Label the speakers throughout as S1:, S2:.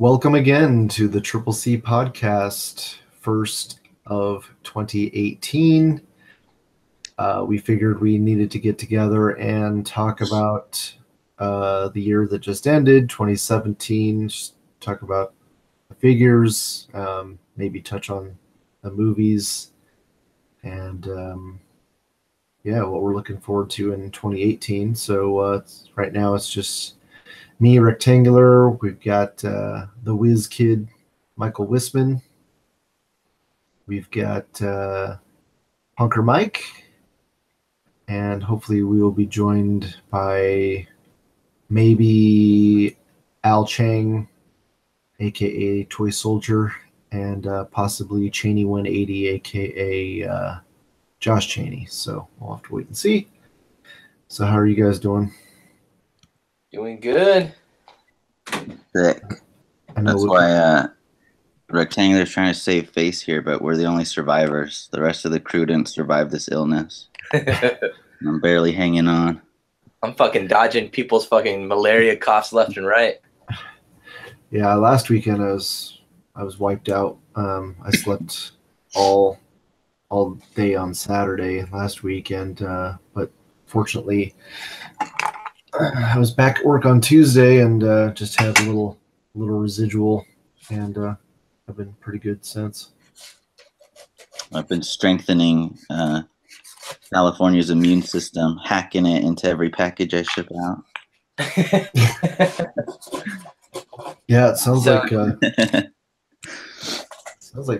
S1: Welcome again to the Triple C podcast, first of 2018. We figured we needed to get together and talk about the year that just ended, 2017, just talk about the figures, maybe touch on the movies, and what we're looking forward to in 2018. So right now it's just me, Rectangular. We've got the Whiz Kid, Michael Whisman. We've got Punker Mike. And hopefully we will be joined by maybe Al Chang, a.k.a. Toy Soldier, and possibly Cheney 180, a.k.a. Josh Cheney. So we'll have to wait and see. So how are you guys doing?
S2: Doing good.
S3: Sick. That's why Rectangular's trying to save face here, but we're the only survivors. The rest of the crew didn't survive this illness. I'm barely hanging on.
S2: I'm fucking dodging people's fucking malaria coughs left and right.
S1: Yeah, last weekend I was wiped out. I slept all day on Saturday last weekend, but fortunately I was back at work on Tuesday and just had a little residual, and I've been pretty good since.
S3: I've been strengthening California's immune system, hacking it into every package I ship out.
S1: Yeah, it sounds like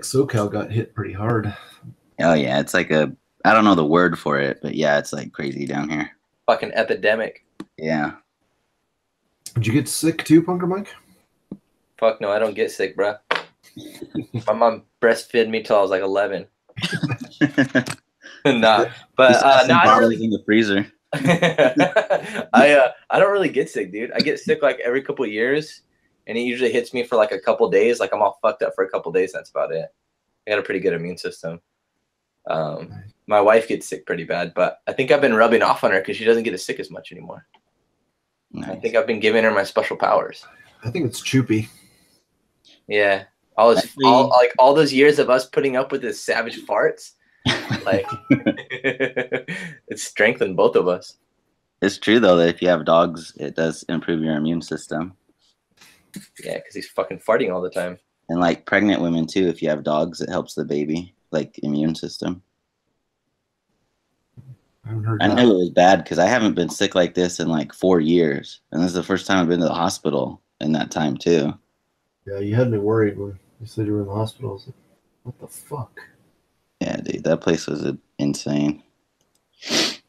S1: SoCal got hit pretty hard.
S3: Oh yeah, it's like I don't know the word for it, but yeah, it's like crazy down here.
S2: Fucking epidemic.
S3: Yeah.
S1: Did you get sick too, Punker Mike?
S2: Fuck no, I don't get sick, bro. My mom breastfed me till I was like 11. Nah, but no, I don't really
S3: in the freezer.
S2: I don't really get sick, dude. I get sick like every couple of years, and it usually hits me for like a couple days. Like I'm all fucked up for a couple days. That's about it. I got a pretty good immune system. My wife gets sick pretty bad, but I think I've been rubbing off on her because she doesn't get as sick as much anymore. Nice. I think I've been giving her my special powers.
S1: I think it's Choopy.
S2: Yeah, all those years of us putting up with his savage farts, like it's strengthened both of us.
S3: It's true though that if you have dogs, it does improve your immune system.
S2: Yeah, because he's fucking farting all the time.
S3: And like pregnant women too, if you have dogs, it helps the baby, like immune system. I knew it was bad because I haven't been sick like this in like 4 years, and this is the first time I've been to the hospital in that time too.
S1: Yeah, you had me worried when you said you were in the hospital. I was like, what the fuck?
S3: Yeah, dude, that place was insane. It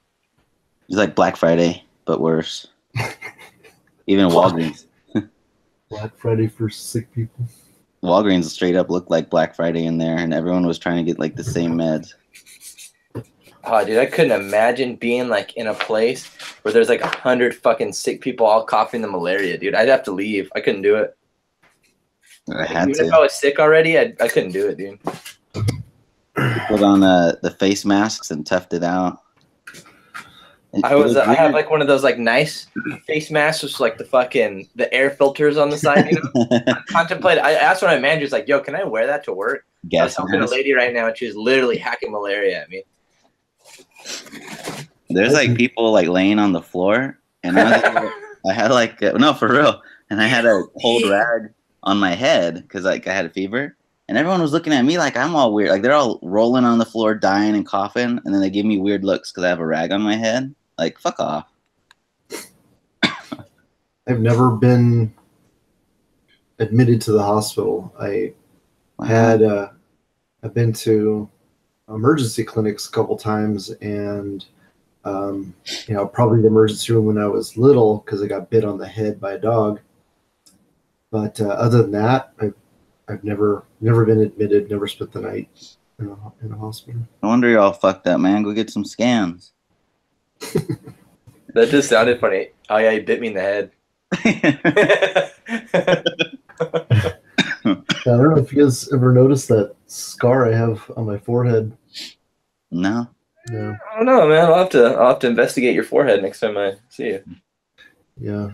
S3: was like Black Friday, but worse. Even Walgreens.
S1: Black Friday for sick people.
S3: Walgreens straight up looked like Black Friday in there, and everyone was trying to get like the same meds.
S2: Oh, dude, I couldn't imagine being like in a place where there's like 100 fucking sick people all coughing the malaria, dude. I'd have to leave. I couldn't do it. Even if I was sick already, I couldn't do it, dude.
S3: Put on the face masks and toughed it out.
S2: I have like one of those like nice face masks with like the air filters on the side, you know. I asked one of my managers, like, yo, can I wear that to work? I was talking to a lady right now and she's literally hacking malaria at me.
S3: There's like people like laying on the floor, and I had like no, for real, and I had a cold rag on my head because like I had a fever, and everyone was looking at me like I'm all weird. Like they're all rolling on the floor, dying and coughing, and then they give me weird looks because I have a rag on my head. Like, fuck off.
S1: I've never been admitted to the hospital. I've been to emergency clinics a couple times, and probably the emergency room when I was little because I got bit on the head by a dog. But other than that, I've never been admitted, never spent the night in a hospital.
S3: No wonder you're all fucked up, man. Go get some scans.
S2: That just sounded funny. Oh yeah, he bit me in the head.
S1: I don't know if you guys ever noticed that scar I have on my forehead.
S3: No.
S1: No.
S2: I don't know, man. I'll have to investigate your forehead next time I see you.
S1: Yeah,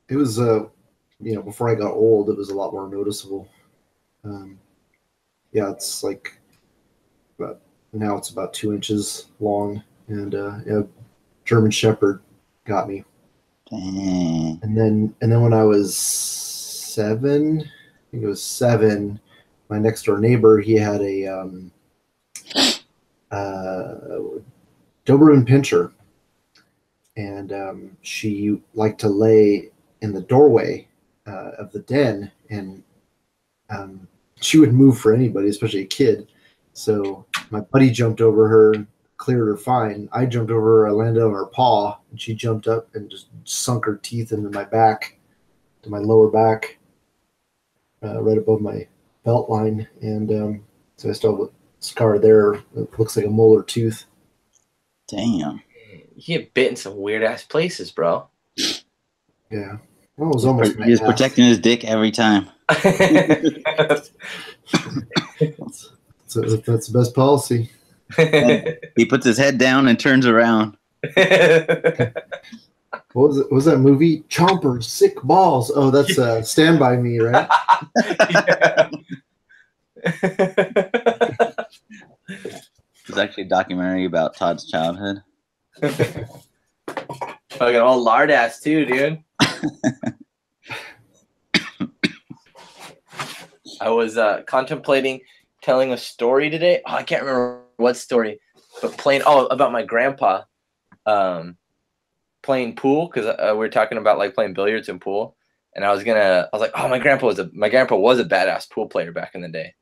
S1: it was before I got old, it was a lot more noticeable. Yeah, it's like now it's about 2 inches long, and German Shepherd got me.
S3: Dang.
S1: And then when I was 7, I think it was 7, my next door neighbor, he had a Doberman Pinscher, and she liked to lay in the doorway of the den, and she would move for anybody, especially a kid. So my buddy jumped over her, cleared her fine. I jumped over her, I landed on her paw, and she jumped up and just sunk her teeth into my back, to my lower back, right above my belt line. And so I still have a scar there. It looks like a molar tooth.
S3: Damn.
S2: You get bit in some weird ass places, bro.
S1: Yeah. Well, it was almost
S3: He was protecting his dick every time.
S1: That's the best policy.
S3: He puts his head down and turns around.
S1: What was it? What was that movie? Chomper, Sick Balls. Oh, that's Stand By Me, right?
S3: It's actually a documentary about Todd's childhood.
S2: Fucking all lard ass too, dude. I was contemplating telling a story today. Oh, I can't remember what story, but about my grandpa playing pool, because we were talking about like playing billiards and pool, and I was like, oh, my grandpa was a badass pool player back in the day.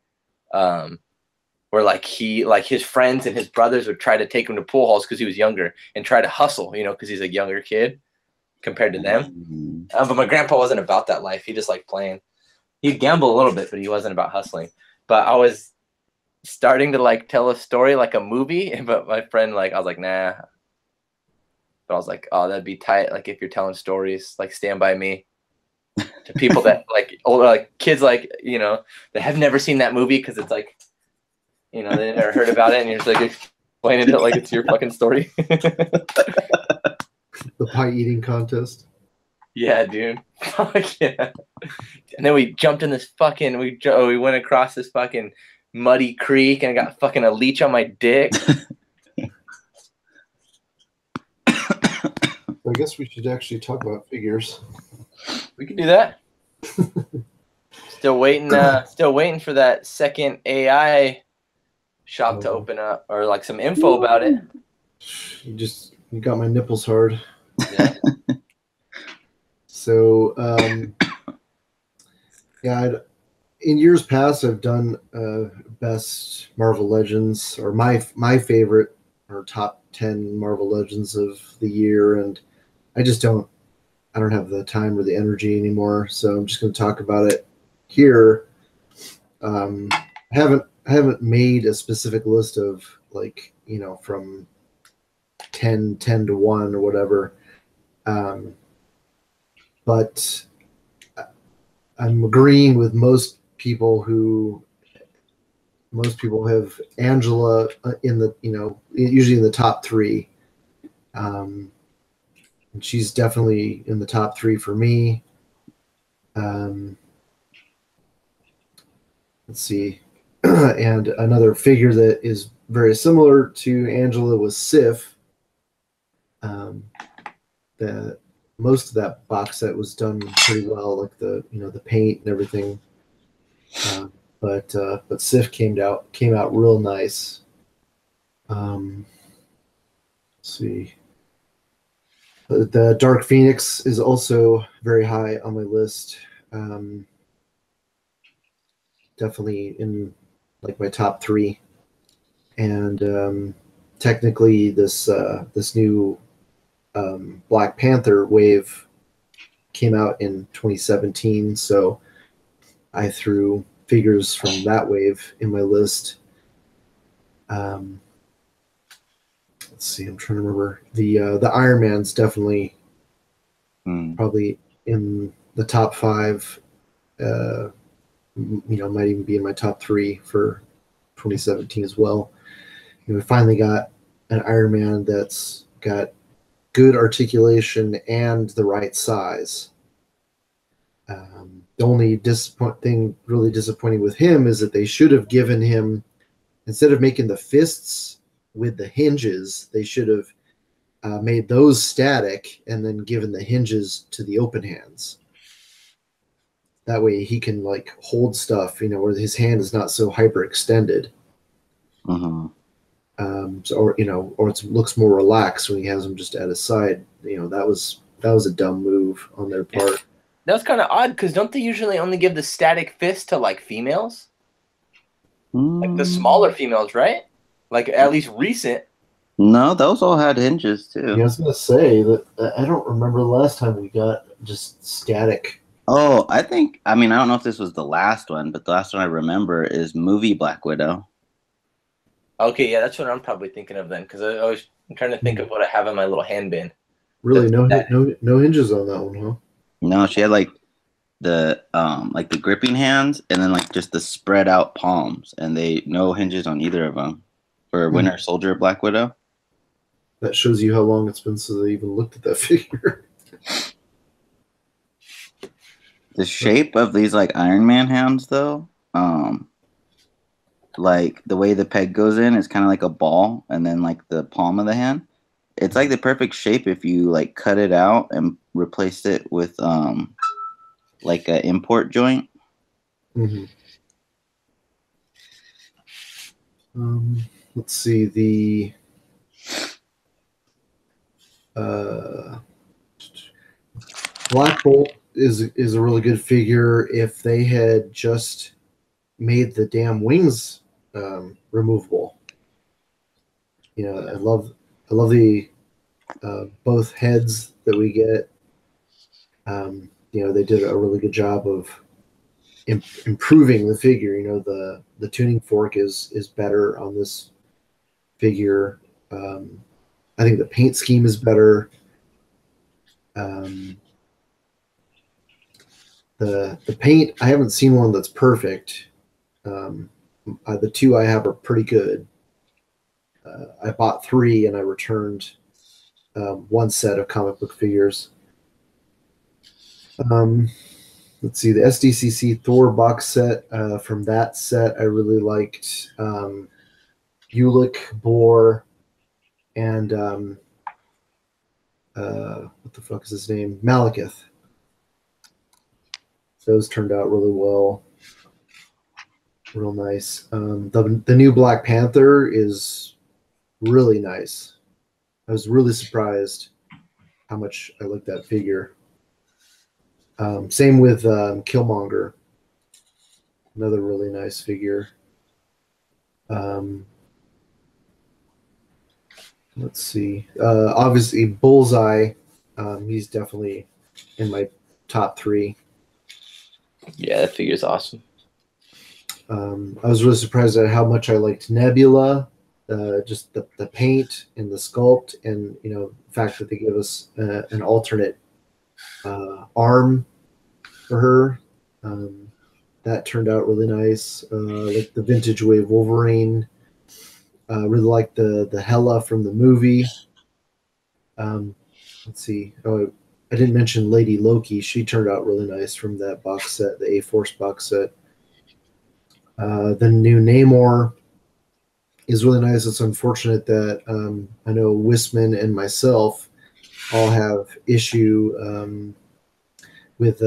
S2: Where like his friends and his brothers would try to take him to pool halls because he was younger and try to hustle, because he's a younger kid compared to them. But my grandpa wasn't about that life. He just liked playing. He'd gamble a little bit, but he wasn't about hustling. But I was starting to like tell a story like a movie, but my friend, I was like, nah. But I was like, oh, that'd be tight. Like if you're telling stories, like Stand By Me, to people that like older, like kids, like, that have never seen that movie, because it's like, they never heard about it, and you're just like explaining it like it's your fucking story.
S1: The pie eating contest.
S2: Yeah, dude. Fuck yeah. And then we jumped in this fucking, we went across this fucking muddy creek, and I got fucking a leech on my dick.
S1: I guess we should actually talk about figures.
S2: We can do that. Still waiting for that second AI shop to open up, or like some info about it.
S1: You got my nipples hard.
S2: Yeah.
S1: So yeah, in years past I've done best Marvel Legends, or my favorite, or top 10 Marvel Legends of the year, and I don't have the time or the energy anymore, so I'm just going to talk about it here. I haven't made a specific list of from 10 to 1 or whatever, but I'm agreeing with most people have Angela in the usually in the top 3, and she's definitely in the top 3 for me. Let's see. And another figure that is very similar to Angela was Sif. Most of that box set was done pretty well, like the paint and everything. But Sif came out real nice. Let's see. The Dark Phoenix is also very high on my list. Definitely in like my top 3. And technically this new Black Panther wave came out in 2017, so I threw figures from that wave in my list. Let's see, I'm trying to remember. The Iron Man's definitely probably in the top 5. Might even be in my top 3 for 2017 as well. We finally got an Iron Man that's got good articulation and the right size. The only thing really disappointing with him is that they should have given him, instead of making the fists with the hinges, they should have made those static and then given the hinges to the open hands. That way he can like hold stuff, where his hand is not so hyperextended. Or it looks more relaxed when he has them just at his side. That was a dumb move on their part.
S2: That was kind of odd because don't they usually only give the static fist to like females? Like the smaller females, right? Like at least recent.
S3: No, those all had hinges too.
S1: Yeah, I was gonna say that I don't remember the last time we got just static.
S3: Oh, I don't know if this was the last one, but the last one I remember is movie Black Widow.
S2: Okay, yeah, that's what I'm probably thinking of then, because I'm trying to think of what I have in my little handbin.
S1: Really, no hinges on that one, huh?
S3: No, she had like the gripping hands, and then like just the spread out palms, and no hinges on either of them for Winter Soldier Black Widow.
S1: That shows you how long it's been since they even looked at that figure.
S3: The shape of these like Iron Man hands, though, like the way the peg goes in is kind of like a ball, and then like the palm of the hand, it's like the perfect shape if you like cut it out and replaced it with like an import joint.
S1: Let's see, the Black Bolt is a really good figure. If they had just made the damn wings removable, I love the both heads that we get. They did a really good job of improving the figure. The tuning fork is better on this figure. I think the paint scheme is better. The paint, I haven't seen one that's perfect. The two I have are pretty good. I bought 3 and I returned one set of comic book figures. Let's see, the SDCC Thor box set. From that set, I really liked Ulick, Boar, and what the fuck is his name? Malekith. Those turned out really well. Real nice. The new Black Panther is really nice. I was really surprised how much I like that figure. Same with Killmonger. Another really nice figure. Let's see. Obviously, Bullseye. He's definitely in my top 3.
S2: Yeah, that figure's awesome.
S1: I was really surprised at how much I liked Nebula. Just the paint and the sculpt, and the fact that they give us an alternate arm for her. That turned out really nice. Like the vintage wave Wolverine. Really like the Hela from the movie. Let's see. Oh, I didn't mention Lady Loki. She turned out really nice from that box set, the A-Force box set. The new Namor is really nice. It's unfortunate that I know Whisman and myself all have issue with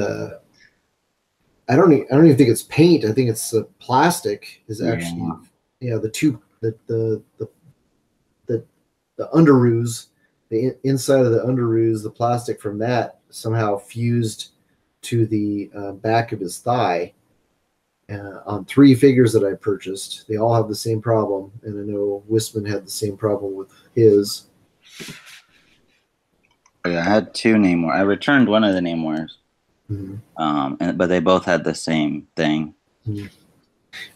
S1: I don't even think it's paint. I think it's plastic is actually the underoos, the inside of the underoos, the plastic from that somehow fused to the back of his thigh. On 3 figures that I purchased, they all have the same problem, and I know Whisman had the same problem with his.
S3: Yeah, I had 2 Namor. I returned one of the Namors, but they both had the same thing.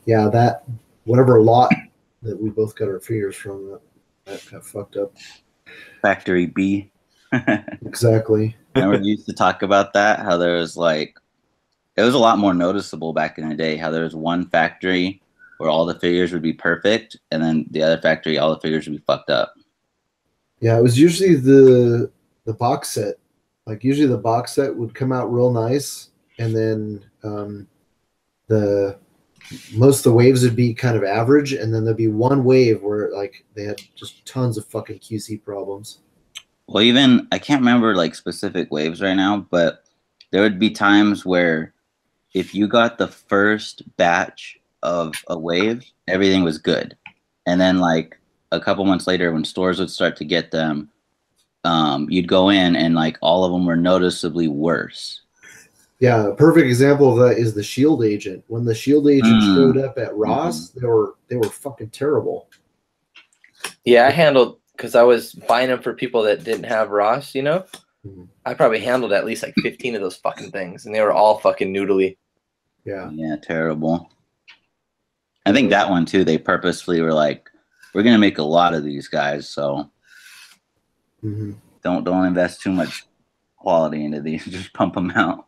S1: Yeah, that whatever lot that we both got our figures from, that got fucked up.
S3: Factory B.
S1: Exactly.
S3: Remember we used to talk about that? How there was like, it was a lot more noticeable back in the day. How there was one factory where all the figures would be perfect, and then the other factory, all the figures would be fucked up.
S1: Yeah, it was usually the box set. Like usually the box set would come out real nice, and then the most of the waves would be kind of average, and then there'd be one wave where like they had just tons of fucking QC problems.
S3: Well, even I can't remember like specific waves right now, but there would be times where if you got the first batch of a wave, everything was good. And then like a couple months later when stores would start to get them, you'd go in and like all of them were noticeably worse.
S1: Yeah, a perfect example of that is the Shield Agent. When the Shield Agent showed up at Ross, they were fucking terrible.
S2: Yeah, I handled, because I was buying them for people that didn't have Ross, you know? I probably handled at least like 15 of those fucking things, and they were all fucking noodly.
S1: Yeah.
S3: Yeah, terrible. I think that one too, they purposefully were like, we're going to make a lot of these guys, so don't invest too much quality into these. Just pump them out.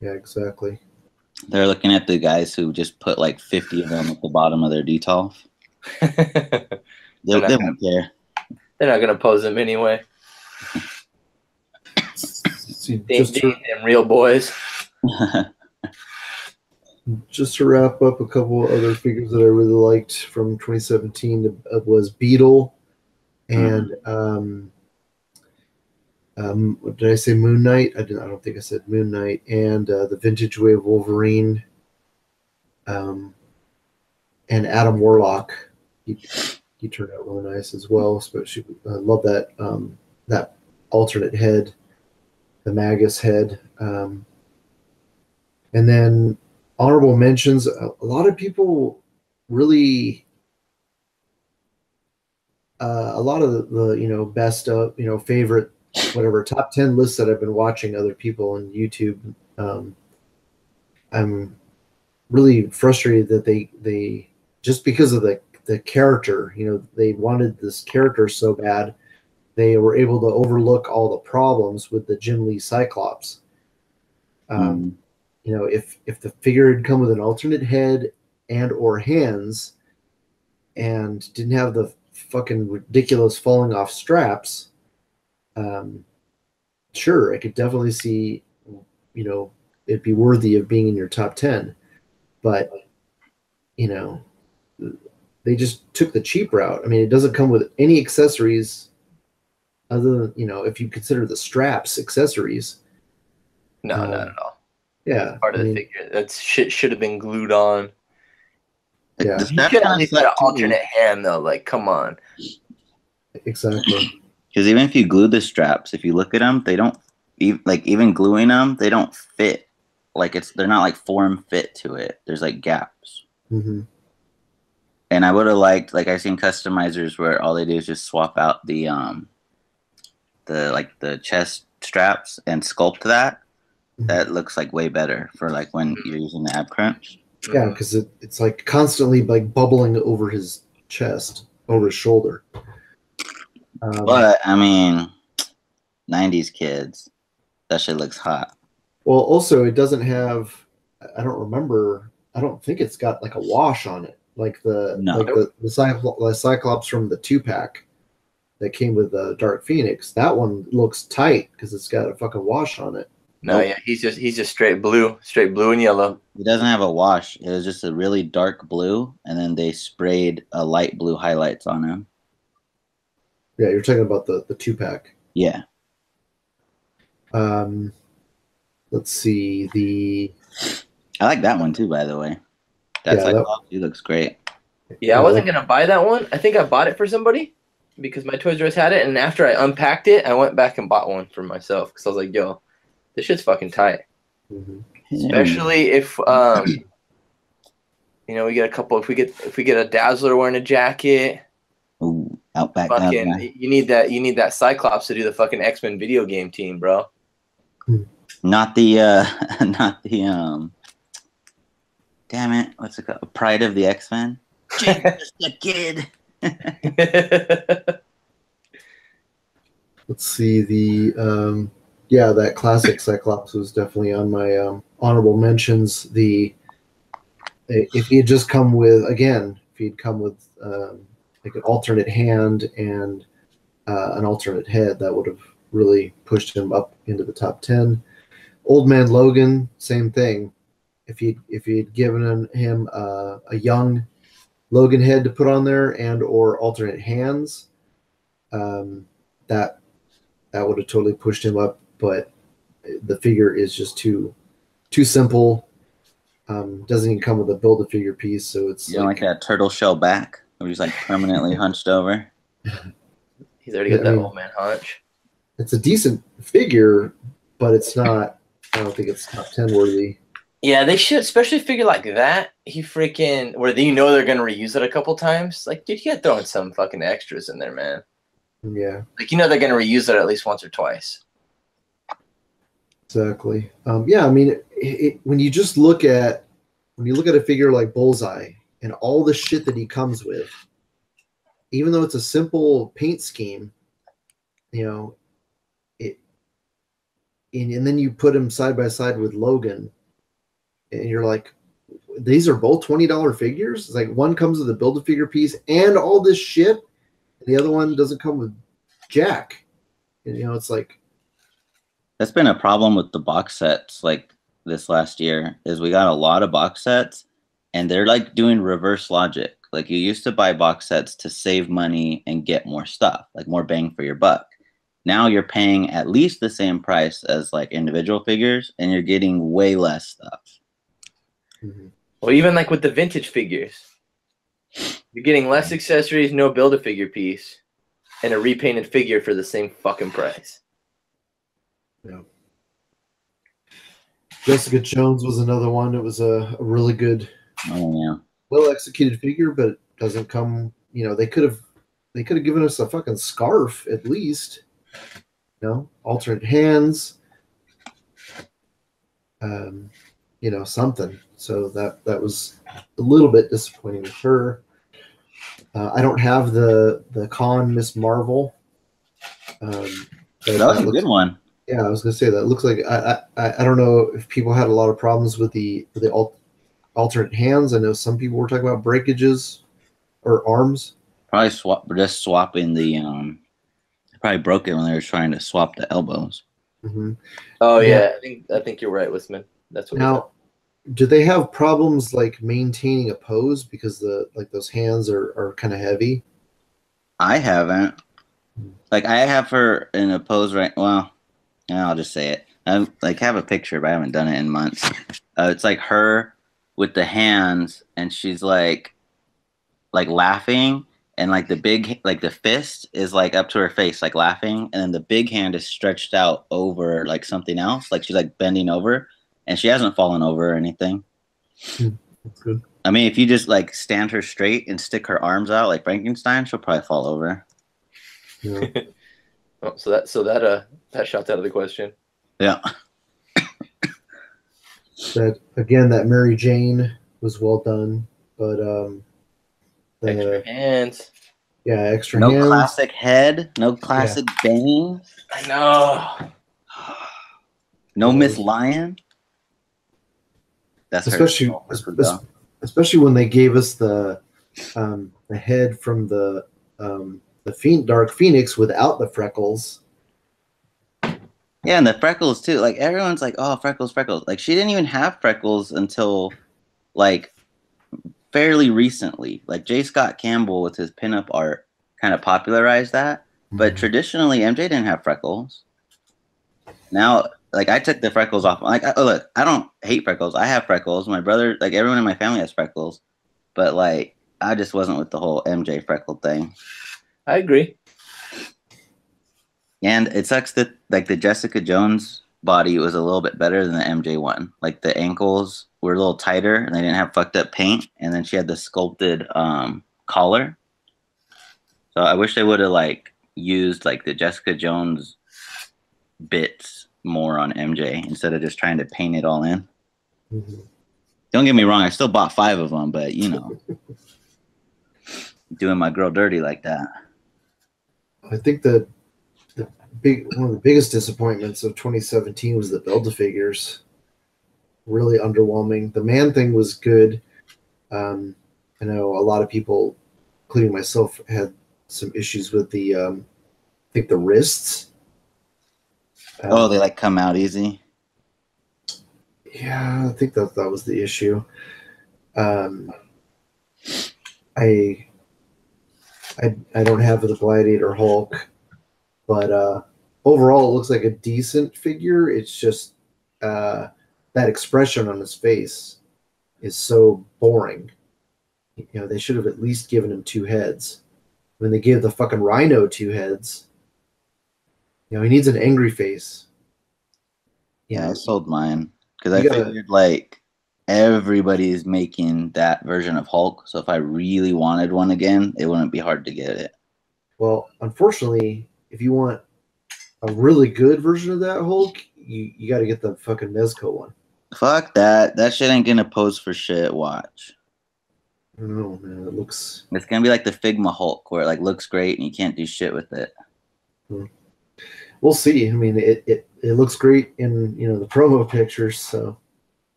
S1: Yeah, exactly.
S3: They're looking at the guys who just put like 50 of them at the bottom of their detolf. They don't care.
S2: They're not going to pose them anyway. They ain't them real boys.
S1: Just to wrap up, a couple other figures that I really liked from 2017 was Beetle and what did I say? Moon Knight? I don't think I said Moon Knight. And the Vintage Wave Wolverine and Adam Warlock. He turned out really nice as well. Especially, I love that that alternate head, the Magus head. And then honorable mentions. A lot of people really. A lot of the best of favorite whatever top 10 lists that I've been watching other people on YouTube. I'm really frustrated that they just because of the character, they wanted this character so bad, they were able to overlook all the problems with the Jim Lee Cyclops. If the figure had come with an alternate head and or hands and didn't have the fucking ridiculous falling off straps, sure, I could definitely see, it'd be worthy of being in your top 10, but they just took the cheap route. I mean, it doesn't come with any accessories other than, if you consider the straps accessories.
S2: No, not at all.
S1: Yeah.
S2: Part of the figure. That shit should have been glued on.
S1: Yeah.
S2: You could at least put an alternate hand, though. Like, come on.
S1: Exactly.
S3: Because even if you glue the straps, if you look at them, they don't even gluing them, they don't fit. Like they're not like form fit to it. There's like gaps. And I would have liked, like, I've seen customizers where all they do is just swap out the chest straps and sculpt that. That looks like way better for like when you're using the ab crunch.
S1: Yeah, because it's like constantly like bubbling over his chest, over his shoulder.
S3: But I mean, 90s kids, that shit looks hot.
S1: Well, also it doesn't have. I don't think it's got like a wash on it, like the Cyclops from the 2-pack that came with the Dark Phoenix. That one looks tight because it's got a fucking wash on it.
S2: No, yeah, he's just straight blue and yellow.
S3: He doesn't have a wash. It was just a really dark blue, and then they sprayed a light blue highlights on him.
S1: Yeah, you're talking about the 2-pack.
S3: Yeah.
S1: Let's see
S3: I like that one too, by the way. He looks great.
S2: Yeah, I wasn't gonna buy that one. I think I bought it for somebody because my Toys R Us had it, and after I unpacked it, I went back and bought one for myself because I was like, "Yo, this shit's fucking tight." Especially if we get a couple. If we get a Dazzler wearing a jacket.
S3: Ooh, Outback.
S2: Fucking, you need that Cyclops to do the fucking X-Men video game team, bro.
S3: Not the damn it, what's it called? Pride of the X-Men. Just a kid.
S1: Let's see that classic Cyclops was definitely on my honorable mentions. If he had just come with like an alternate hand and an alternate head, that would have really pushed him up into the top 10. Old Man Logan, same thing. If you'd given him a young Logan head to put on there and or alternate hands, that would have totally pushed him up. But the figure is just too simple. Doesn't even come with a build-a-figure piece, so it's
S3: like that turtle shell back, where he's like permanently hunched over.
S2: He's already got that old man hunch.
S1: It's a decent figure, but it's not. I don't think it's top 10 worthy.
S2: Yeah, they should, especially a figure like that. He freaking where they're gonna reuse it a couple times. Like, dude, you gotta throw in some fucking extras in there, man.
S1: Yeah.
S2: Like, they're gonna reuse it at least once or twice.
S1: Exactly. Yeah, I mean, when you look at a figure like Bullseye and all the shit that he comes with, even though it's a simple paint scheme, and then you put him side by side with Logan, and you're like, these are both $20 figures. It's like one comes with a Build-A-Figure piece and all this shit, and the other one doesn't come with jack. And it's like,
S3: that's been a problem with the box sets like this last year, is we got a lot of box sets and they're like doing reverse logic. Like, you used to buy box sets to save money and get more stuff, like more bang for your buck. Now you're paying at least the same price as like individual figures and you're getting way less stuff.
S1: Mm-hmm.
S2: Well, even like with the vintage figures, you're getting less accessories, no Build-A-Figure piece, and a repainted figure for the same fucking price.
S1: Yeah. Jessica Jones was another one. It was a really good, well executed figure, but it doesn't come. They could have given us a fucking scarf at least. Alternate hands. Something. So that was a little bit disappointing with her. I don't have the Con Miss Marvel.
S3: That was a good one.
S1: Yeah, I was gonna say that looks like I don't know if people had a lot of problems with the alternate hands. I know some people were talking about breakages or arms.
S3: Probably swapping the probably broke it when they were trying to swap the elbows.
S1: Mm-hmm.
S2: Oh yeah, I think you're right, Whisman. That's what.
S1: Now, do they have problems like maintaining a pose because those hands are kind of heavy?
S3: I haven't. Like, I have her in a pose right. Well, I'll just say it. I have a picture, but I haven't done it in months. It's like her with the hands, and she's like laughing, and like the fist is like up to her face, like laughing, and then the big hand is stretched out over like something else, like she's like bending over, and she hasn't fallen over or anything.
S1: That's good.
S3: I mean, if you just like stand her straight and stick her arms out like Frankenstein, she'll probably fall over.
S1: Yeah.
S2: Oh, so that shot's out of the question.
S3: Yeah.
S1: That Mary Jane was well done, but
S2: extra hands.
S1: Yeah, extra
S3: no
S1: hands.
S3: No classic head. No classic Bane.
S2: I know.
S3: No Miss Lion. That's
S1: especially when they gave us the head from the Dark Phoenix without the freckles.
S3: Yeah, and the freckles too. Like, everyone's like, "Oh, freckles." Like, she didn't even have freckles until like fairly recently. Like, J. Scott Campbell with his pinup art kind of popularized that. But traditionally, MJ didn't have freckles. Now, like, I took the freckles off. Like, look, I don't hate freckles. I have freckles. My brother, like, everyone in my family has freckles. But like, I just wasn't with the whole MJ freckle thing.
S2: I agree.
S3: And it sucks that like the Jessica Jones body was a little bit better than the MJ one. Like, the ankles were a little tighter and they didn't have fucked up paint. And then she had the sculpted collar. So I wish they would have like used like the Jessica Jones bits more on MJ instead of just trying to paint it all in.
S1: Mm-hmm.
S3: Don't get me wrong, I still bought 5 of them, but doing my girl dirty like that.
S1: I think that one of the biggest disappointments of 2017 was the Build-A-Figures. Really underwhelming. The man thing was good. I know a lot of people, including myself, had some issues with the I think the wrists.
S3: They like come out easy.
S1: Yeah, I think that was the issue. Um, I I don't have the Gladiator Hulk, but overall it looks like a decent figure. It's just that expression on his face is so boring. You know, they should have at least given him two heads. When they gave the fucking Rhino two heads, you know, he needs an angry face.
S3: Yeah, I sold mine because
S1: You
S3: I
S1: gotta-
S3: figured like everybody's making that version of Hulk. So if I really wanted one again, it wouldn't be hard to get it.
S1: Well, unfortunately, if you want a really good version of that Hulk, you got to get the fucking Mezco one.
S3: Fuck that. That shit ain't gonna pose for shit. Watch.
S1: I don't know, man. It looks.
S3: It's gonna be like the Figma Hulk, where it like looks great and you can't do shit with it.
S1: We'll see. I mean, it looks great in the promo pictures. So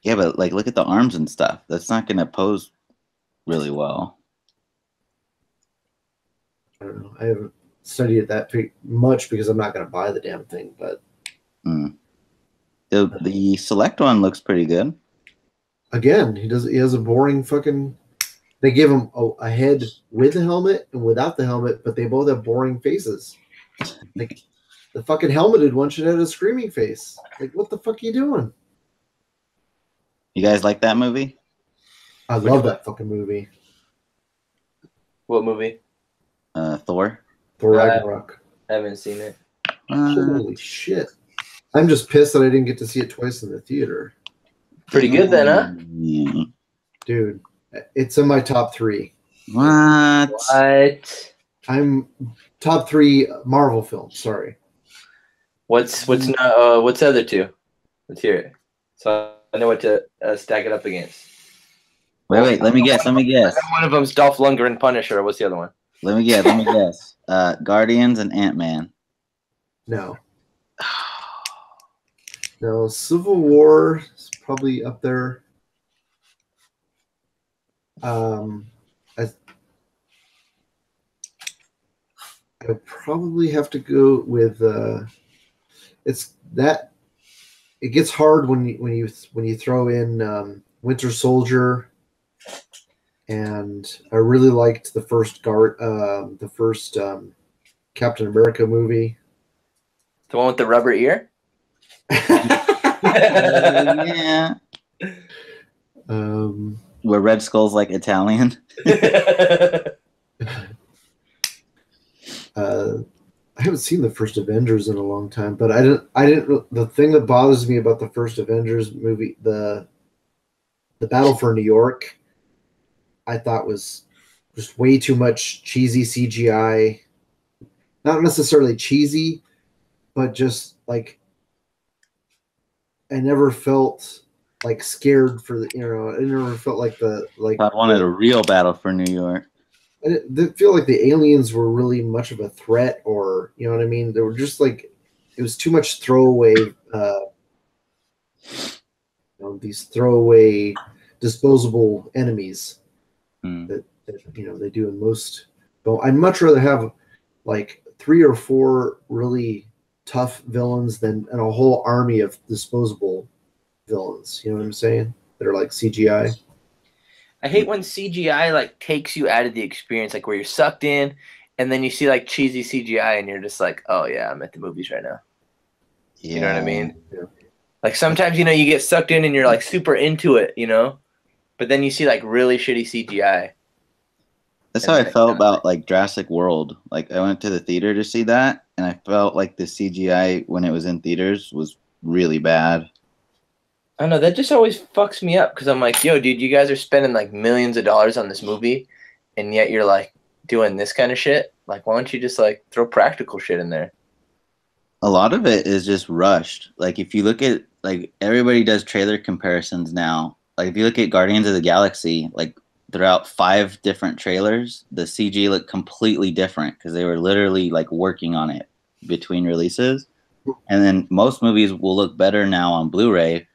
S3: Yeah, but like look at the arms and stuff. That's not gonna pose really well.
S1: I don't know. I haven't studied it that much because I'm not going to buy the damn thing. But
S3: the select one looks pretty good.
S1: again, he has a boring fucking. They give him a head with the helmet and without the helmet, but they both have boring faces. Like the fucking helmeted one should have a screaming face. Like, what the fuck are you doing?
S3: You guys like that movie?
S1: I love that fucking movie.
S2: What movie?
S3: Thor.
S1: Thor Ragnarok.
S2: I haven't seen it.
S1: Holy shit. I'm just pissed that I didn't get to see it twice in the theater.
S2: Pretty good then, huh?
S3: Yeah.
S1: Dude, it's in my top 3.
S3: What?
S2: What?
S1: I'm top 3 Marvel films, sorry.
S2: What's the other two? Let's hear it. So I know what to stack it up against.
S3: Wait, let me guess.
S2: I know one of them's Dolph Lundgren Punisher. What's the other one?
S3: Let me guess. Guardians and Ant-Man.
S1: No. No, Civil War is probably up there. I would probably have to go with it gets hard when you throw in Winter Soldier, and I really liked the first Captain America movie.
S2: The one with the rubber ear?
S3: Yeah. Where Red Skull's like Italian.
S1: I haven't seen the first Avengers in a long time, but I didn't. The thing that bothers me about the first Avengers movie, the Battle for New York, I thought was just way too much cheesy CGI. Not necessarily cheesy, but just like I never felt like scared for the. I never felt like
S3: I wanted a real battle for New York.
S1: I didn't feel like the aliens were really much of a threat, or you know what I mean. They were just like it was too much throwaway. These throwaway, disposable enemies that they do in most. But I'd much rather have like 3 or 4 really tough villains than a whole army of disposable villains. You know what I'm saying? That are like CGI.
S2: I hate when CGI like takes you out of the experience, like where you're sucked in, and then you see like cheesy CGI, and you're just like, oh yeah, I'm at the movies right now.
S3: Yeah.
S2: You know what I mean?
S1: Yeah.
S2: Like sometimes you get sucked in and you're like super into it, but then you see like really shitty CGI.
S3: That's how I felt about like Jurassic World. Like I went to the theater to see that, and I felt like the CGI when it was in theaters was really bad.
S2: I know, that just always fucks me up because I'm like, yo, dude, you guys are spending like millions of dollars on this movie, and yet you're like doing this kind of shit. Like, why don't you just like throw practical shit in there?
S3: A lot of it is just rushed. Like if you look at like everybody does trailer comparisons now. Like if you look at Guardians of the Galaxy, like throughout 5 different trailers, the CG looked completely different because they were literally like working on it between releases. And then most movies will look better now on Blu-ray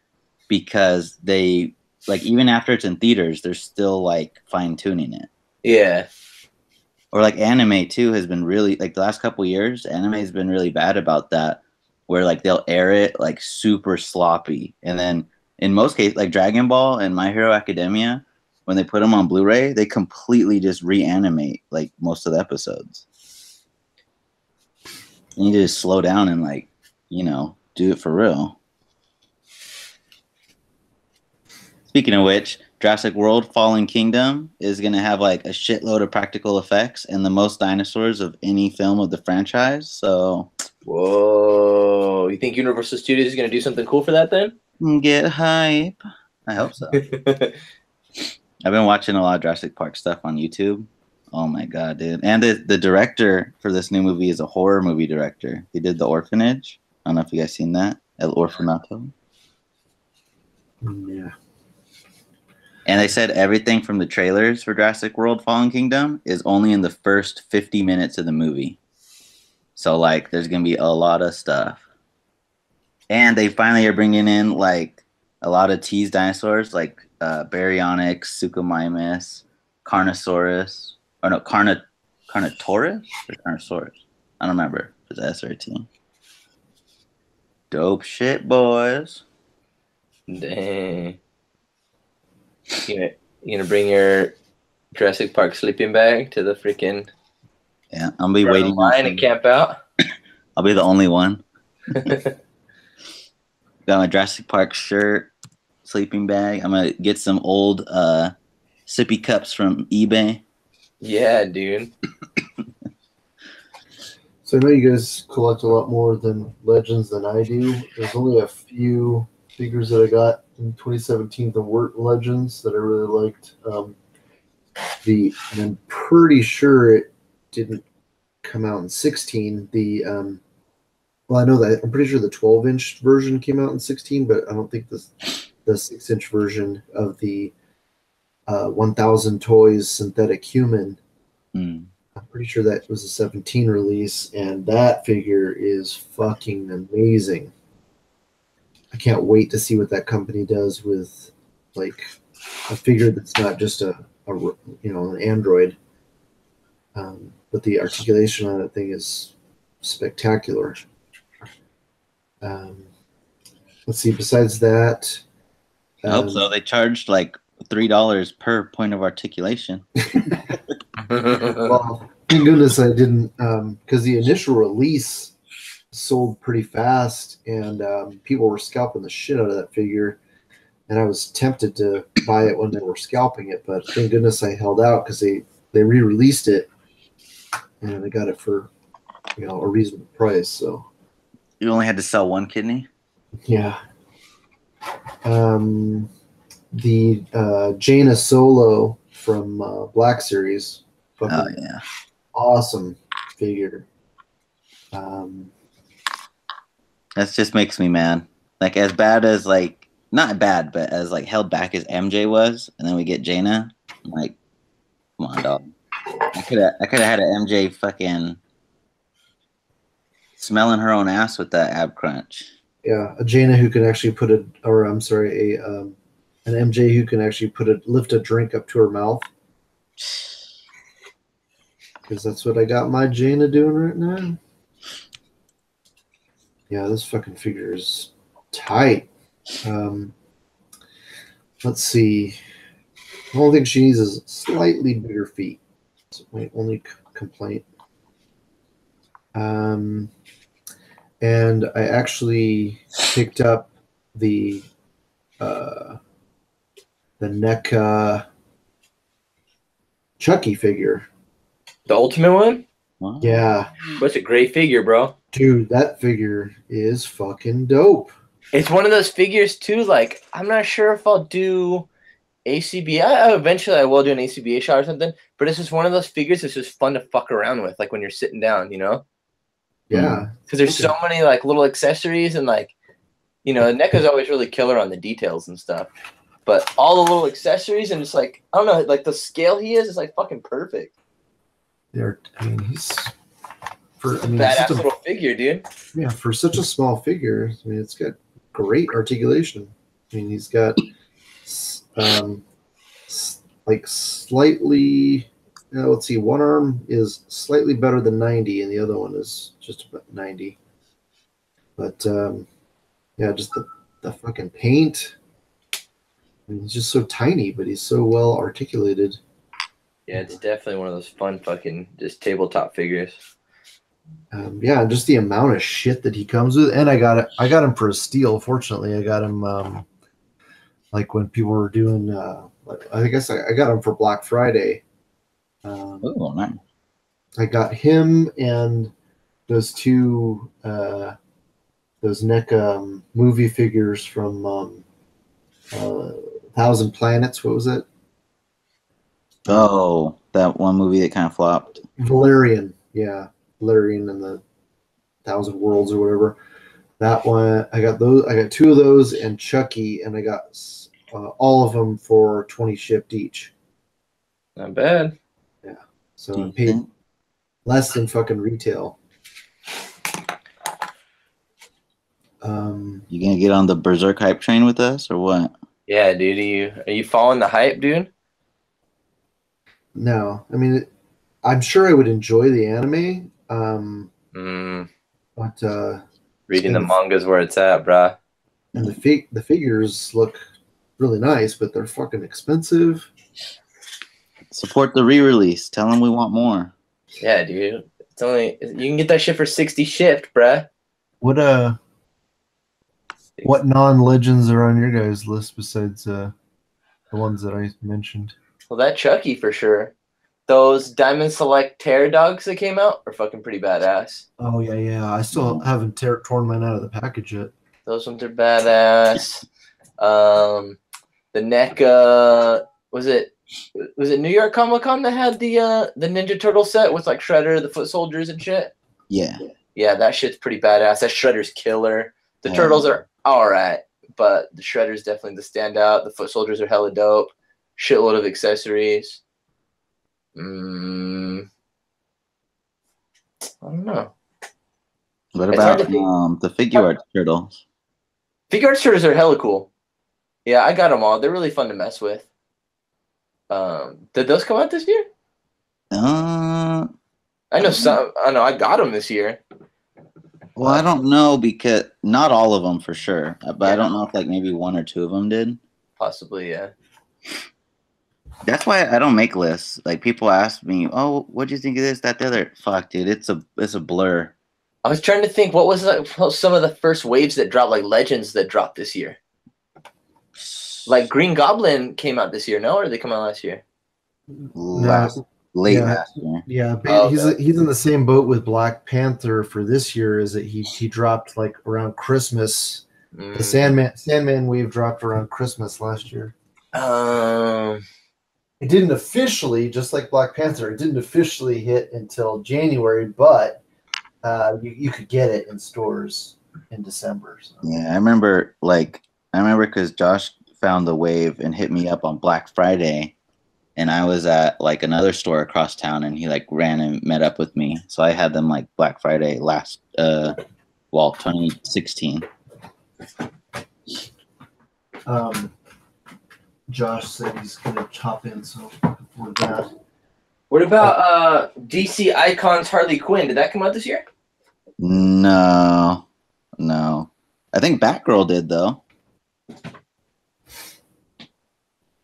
S3: because they like even after it's in theaters, they're still like fine tuning it.
S2: Yeah.
S3: Or like anime too has been really like the last couple years, anime has been really bad about that. where like they'll air it like super sloppy, and then in most cases, like Dragon Ball and My Hero Academia, when they put them on Blu-ray, they completely just reanimate like most of the episodes. You need to just slow down and like, you know, do it for real. Speaking of which, Jurassic World Fallen Kingdom is going to have like a shitload of practical effects and the most dinosaurs of any film of the franchise. So,
S2: whoa. You think Universal Studios is going to do something cool for that then?
S3: get hype. I hope so. I've been watching a lot of Jurassic Park stuff on YouTube. Oh my god, dude. And the director for this new movie is a horror movie director. He did The Orphanage. I don't know if you guys seen that. El Orfanato.
S1: Yeah.
S3: And they said everything from the trailers for Jurassic World Fallen Kingdom is only in the first 50 minutes of the movie. So, like, there's going to be a lot of stuff. And they finally are bringing in, like, a lot of teased dinosaurs, like Baryonyx, Suchomimus, Carnosaurus. Or no, Carnotaurus or Carnosaurus? I don't remember if it's S or a T. Dope shit, boys.
S2: Dang. You gonna bring your Jurassic Park sleeping bag to the freaking
S3: Yeah, I'm gonna be waiting
S2: line and camp out?
S3: I'll be the only one. Got my Jurassic Park shirt, sleeping bag. I'm gonna get some old sippy cups from eBay.
S2: Yeah, dude.
S1: So I know you guys collect a lot more than Legends than I do. There's only a few figures that I got in 2017 that weren't Legends that I really liked. And I'm pretty sure it didn't come out in 16. Well, I know that I'm pretty sure the 12-inch version came out in 16, but I don't think the 6-inch version of the 1000 Toys Synthetic Human. I'm pretty sure that was a 17 release, and that figure is fucking amazing. I can't wait to see what that company does with like a figure that's not just a an android, but the articulation on that thing is spectacular. Let's see. Besides that,
S3: I hope so. They charged like $3 per point of articulation.
S1: Well, thank goodness I didn't, because the initial release sold pretty fast, and people were scalping the shit out of that figure, and I was tempted to buy it when they were scalping it, but thank goodness I held out because they re-released it, and I got it for a reasonable price. So
S3: you only had to sell one kidney?
S1: Yeah. The Jaina Solo from Black Series.
S3: Oh yeah,
S1: awesome figure.
S3: That just makes me mad. Like as bad as like not bad, but as like held back as MJ was, and then we get Jaina. I'm like, come on, dog. I could have had an MJ fucking smelling her own ass with that ab crunch.
S1: Yeah, a Jaina who can actually put an MJ who can actually lift a drink up to her mouth. Because that's what I got my Jaina doing right now. Yeah, this fucking figure is tight. Let's see. The only thing she needs is slightly bigger feet. That's my only complaint. And I actually picked up the NECA Chucky figure.
S2: The ultimate one?
S3: Wow.
S1: Yeah.
S2: What's a great figure, bro?
S1: Dude, that figure is fucking dope.
S2: It's one of those figures, too, like, I'm not sure if I'll do ACBA. Eventually, I will do an ACBA shot or something, but it's just one of those figures that's just fun to fuck around with, like, when you're sitting down, you know?
S1: Yeah.
S2: Because there's so many, like, little accessories and, like, NECA's always really killer on the details and stuff. But all the little accessories and just, like, I don't know, like, the scale he is like, fucking perfect.
S1: He's...
S2: badass little figure, dude.
S1: Yeah, for such a small figure, I mean, it's got great articulation. I mean, he's got like slightly. Let's see, one arm is slightly better than 90, and the other one is just about 90. But yeah, just the fucking paint. I mean, he's just so tiny, but he's so well articulated.
S2: Yeah, it's definitely one of those fun fucking just tabletop figures.
S1: Yeah, just the amount of shit that he comes with, and I got him for a steal. Fortunately, I got him like when people were doing. I guess I got him for Black Friday.
S3: Oh, nice.
S1: I got him and those two those NECA movie figures from Thousand Planets. What was it?
S3: Oh, that one movie that kind of flopped.
S1: Valerian, yeah, Valerian and the Thousand Worlds or whatever. That one, I got those. I got 2 of those and Chucky, and I got all of them for 20 shipped each.
S2: Not bad.
S1: Yeah, so I paid less than fucking retail.
S3: You gonna get on the Berserk hype train with us or what?
S2: Yeah, dude. Are you following the hype, dude?
S1: No, I mean, I'm sure I would enjoy the anime. But
S2: reading the manga's where it's at, bruh.
S1: And the figures look really nice, but they're fucking expensive.
S3: Support the re-release. Tell them we want more.
S2: Yeah, dude. It's only you can get that shit for 60 shipped, bruh.
S1: What non-legends are on your guys' list besides the ones that I mentioned?
S2: Well, that Chucky for sure. Those Diamond Select Terror Dogs that came out are fucking pretty badass.
S1: Oh yeah. I still haven't torn mine out of the package yet.
S2: Those ones are badass. The NECA was it New York Comic Con that had the Ninja Turtle set with like Shredder, the Foot Soldiers and shit?
S3: Yeah.
S2: Yeah, that shit's pretty badass. That Shredder's killer. The Turtles are alright, but the Shredder's definitely the standout. The Foot Soldiers are hella dope. Shitload of accessories. I don't know.
S3: What about the figure art turtles?
S2: Figure art turtles are hella cool. Yeah, I got them all. They're really fun to mess with. Did those come out this year? I know some. I know I got them this year.
S3: Well, I don't know because not all of them for sure, but I don't know if like maybe 1 or 2 of them did.
S2: Possibly, yeah.
S3: That's why I don't make lists. Like people ask me, "Oh, what'd you think of this, that, the other?" Fuck, dude, it's a blur.
S2: I was trying to think what was some of the first waves that dropped, like legends that dropped this year. Like Green Goblin came out this year, no? Or did they come out last year?
S3: Last year.
S1: Yeah, he's in the same boat with Black Panther for this year. Is that he dropped like around Christmas. The Sandman wave dropped around Christmas last year. It didn't officially, just like Black Panther, it didn't officially hit until January, but you could get it in stores in December. So.
S3: Yeah, I remember because Josh found the wave and hit me up on Black Friday, and I was at like another store across town, and he like ran and met up with me. So I had them like Black Friday 2016.
S1: Josh said he's gonna chop in, so for that.
S2: What about DC Icons Harley Quinn? Did that come out this year?
S3: No. I think Batgirl did though.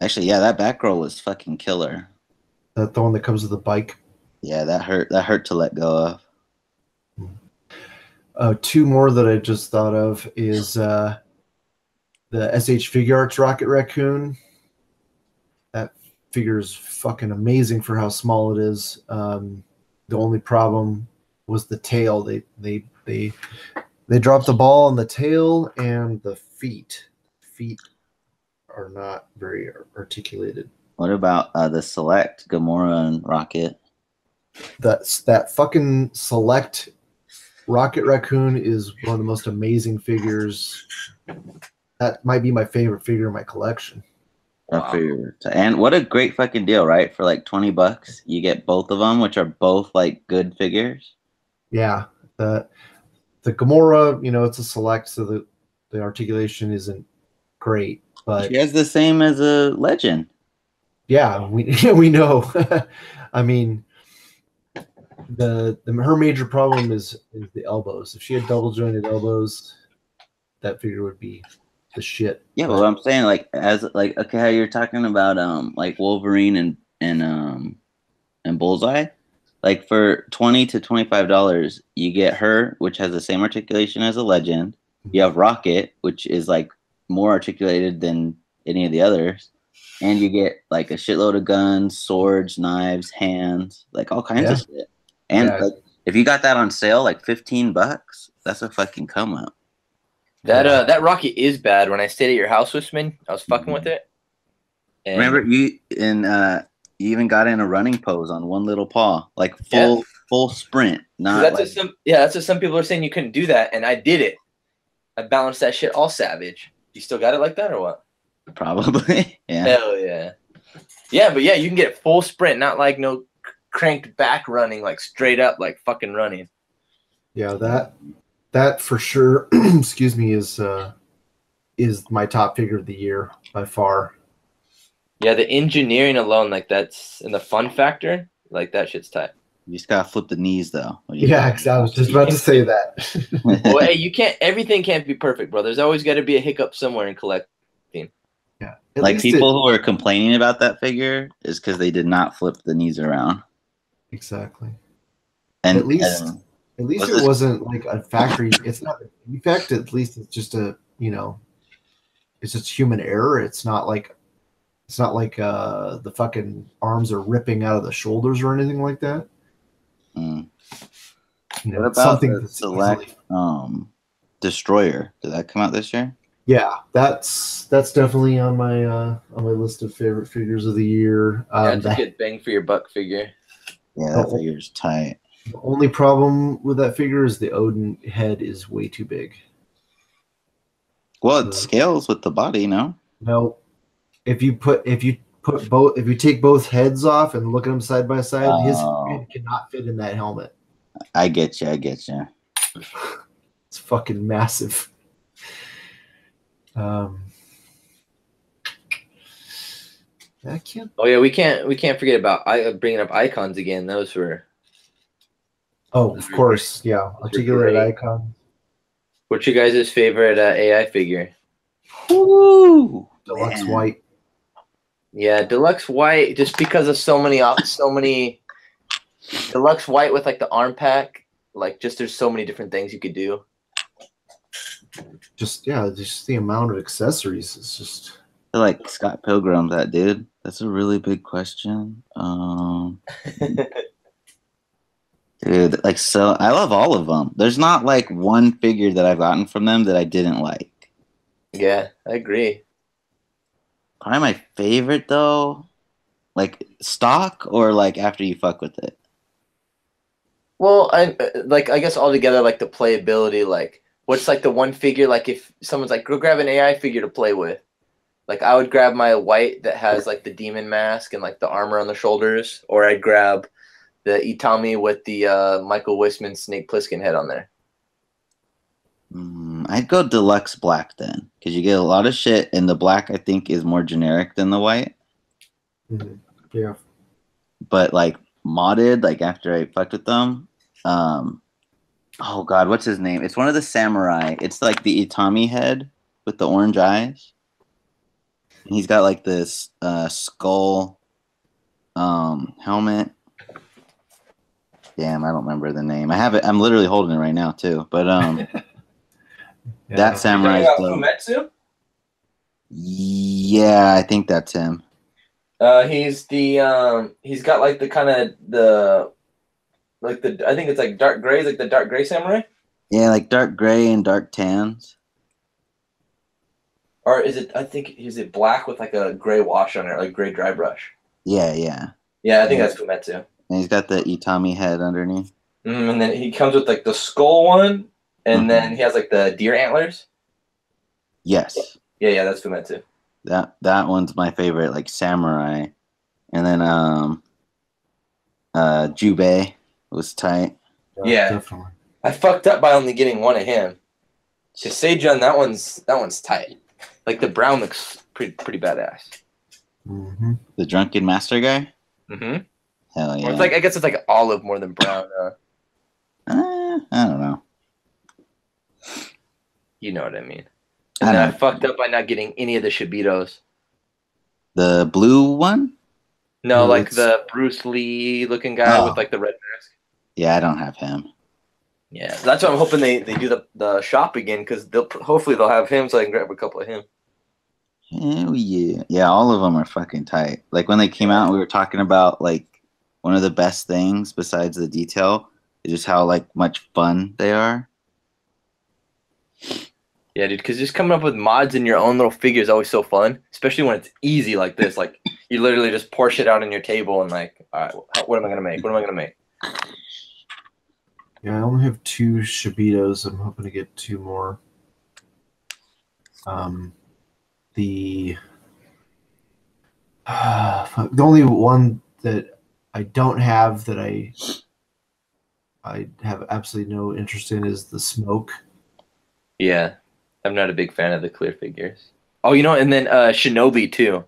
S3: Actually, yeah, that Batgirl was fucking killer.
S1: That the one that comes with the bike.
S3: Yeah, that hurt to let go
S1: of. 2 more that I just thought of is the SH Figure Arts Rocket Raccoon. That figure is fucking amazing for how small it is. The only problem was the tail. They dropped the ball on the tail and the feet. Feet are not very articulated.
S3: What about the Select Gamora and Rocket?
S1: That fucking Select Rocket Raccoon is one of the most amazing figures. That might be my favorite figure in my collection.
S3: Wow. And what a great fucking deal, right? For like $20, you get both of them, which are both like good figures.
S1: Yeah, the Gamora, it's a Select, so the articulation isn't great, but
S3: she has the same as a Legend.
S1: Yeah, we know. I mean, her major problem is the elbows. If she had double jointed elbows, that figure would be the shit.
S3: Yeah, but what I'm saying, like, as like, okay, how you're talking about like Wolverine and Bullseye, like for $20 to $25, you get her, which has the same articulation as a Legend. You have Rocket, which is like more articulated than any of the others, and you get like a shitload of guns, swords, knives, hands, like all kinds of shit. And like, if you got that on sale, like $15, that's a fucking come up.
S2: That Rocket is bad. When I stayed at your house, Whisman, I was fucking with it. And
S3: remember, you even got in a running pose on one little paw, like full sprint. Not
S2: that's like, that's what some people are saying you couldn't do that, and I did it. I balanced that shit all savage. You still got it like that or what?
S3: Probably. Yeah.
S2: Hell yeah. Yeah, but yeah, you can get full sprint, not like no cranked back running, like straight up, like fucking running.
S1: Yeah, that for sure. Excuse me, is my top figure of the year by far.
S2: Yeah, the engineering alone, like that's and the fun factor, like that shit's tight.
S3: You just gotta flip the knees though.
S1: Yeah, I was just about to say that.
S2: Well, hey, everything can't be perfect, bro. There's always got to be a hiccup somewhere in collecting.
S3: Yeah, like people who are complaining about that figure is because they did not flip the knees around.
S1: Exactly.
S3: And
S1: at least it wasn't like a factory. It's not a defect. At least it's just it's just human error. It's not like the fucking arms are ripping out of the shoulders or anything like that.
S3: Mm.
S1: What
S3: about something the Select Destroyer? Did that come out this year?
S1: Yeah, that's definitely on my list of favorite figures of the year.
S2: That's a good bang for your buck figure.
S3: Yeah, that figure's tight.
S1: The only problem with that figure is the Odin head is way too big.
S3: Well, it scales with the body, no?
S1: No. If you take both heads off and look at them side by side, his head cannot fit in that helmet.
S3: I get you.
S1: It's fucking massive. I can't.
S2: Oh yeah, we can't forget about bringing up icons again. Those were.
S1: Oh, of course, yeah. Articulated icon.
S2: What's your guys' favorite AI figure?
S3: Woo!
S1: Deluxe White.
S2: Yeah, Deluxe White. Just because of so many Deluxe White with like the arm pack. Like, just there's so many different things you could do.
S1: Just the amount of accessories. It's just.
S3: I feel like Scott Pilgrim, that dude. That's a really big question. Dude, like, so I love all of them. There's not like one figure that I've gotten from them that I didn't like.
S2: Yeah, I agree.
S3: Probably my favorite though, like stock or like after you fuck with it.
S2: Well, I guess altogether, like the playability, like what's like the one figure, like if someone's like, go grab an AI figure to play with, like I would grab my white that has like the demon mask and like the armor on the shoulders, or I'd grab the Itami with the Michael Whisman Snake Plissken head on there.
S3: I'd go Deluxe Black then, because you get a lot of shit, and the black I think is more generic than the white.
S1: Mm-hmm. Yeah.
S3: But like modded, like after I fucked with them, oh god, what's his name? It's one of the samurai. It's like the Itami head with the orange eyes. And he's got like this skull helmet. Damn, I don't remember the name. I have it. I'm literally holding it right now too. But
S1: yeah.
S3: That samurai.
S2: Fumetsu?
S3: Yeah, I think that's him.
S2: He's got like the kind of I think it's like dark gray, like the dark gray samurai.
S3: Yeah, like dark gray and dark tans.
S2: Or is it black with like a gray wash on it, like gray dry brush?
S3: Yeah.
S2: Yeah, I think that's Fumetsu.
S3: And he's got the Itami head underneath.
S2: And then he comes with like the skull one, and then he has like the deer antlers.
S3: Yes.
S2: Yeah, that's Fumetsu.
S3: That one's my favorite, like samurai. And then Jubei was tight.
S2: Yeah.
S1: Definitely.
S2: I fucked up by only getting one of him. Just Seijun, that one's tight. Like the brown looks pretty badass.
S1: Mm-hmm.
S3: The drunken master guy?
S2: Mm-hmm.
S3: Hell yeah.
S2: Or it's like, I guess it's like olive more than brown.
S3: I don't know.
S2: You know what I mean. And then I fucked up by not getting any of the Shibitos.
S3: The blue one?
S2: No, like the Bruce Lee looking guy with like the red mask.
S3: Yeah, I don't have him.
S2: Yeah, that's what I'm hoping they do the shop again, because hopefully they'll have him so I can grab a couple of him.
S3: Hell yeah. Yeah, all of them are fucking tight. Like when they came out, we were talking about like one of the best things besides the detail is just how like much fun they are.
S2: Yeah, dude, because just coming up with mods in your own little figure is always so fun, especially when it's easy like this. Like, you literally just pour shit out on your table and like, all right, what am I going to make? What am I going to make?
S1: Yeah, I only have 2 Shibitos. I'm hoping to get 2 more. The only one that I don't have that I have absolutely no interest in is the Smoke.
S2: Yeah, I'm not a big fan of the clear figures. Oh, you know, and then Shinobi too.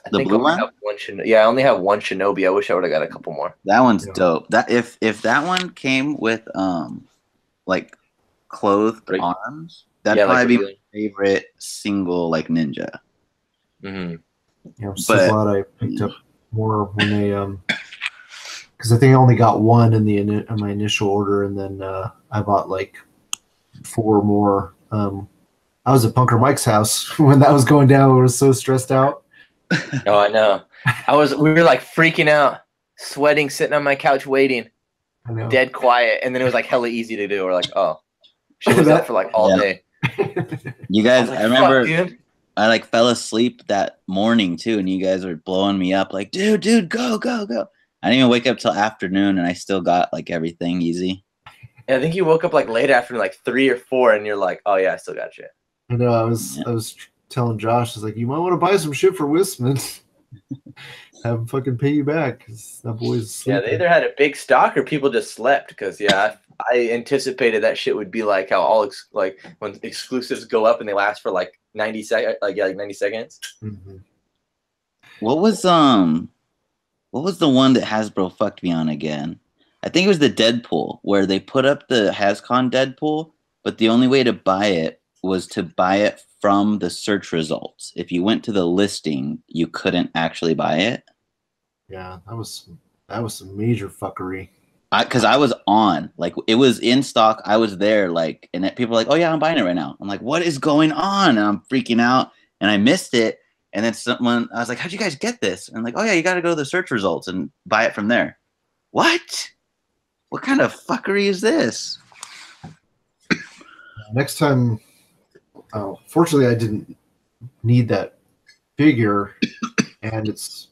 S2: I
S3: The
S2: think
S3: blue
S2: I
S3: one?
S2: have one I only have one Shinobi. I wish I would have got a couple more.
S3: That one's dope. That if that one came with like clothed arms, that'd probably be my favorite single like ninja.
S2: Mm-hmm.
S1: Yeah, I'm so glad I picked up more when they because I think I only got 1 in my initial order, and then I bought like 4 more. I was at Punker Mike's house when that was going down. I was so stressed out.
S2: Oh, I know. We were like freaking out, sweating, sitting on my couch waiting, dead quiet, and then it was like hella easy to do. We're like, oh, she was up for like all day.
S3: You guys, I remember I like fell asleep that morning too, and you guys were blowing me up like, dude, go. I didn't even wake up till afternoon, and I still got like everything easy.
S2: Yeah, I think you woke up like late afternoon, like 3 or 4, and you're like, oh yeah, I still got shit.
S1: I know. I was telling Josh, I was like, you might want to buy some shit for Whisman. Have him fucking pay you back, because that boy's sleeping.
S2: Yeah, they either had a big stock or people just slept, because I anticipated that shit would be like how like when exclusives go up and they last for like 90 seconds, like 90 seconds.
S1: Mm-hmm.
S3: What was the one that Hasbro fucked me on again? I think it was the Deadpool, where they put up the HasCon Deadpool, but the only way to buy it was to buy it from the search results. If you went to the listing, you couldn't actually buy it.
S1: Yeah, that was some major fuckery.
S3: Because I was on, like, it was in stock. I was there, like, and people were like, "Oh yeah, I'm buying it right now." I'm like, "What is going on?" And I'm freaking out, and I missed it. And then I was like, "How'd you guys get this?" And I'm like, "Oh yeah, you got to go to the search results and buy it from there." What? What kind of fuckery is this?
S1: Next time, fortunately, I didn't need that figure, and it's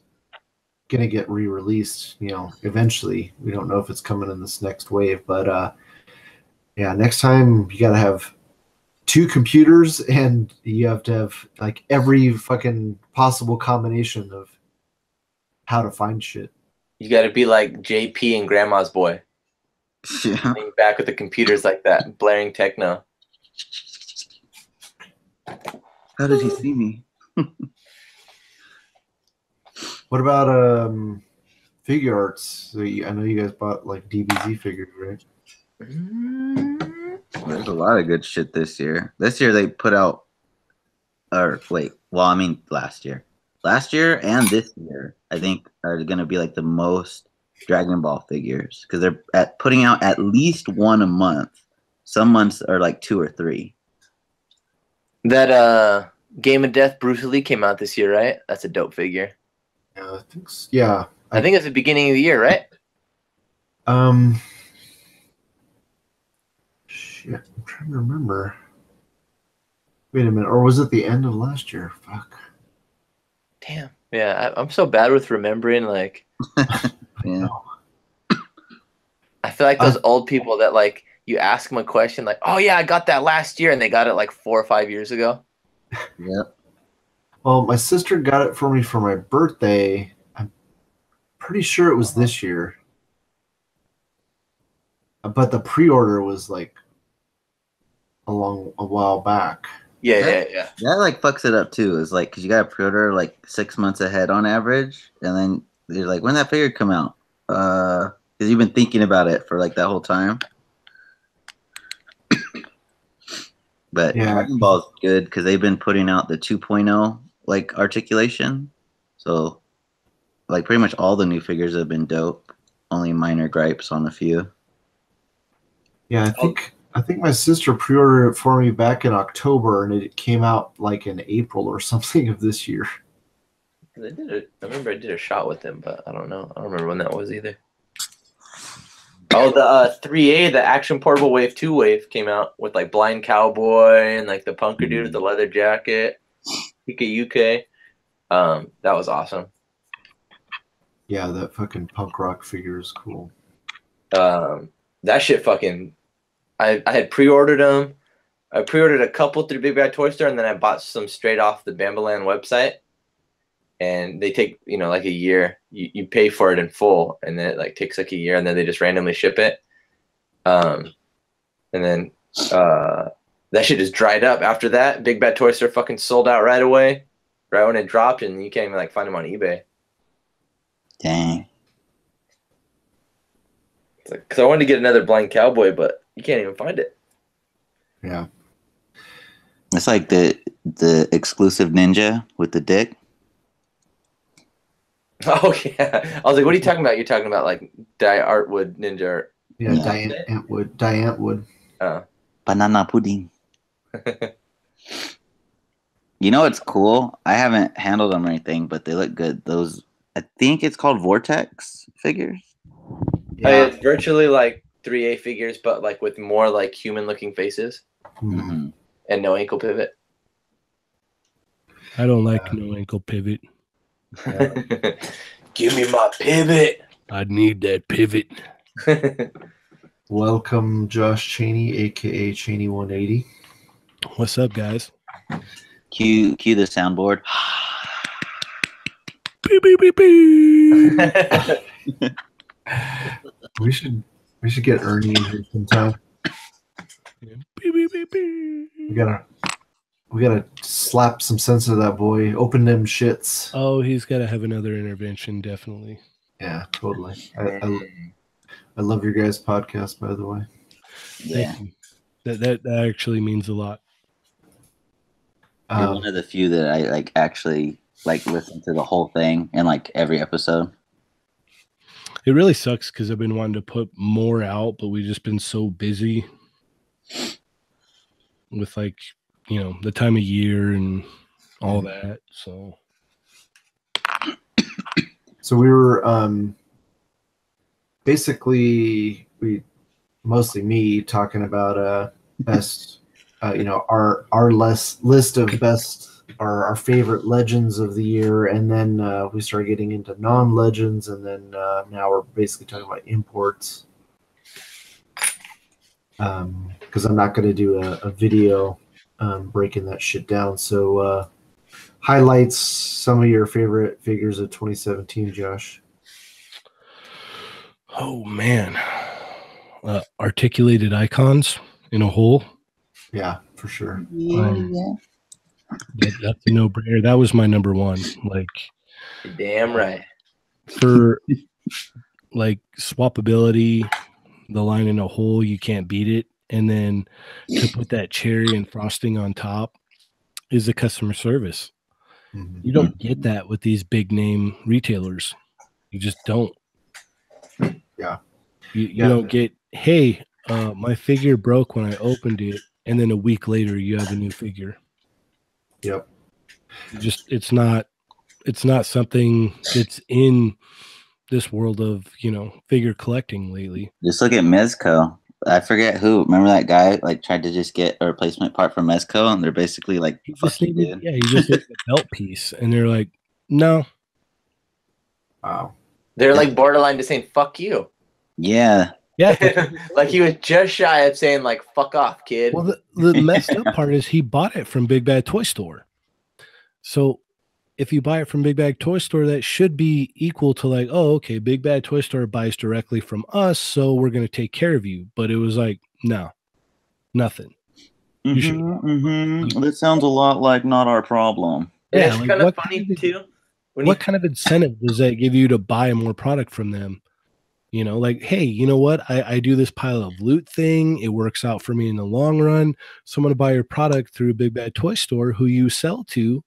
S1: gonna get re-released. Eventually. We don't know if it's coming in this next wave, but yeah, next time you gotta have 2 computers, and you have to have like every fucking possible combination of how to find shit.
S2: You got to be like JP and Grandma's Boy.
S3: Yeah.
S2: Back with the computers like that, blaring techno.
S3: How did he see me?
S1: What about figure arts? So I know you guys bought like DBZ figures, right?
S3: There's a lot of good shit this year. This year they put out, last year. Last year and this year, I think, are going to be like the most Dragon Ball figures, because they're putting out at least 1 a month. Some months are like 2 or 3.
S2: That Game of Death Bruce Lee came out this year, right? That's a dope figure.
S1: Yeah, I think so. Yeah.
S2: I think it's the beginning of the year, right?
S1: Shit, I'm trying to remember. Wait a minute, or was it the end of last year? Fuck.
S2: Damn. Yeah, I'm so bad with remembering. Like,
S3: Yeah.
S2: I feel like those old people that like you ask them a question, like, "Oh yeah, I got that last year," and they got it like 4 or 5 years ago.
S3: Yep.
S1: Well, my sister got it for me for my birthday. I'm pretty sure it was this year, but the pre-order was like a while back.
S2: Yeah.
S3: That like fucks it up too. Is like, because you got to pre-order like 6 months ahead on average, and then they're like, when that figure come out? Because you've been thinking about it for like that whole time. But
S1: Yeah.
S3: Dragon Ball's good because they've been putting out the 2.0 like articulation. So like pretty much all the new figures have been dope. Only minor gripes on a few.
S1: Yeah, I think my sister pre-ordered it for me back in October, and it came out like in April or something of this year.
S2: They did it. I remember I did a shot with him, but I don't know. I don't remember when that was either. Oh, the 3A, the Action Portable Wave 2 wave came out with like Blind Cowboy and like the punker dude with the leather jacket, UK. That was awesome.
S1: Yeah, that fucking punk rock figure is cool.
S2: That shit fucking. I had pre-ordered them. I pre-ordered a couple through Big Bad Toy Store, and then I bought some straight off the Bambaland website. And they take, like a year. You pay for it in full, and then it like takes like a year, and then they just randomly ship it. And then that shit just dried up. After that, Big Bad Toy Store fucking sold out right away, right when it dropped, and you can't even like find them on eBay.
S3: Dang.
S2: It's like, because I wanted to get another Blind Cowboy, but you can't even find it.
S1: Yeah.
S3: It's like the exclusive ninja with the dick.
S2: Oh yeah, I was like, "What are you talking about?" You're talking about like Artwood Ninja Art.
S1: Yeah, Diane Antwood.
S3: Banana pudding. You know what's cool? I haven't handled them or anything, but they look good. Those, I think it's called Vortex figures.
S2: Yeah. It's virtually like 3A figures, but like with more like human-looking faces
S3: Mm-hmm.
S2: and no ankle pivot.
S4: I don't like no ankle pivot.
S2: Give me my pivot.
S4: I need that pivot.
S1: Welcome, Josh Cheney, aka Cheney 180.
S4: What's up, guys?
S3: Cue the soundboard.
S4: Beep, beep, beep, beep.
S1: We should get Ernie in here sometime.
S4: Beep, beep, beep, beep.
S1: We gotta slap some sense into that boy. Open them shits.
S4: Oh, he's got to have another intervention, definitely.
S1: Yeah, totally. I love your guys' podcast, by the way.
S3: Yeah.
S4: Thank you. That actually means a lot.
S3: You're one of the few that I like actually like listen to the whole thing and like every episode.
S4: It really sucks because I've been wanting to put more out, but we've just been so busy with like, the time of year and all that. So
S1: we were basically mostly me talking about best our list of best our favorite legends of the year, and then we started getting into non-legends, and then now we're basically talking about imports, because I'm not going to do a video breaking that shit down. So highlights some of your favorite figures of 2017, Josh.
S4: oh man, articulated icons in a whole.
S1: Yeah, for sure.
S4: That's a no-brainer. That was my number one. Like,
S2: Damn right.
S4: for like swappability, the line in a hole, you can't beat it. And then to put that cherry and frosting on top is the customer service.
S1: Mm-hmm.
S4: You don't get that with these big name retailers. You just don't.
S1: Yeah.
S4: You don't get, hey, my figure broke when I opened it, and then a week later you have a new figure.
S1: Yep.
S4: It's not something that's in this world of, figure collecting lately.
S3: Just look at Mezco. I forget who. Remember that guy like tried to just get a replacement part from Mezco, and they're basically like,
S4: He just needed a belt piece, and they're like, no.
S1: Wow.
S2: They're like borderline to saying "fuck you."
S3: Yeah.
S4: Yeah.
S2: Like he was just shy of saying like "fuck off, kid."
S4: Well, the messed up part is he bought it from Big Bad Toy Store. So if you buy it from Big Bad Toy Store, that should be equal to like, oh, okay, Big Bad Toy Store buys directly from us, so we're going to take care of you. But it was like, no, nothing.
S3: That sounds a lot like not our problem.
S2: And
S4: Yeah,
S2: it's
S4: like,
S2: kind of
S4: what
S2: funny
S4: kind of-
S2: too.
S4: what kind of incentive does that give you to buy more product from them? You know, like, hey, you know what? I do this pile of loot thing. It works out for me in the long run. So I'm going to buy your product through a Big Bad Toy Store who you sell to.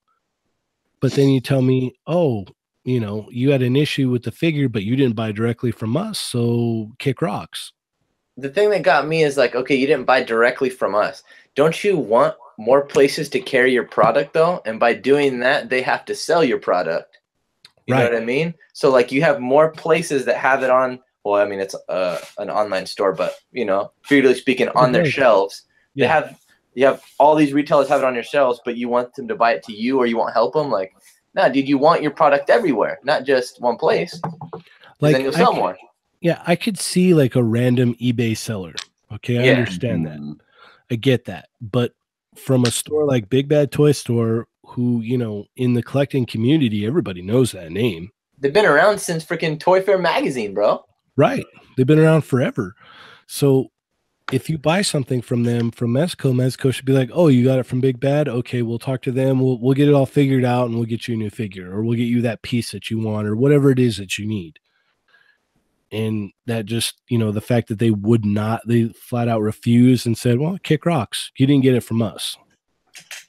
S4: But then you tell me, oh, you know, you had an issue with the figure, but you didn't buy directly from us. So kick rocks.
S2: The thing that got me is like, okay, you didn't buy directly from us. Don't you want more places to carry your product though? And by doing that, they have to sell your product. You know what I mean? So like you have more places that have it on. Well, I mean, it's an online store, but, you know, figuratively speaking, on their shelves. Yeah. You have all these retailers have it on your shelves, but you want them to buy it to you or you won't help them. Like, no, dude, you want your product everywhere, not just one place. Like, then you'll sell more.
S4: Yeah, I could see like a random eBay seller. Okay, I understand that. I get that. But from a store like Big Bad Toy Store, who, you know, in the collecting community, everybody knows that name.
S2: They've been around since freaking Toy Fair magazine, bro.
S4: Right. They've been around forever. So if you buy something from them from Mezco should be like, oh, you got it from Big Bad? Okay, we'll talk to them. We'll get it all figured out and we'll get you a new figure, or we'll get you that piece that you want, or whatever it is that you need. And that just, you know, the fact that they flat out refused and said, well, kick rocks. You didn't get it from us.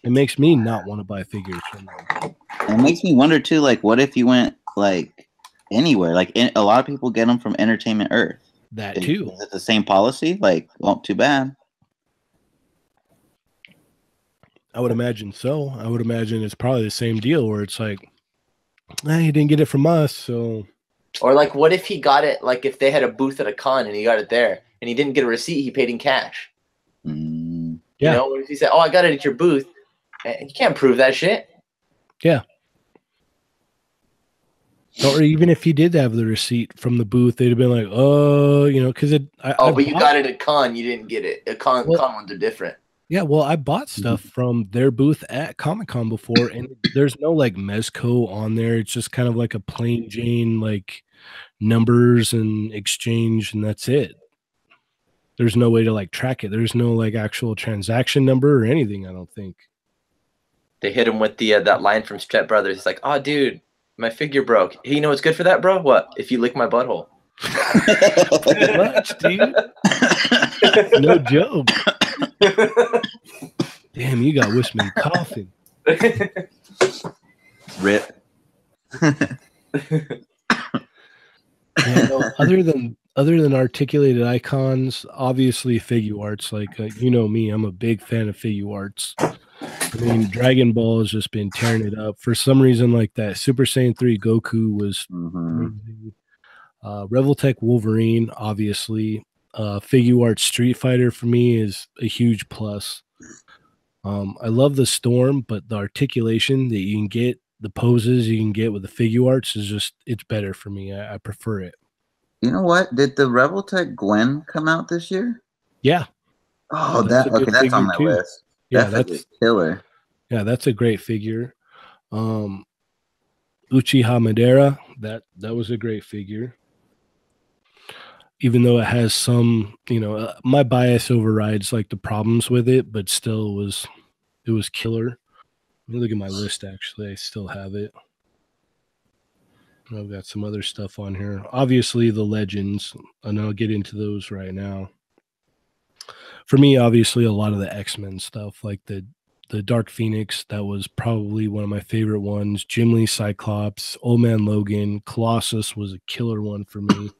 S4: It makes me not want to buy figures from them.
S3: It makes me wonder too, like, what if you went like anywhere? Like a lot of people get them from Entertainment Earth.
S4: That too.
S3: Is it the same policy? Like, well, too bad.
S4: I would imagine so. I would imagine it's probably the same deal where it's like, you didn't get it from us, so.
S2: Or like, what if he got it, like if they had a booth at a con and he got it there and he didn't get a receipt, he paid in cash.
S4: Yeah.
S2: You know, what if he said, oh, I got it at your booth? You can't prove that shit.
S4: Yeah. Or even if he did have the receipt from the booth, they'd have been like, oh, you know, because
S2: but you got it at con, you didn't get it. Con ones are different.
S4: Yeah, well, I bought stuff from their booth at Comic-Con before, and there's no like Mezco on there. It's just kind of like a plain Jane, like numbers and exchange, and that's it. There's no way to like track it. There's no like actual transaction number or anything, I don't think.
S2: They hit him with the that line from Step Brothers. It's like, oh, dude, my figure broke. Hey, you know what's good for that, bro? What? If you lick my butthole.
S4: Pretty much, dude. No joke. Damn, you got Whisman coughing.
S3: Rip.
S4: Yeah, no, other than articulated icons, obviously figure arts. Like you know me, I'm a big fan of figure arts. I mean, Dragon Ball has just been tearing it up for some reason. Like that Super Saiyan 3 Goku was amazing. Revoltech Wolverine, obviously. Figure Art Street Fighter for me is a huge plus. I love the Storm, but the articulation that you can get, the poses you can get with the figure arts is just, it's better for me. I prefer it.
S3: You know what? Did the Revoltech Gwen come out this year?
S4: Yeah.
S3: Oh, that's on my list.
S4: Yeah,
S3: that's killer.
S4: Yeah, that's a great figure. Uchiha Madara, that was a great figure. Even though it has some, you know, my bias overrides like the problems with it, but still it was killer. Let me look at my list. Actually, I still have it. I've got some other stuff on here. Obviously, the Legends, and I'll get into those right now. For me, obviously, a lot of the X-Men stuff, like the Dark Phoenix, that was probably one of my favorite ones. Jim Lee Cyclops, Old Man Logan, Colossus was a killer one for me.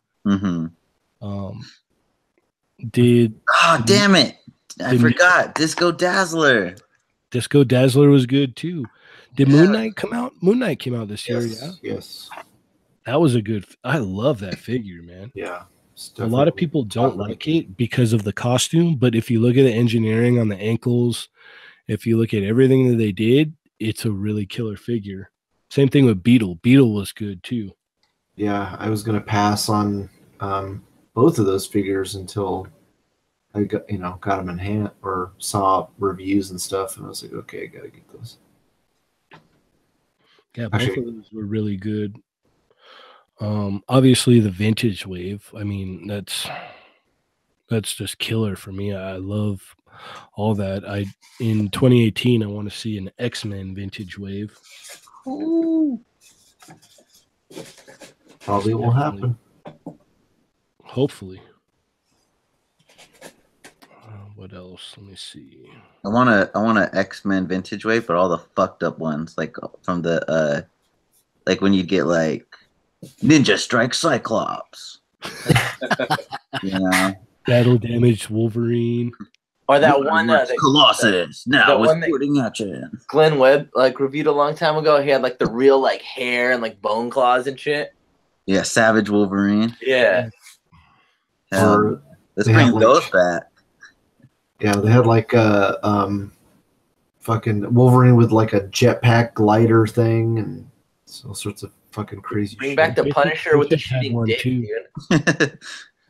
S3: Damn it! I forgot. Disco Dazzler.
S4: Disco Dazzler was good too. Did Moon Knight come out? Moon Knight came out this year. Yeah.
S1: Yes.
S4: That was a good. I love that figure, man.
S1: Yeah.
S4: A lot of people don't like it because of the costume, but if you look at the engineering on the ankles, if you look at everything that they did, it's a really killer figure. Same thing with Beetle. Beetle was good too.
S1: Yeah, I was gonna pass on both of those figures until I got them in hand or saw reviews and stuff, and I was like, okay, I gotta get those.
S4: Yeah, both of those were really good. Obviously the vintage wave. I mean, that's just killer for me. I love all that. In 2018, I want to see an X-Men vintage wave.
S3: Ooh.
S1: Probably won't happen.
S4: Hopefully. What else? Let me see.
S3: I want a X-Men vintage wave, but all the fucked up ones, like from the like when you get like Ninja Strike Cyclops. You know,
S4: Battle damaged Wolverine.
S2: Or that one
S3: Colossus now with sporting action.
S2: Glenn Webb like reviewed a long time ago. He had like the real like hair and like bone claws and shit.
S3: Yeah, Savage Wolverine.
S2: Yeah.
S3: Let's bring those back.
S1: Yeah, they had like a fucking Wolverine with like a jetpack glider thing and all sorts of fucking crazy
S2: Bring
S1: shit.
S2: back the Punisher with the shooting dick, dude.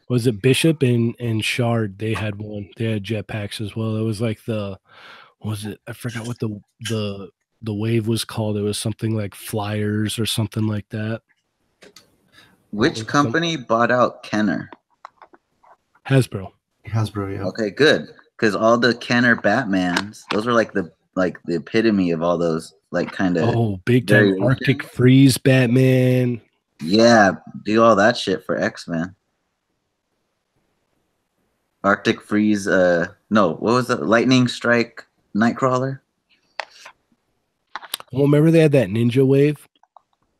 S4: Was it Bishop and Shard? They had one. They had jetpacks as well. It was like I forgot what the wave was called. It was something like Flyers or something like that.
S3: Which company bought out Kenner?
S4: Hasbro,
S1: yeah.
S3: Okay, good. Because all the Kenner Batmans, those are like the epitome of all those like kind of
S4: big time Arctic Freeze Batman.
S3: Yeah, do all that shit for X-Men. Arctic Freeze, no, what was it? Lightning Strike Nightcrawler?
S4: Well, remember they had that Ninja Wave?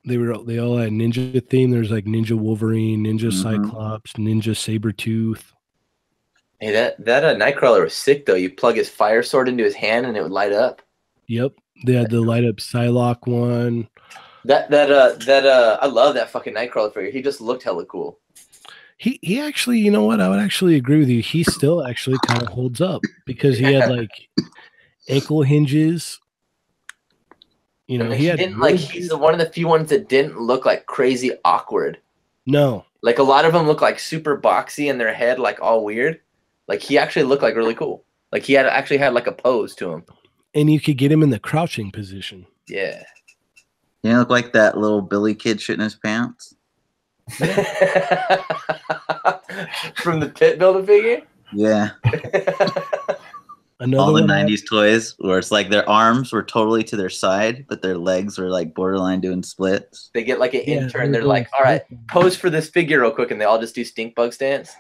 S4: They all had Ninja theme. There's like Ninja Wolverine, Ninja Cyclops, Ninja Sabretooth.
S2: Hey, that Nightcrawler was sick though. You plug his fire sword into his hand and it would light up.
S4: Yep, they had the light up Psylocke one.
S2: I love that fucking Nightcrawler figure. He just looked hella cool.
S4: He actually, you know what? I would actually agree with you. He still actually kind of holds up because he had like ankle hinges. You know, he had
S2: he's one of the few ones that didn't look like crazy awkward.
S4: No,
S2: like a lot of them look like super boxy and their head like all weird. Like he actually looked like really cool. Like he actually had like a pose to him. And
S4: you could get him in the crouching position.
S2: Yeah.
S3: You look like that little Billy kid shitting his pants.
S2: From the Pit Builder figure?
S3: Yeah. All the 90s toys where it's like their arms were totally to their side, but their legs were like borderline doing splits.
S2: They get like an intern. They're like, all right, pose for this figure real quick. And they all just do stink bug stance.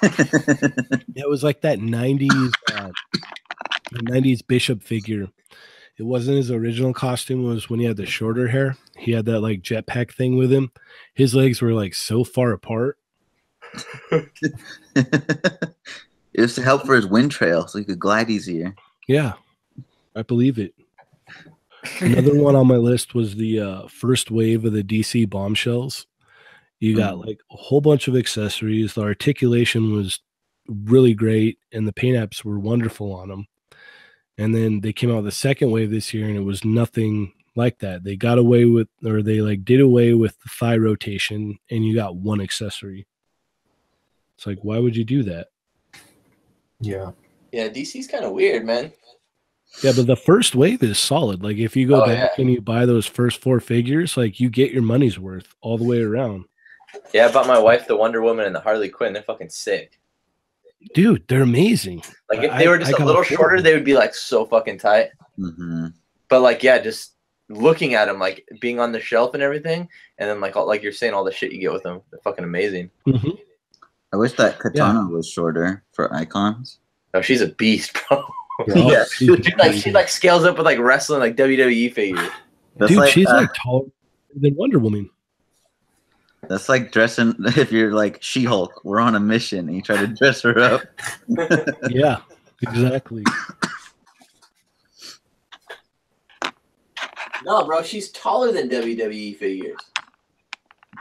S4: It was like that 90s, the 90s Bishop figure. It wasn't his original costume. It was when he had the shorter hair. He had that like jetpack thing with him. His legs were like so far apart.
S3: It was to help for his wind trail so he could glide easier.
S4: Yeah, I believe it. Another one on my list was the first wave of the DC bombshells. You got like a whole bunch of accessories. The articulation was really great, and the paint apps were wonderful on them. And then they came out with the second wave this year, and it was nothing like that. They got away with, or they like did away with the thigh rotation, and you got one accessory. It's like, why would you do that?
S1: Yeah.
S2: Yeah, DC's kind of weird, man.
S4: Yeah, but the first wave is solid. Like if you go back and you buy those first 4 figures, like you get your money's worth all the way around.
S2: Yeah, I bought my wife the Wonder Woman and the Harley Quinn. They're fucking sick.
S4: Dude, they're amazing.
S2: Like if they were just a little shorter, they would be like so fucking tight.
S3: Mm-hmm.
S2: But like, yeah, just looking at them, like being on the shelf and everything, and then like you're saying, all the shit you get with them, they're fucking amazing.
S4: Mm-hmm.
S3: I wish that Katana was shorter for icons.
S2: Oh, she's a beast, bro.
S4: Yeah,
S2: she like scales up with like wrestling, like WWE figures.
S4: Dude, like, she's like taller than Wonder Woman.
S3: That's like dressing. If you're like She-Hulk, we're on a mission, and you try to dress her up.
S4: Yeah, exactly.
S2: No, bro, she's taller than WWE figures.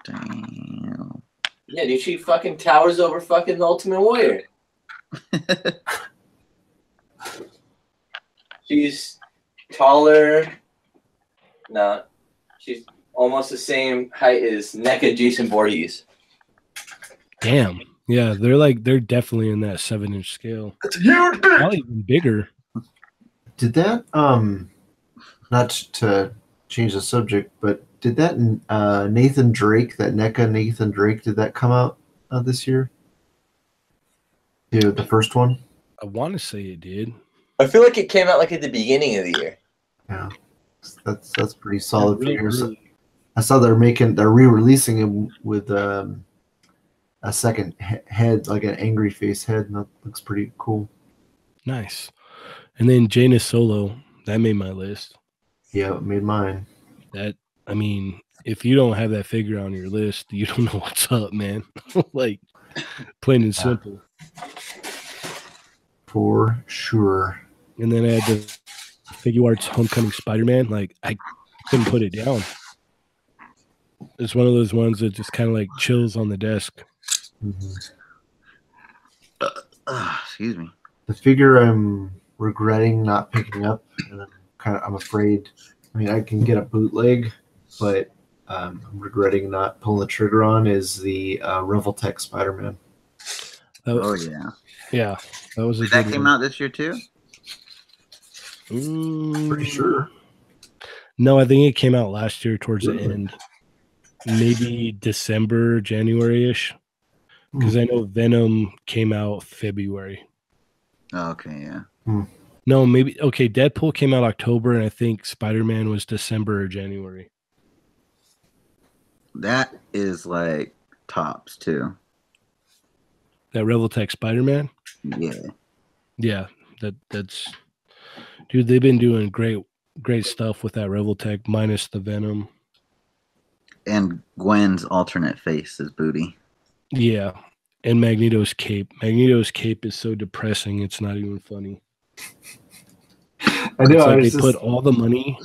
S3: Damn.
S2: Yeah, dude, she fucking towers over fucking the Ultimate Warrior. She's taller. No, she's almost the same height as NECA Jason Voorhees.
S4: Damn. Yeah, they're definitely in that 7-inch scale. That's huge. Probably even bigger.
S1: Did that not to change the subject, but did that Nathan Drake, that NECA Nathan Drake, did that come out this year? Yeah, the first one.
S4: I want to say it did.
S2: I feel like it came out like at the beginning of the year.
S1: Yeah, that's pretty solid figures. I saw they're re-releasing him with a second head, like an angry face head, and that looks pretty cool.
S4: Nice. And then Janus Solo, that made my list.
S1: Yeah, it made mine.
S4: I mean, if you don't have that figure on your list, you don't know what's up, man. Like, plain and simple.
S1: For sure.
S4: And then I had the Figure Arts Homecoming Spider-Man. Like, I couldn't put it down. It's one of those ones that just kind of like chills on the desk.
S3: Excuse me.
S1: The figure I'm regretting not picking up, and I'm afraid. I mean, I can get a bootleg, but I'm regretting not pulling the trigger on is the Revoltech Spider-Man.
S4: Yeah, that was a
S3: That
S4: good
S3: came
S4: one.
S3: out this year too.
S1: Pretty sure.
S4: No, I think it came out last year towards the end. Maybe December, January-ish. Because I know Venom came out February.
S3: Oh, okay, yeah.
S4: No, maybe. Okay, Deadpool came out October, and I think Spider-Man was December or January.
S3: That is like tops too.
S4: That Revoltech Spider-Man?
S3: Yeah.
S4: Yeah, that's... Dude, they've been doing great stuff with that Revoltech, minus the Venom.
S3: And Gwen's alternate face is booty.
S4: Yeah, and Magneto's cape. Magneto's cape is so depressing, it's not even funny.
S1: I know.
S4: It's like they put all the money.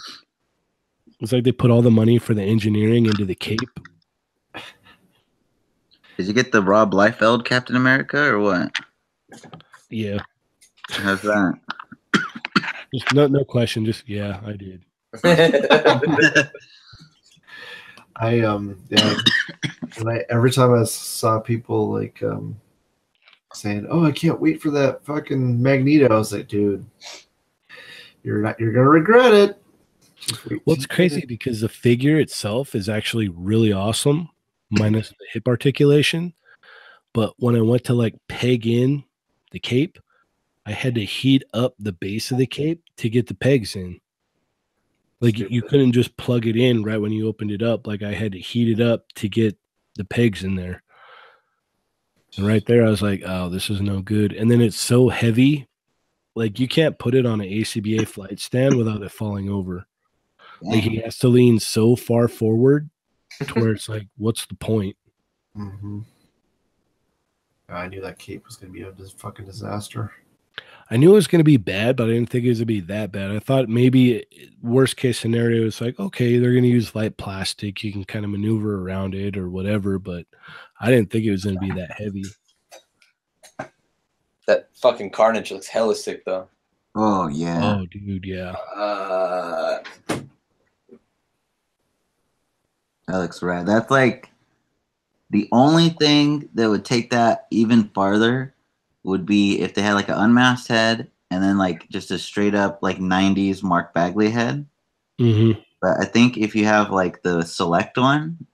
S4: It's like they put all the money for the engineering into the cape.
S3: Did you get the Rob Liefeld Captain America or what?
S4: Yeah.
S3: How's that?
S4: Just no question. Just yeah, I did.
S1: Every time I saw people like saying, "Oh, I can't wait for that fucking Magneto," I was like, "Dude, you're gonna regret it."
S4: Well, it's crazy because the figure itself is actually really awesome, minus the hip articulation. But when I went to like peg in the cape, I had to heat up the base of the cape to get the pegs in. Like you couldn't just plug it in right when you opened it up. Like I had to heat it up to get the pegs in there. And right there, I was like, oh, this is no good. And then it's so heavy, like you can't put it on an ACBA flight stand without it falling over. Like he has to lean so far forward to where it's like, what's the point?
S1: Mm-hmm. I knew that cape was going to be a fucking disaster.
S4: I knew it was going to be bad, but I didn't think it was going to be that bad. I thought maybe worst case scenario is like, okay, they're going to use light plastic. You can kind of maneuver around it or whatever, but I didn't think it was going to be that heavy.
S2: That fucking Carnage looks hella sick, though.
S3: Oh, yeah.
S4: Oh, dude, yeah.
S3: That looks rad. That's like the only thing that would take that even farther would be if they had like an unmasked head and then like just a straight up like 90s Mark Bagley head.
S4: Mm-hmm.
S3: But I think if you have like the select one,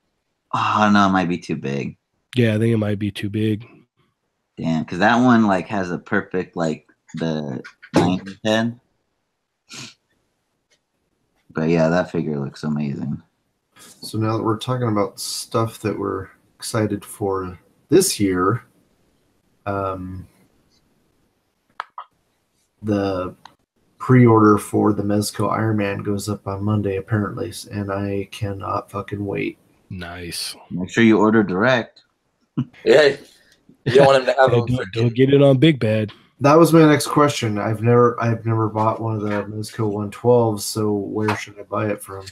S3: oh no, it might be too big.
S4: Yeah, I think it might be too big.
S3: Damn, because that one like has a perfect like the 90s head. But yeah, that figure looks amazing.
S1: So now that we're talking about stuff that we're excited for this year, the pre-order for the Mezco Iron Man goes up on Monday apparently, and I cannot fucking wait.
S4: Nice.
S3: Make sure you order direct.
S2: Yeah, you don't want him to have
S4: Don't get it on Big Bad.
S1: That was my next question. I've never bought one of the Mezco 112s, so where should I buy it from?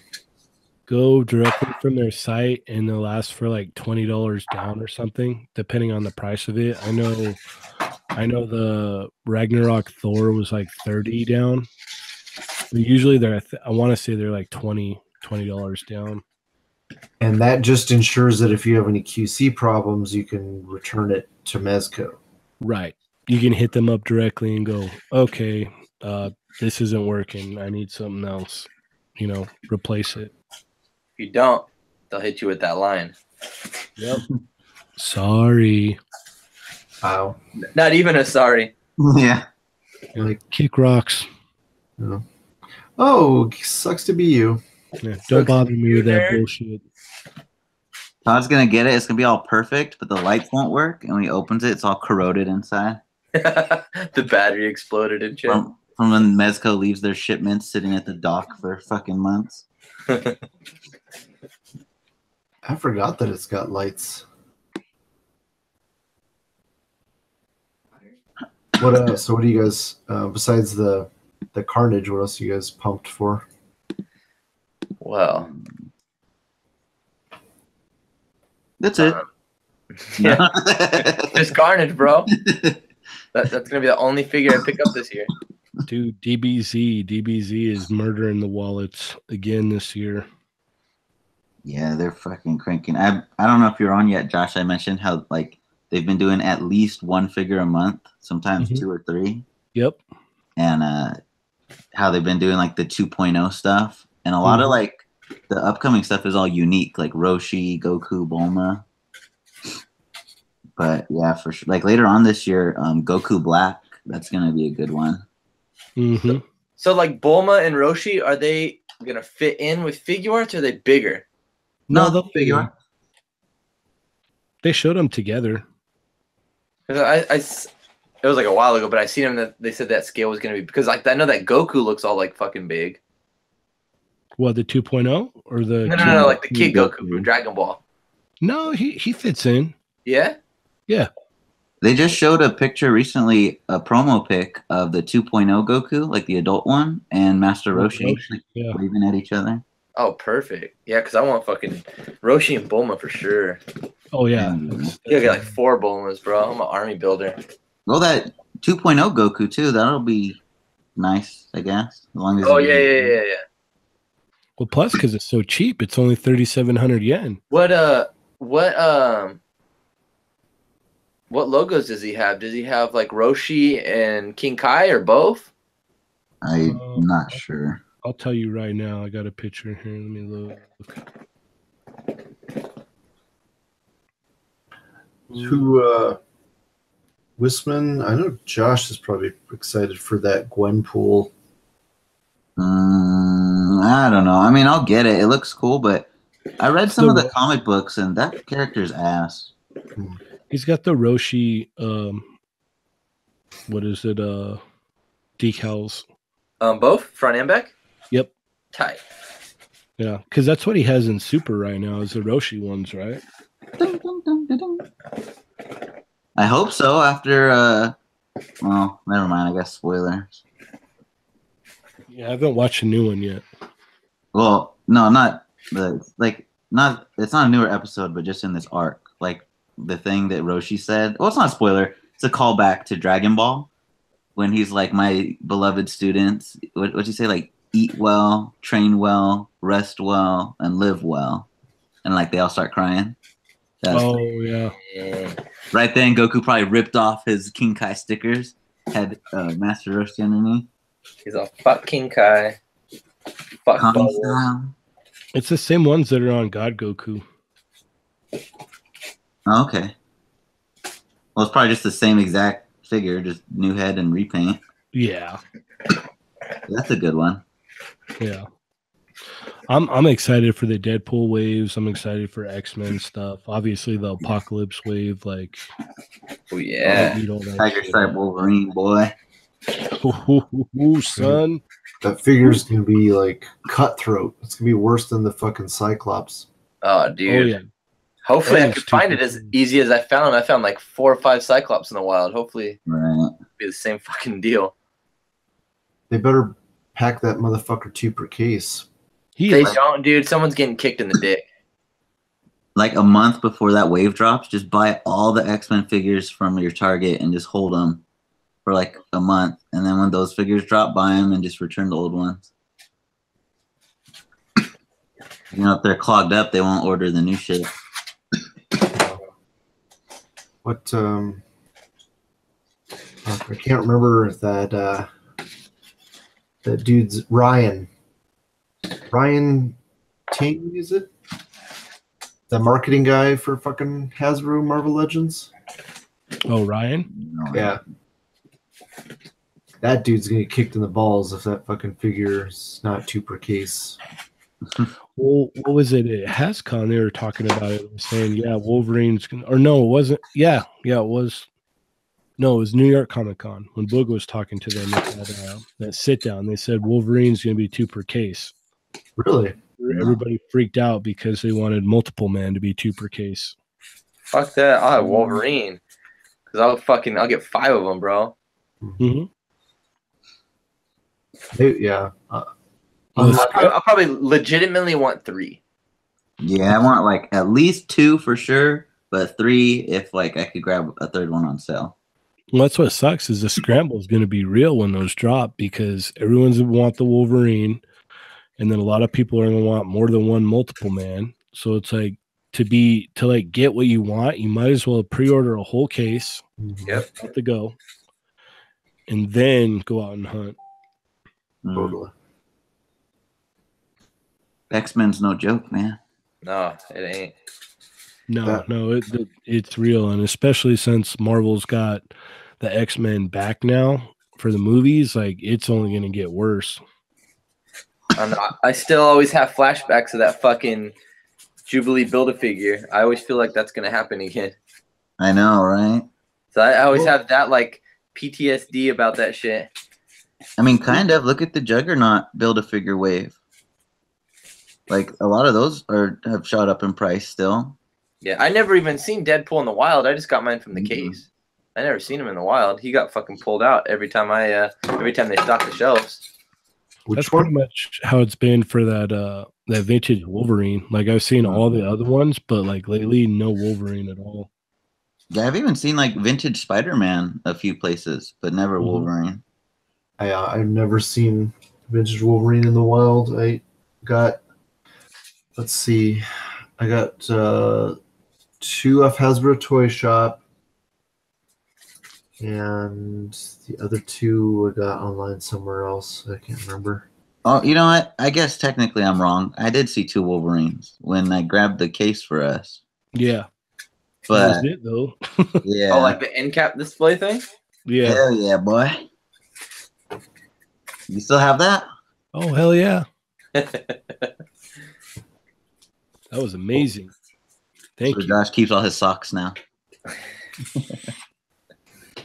S4: Go directly from their site, and they'll ask for like $20 down or something, depending on the price of it. I know the Ragnarok Thor was like 30 down. But usually they're, I want to say they're like $20 down.
S1: And that just ensures that if you have any QC problems, you can return it to Mezco.
S4: Right. You can hit them up directly and go, okay, this isn't working. I need something else. Replace it.
S2: If you don't, they'll hit you with that line.
S4: Yep. Sorry.
S1: Wow.
S2: Not even a sorry.
S3: Yeah.
S1: Like
S4: kick rocks.
S1: Oh, sucks to be you.
S4: Yeah, don't bother me with that bullshit.
S3: Todd's gonna get it. It's gonna be all perfect, but the lights won't work. And when he opens it, it's all corroded inside.
S2: The battery exploded and shit.
S3: From when Mezco leaves their shipments sitting at the dock for fucking months.
S1: I forgot that it's got lights. What so what do you guys besides the Carnage, what else are you guys pumped for?
S2: Well,
S3: That's it.
S2: Yeah. Just Carnage, bro. That's gonna be the only figure I pick up this year.
S4: Dude, DBZ is murdering the wallets again this year.
S3: Yeah, they're fucking cranking. I don't know if you're on yet, Josh. I mentioned how like they've been doing at least one figure a month, sometimes 2 or 3.
S4: Yep.
S3: And how they've been doing like the 2.0 stuff. And a lot of like the upcoming stuff is all unique, like Roshi, Goku, Bulma. But yeah, for sure. Like later on this year, Goku Black, that's gonna be a good one.
S4: Mm-hmm.
S2: So like Bulma and Roshi, are they gonna fit in with figure arts or are they bigger?
S3: No,
S4: they'll
S3: figure art.
S4: They showed them together.
S2: Because it was like a while ago, but I seen them that they said that scale was gonna be because like I know that Goku looks all like fucking big.
S4: What, the 2.0 or the
S2: No, like the kid Goku from Dragon Ball.
S4: No, he fits in.
S2: Yeah?
S4: Yeah.
S3: They just showed a picture recently, a promo pic of the 2.0 Goku, like the adult one, and Master Roshi like, waving at each other.
S2: Oh, perfect. Yeah, because I want fucking Roshi and Bulma for sure.
S4: Oh, yeah.
S2: You get like 4 Bulmas, bro. I'm an army builder.
S3: Well, that 2.0 Goku, too, that'll be nice, I guess. As long as
S2: yeah.
S4: Well, plus, because it's so cheap, it's only 3,700 yen.
S2: What logos does he have? Does he have like Roshi and King Kai or both?
S3: I'm not sure.
S4: I'll tell you right now. I got a picture here. Let me look.
S1: To Whisman, I know Josh is probably excited for that Gwenpool.
S3: I don't know. I mean, I'll get it. It looks cool, but I read some of the comic books, and that character's ass.
S4: He's got the Roshi, what is it, decals.
S2: Both? Front and back?
S4: Yep.
S2: Tight.
S4: Yeah, because that's what he has in Super right now is the Roshi ones, right?
S3: I hope so after, well, never mind. I guess spoilers.
S4: Yeah, I haven't watched a new one yet.
S3: Well, no, not the, like, not, it's not a newer episode, but just in this arc. Like, the thing that Roshi said. Well, it's not a spoiler. It's a callback to Dragon Ball when he's like, my beloved students. What'd you say? Like, eat well, train well, rest well, and live well. And like, they all start crying.
S4: Yeah.
S3: Right then, Goku probably ripped off his King Kai stickers. Had Master Roshi underneath.
S2: He's all, fuck King Kai. Fuck Bubbles.
S4: It's the same ones that are on God Goku.
S3: Oh, okay. Well, it's probably just the same exact figure, just new head and repaint.
S4: Yeah.
S3: That's a good one.
S4: Yeah. I'm excited for the Deadpool waves. I'm excited for X-Men stuff. Obviously, the Apocalypse wave, like.
S2: Oh yeah.
S3: Tiger Stripe Wolverine, boy.
S4: Ooh, son.
S1: That figure's gonna be like cutthroat. It's gonna be worse than the fucking Cyclops.
S2: Oh, dude.
S4: Oh yeah.
S2: Hopefully, I could find it as easy as I found. I found like 4 or 5 Cyclops in the wild. Hopefully, it'll be the same fucking deal.
S1: They better pack that motherfucker 2 per case.
S2: They don't, dude. Someone's getting kicked in the dick.
S3: Like a month before that wave drops, just buy all the X-Men figures from your Target and just hold them for like a month. And then when those figures drop, buy them and just return the old ones. You know, if they're clogged up, they won't order the new shit.
S1: What I can't remember that that dude's Ryan Ting, is it? The marketing guy for fucking Hasbro Marvel Legends?
S4: Oh, Ryan?
S1: Yeah. That dude's gonna get kicked in the balls if that fucking figure's not 2 per case.
S4: Well, what was it? At HasCon, they were talking about it, saying, yeah, Wolverine's gonna, or no, it wasn't. Yeah, it was. No, it was New York Comic Con when Boog was talking to them at that sit down. They said Wolverine's going to be 2 per case.
S1: Really?
S4: Everybody freaked out because they wanted multiple man to be 2 per case.
S2: Fuck that. I'll have Wolverine. Because I'll get 5 of them, bro.
S4: Mm-hmm.
S1: Yeah.
S2: I'll probably legitimately want 3.
S3: Yeah, I want like at least 2 for sure, but 3 if like I could grab a third one on sale.
S4: Well, that's what sucks is the scramble is going to be real when those drop because everyone's going to want the Wolverine, and then a lot of people are going to want more than one multiple man. So it's like to get what you want, you might as well pre-order a whole case.
S2: Yep.
S4: Have to go, and then go out and hunt.
S1: Totally.
S3: X-Men's no joke, man.
S2: No, it ain't.
S4: No, it's real, and especially since Marvel's got the X-Men back now for the movies, like it's only going to get worse.
S2: I still always have flashbacks of that fucking Jubilee Build-A-Figure. I always feel like that's going to happen again.
S3: I know, right?
S2: So I always have that like PTSD about that shit.
S3: I mean, kind of. Look at the Juggernaut Build-A-Figure wave. Like a lot of those have shot up in price still.
S2: Yeah, I never even seen Deadpool in the wild. I just got mine from the case. I never seen him in the wild. He got fucking pulled out every time they stocked the shelves.
S4: That's pretty much how it's been for that vintage Wolverine. Like I've seen all the other ones, but like lately, no Wolverine at all.
S3: Yeah, I've even seen like vintage Spider-Man a few places, but never Wolverine.
S1: I've never seen vintage Wolverine in the wild. I got 2 off Hasbro Toy Shop, and the other 2 I got online somewhere else. I can't remember.
S3: Oh, you know what? I guess technically I'm wrong. I did see 2 Wolverines when I grabbed the case for us.
S4: Yeah.
S3: But
S4: that was it, though.
S3: yeah.
S2: Oh, like the end cap display thing?
S3: Yeah. Hell yeah, boy. You still have that?
S4: Oh, hell yeah. That was amazing. Thank you.
S3: Josh keeps all his socks now.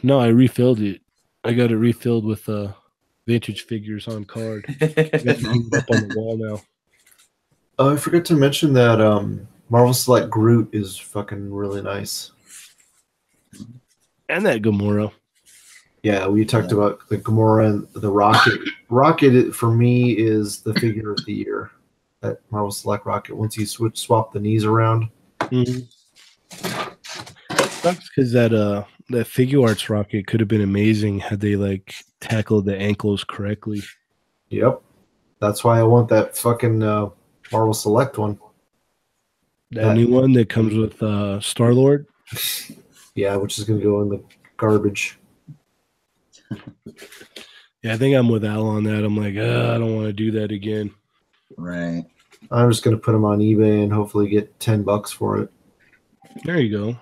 S4: No, I refilled it. I got it refilled with vintage figures on card. It's up on the wall now.
S1: Oh, I forgot to mention that Marvel Select Groot is fucking really nice.
S4: And that Gamora.
S1: Yeah, we talked about the Gamora and the Rocket. Rocket, for me, is the figure of the year. That Marvel Select Rocket, once you swap the knees around.
S4: Mm-hmm. Sucks because that figure arts Rocket could have been amazing had they like tackled the ankles correctly.
S1: Yep. That's why I want that fucking Marvel Select one.
S4: That new one that comes with Star-Lord?
S1: Yeah, which is going to go in the garbage.
S4: Yeah, I think I'm with Al on that. I'm like, I don't want to do that again.
S3: Right.
S1: I'm just going to put them on eBay and hopefully get $10 for it.
S4: There you go.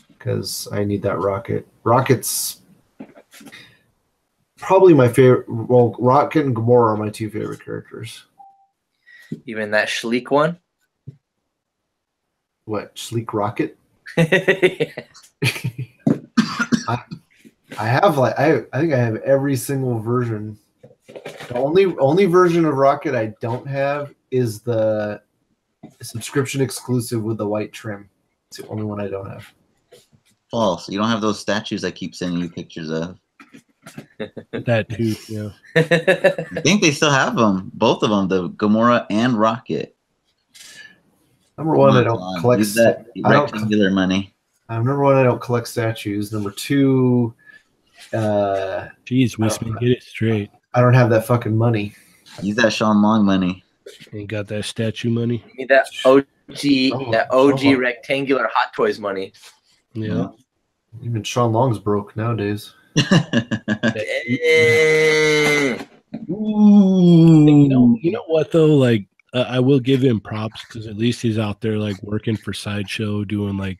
S1: Because I need that Rocket. Rocket's probably my favorite. Well, Rocket and Gamora are my 2 favorite characters.
S2: Even that Schleek one?
S1: What, Sleek Rocket?
S2: Yeah.
S1: I have I think I have every single version. The only version of Rocket I don't have is the subscription exclusive with the white trim. It's the only one I don't have.
S3: False. You don't have those statues I keep sending you pictures of.
S4: That too, yeah.
S3: I think they still have them. Both of them, the Gamora and Rocket.
S1: Number one, I don't collect
S3: Use that rectangular money.
S1: Number one, I don't collect statues. Number 2,
S4: Jeez, Whisman, get it straight.
S1: I don't have that fucking money.
S3: Use that Sean Long money.
S4: Ain't got that statue money.
S2: You need that OG rectangular Hot Toys money.
S4: Yeah.
S1: Even Sean Long's broke nowadays.
S4: Ooh. You know what though? Like, I will give him props because at least he's out there like working for Sideshow, doing like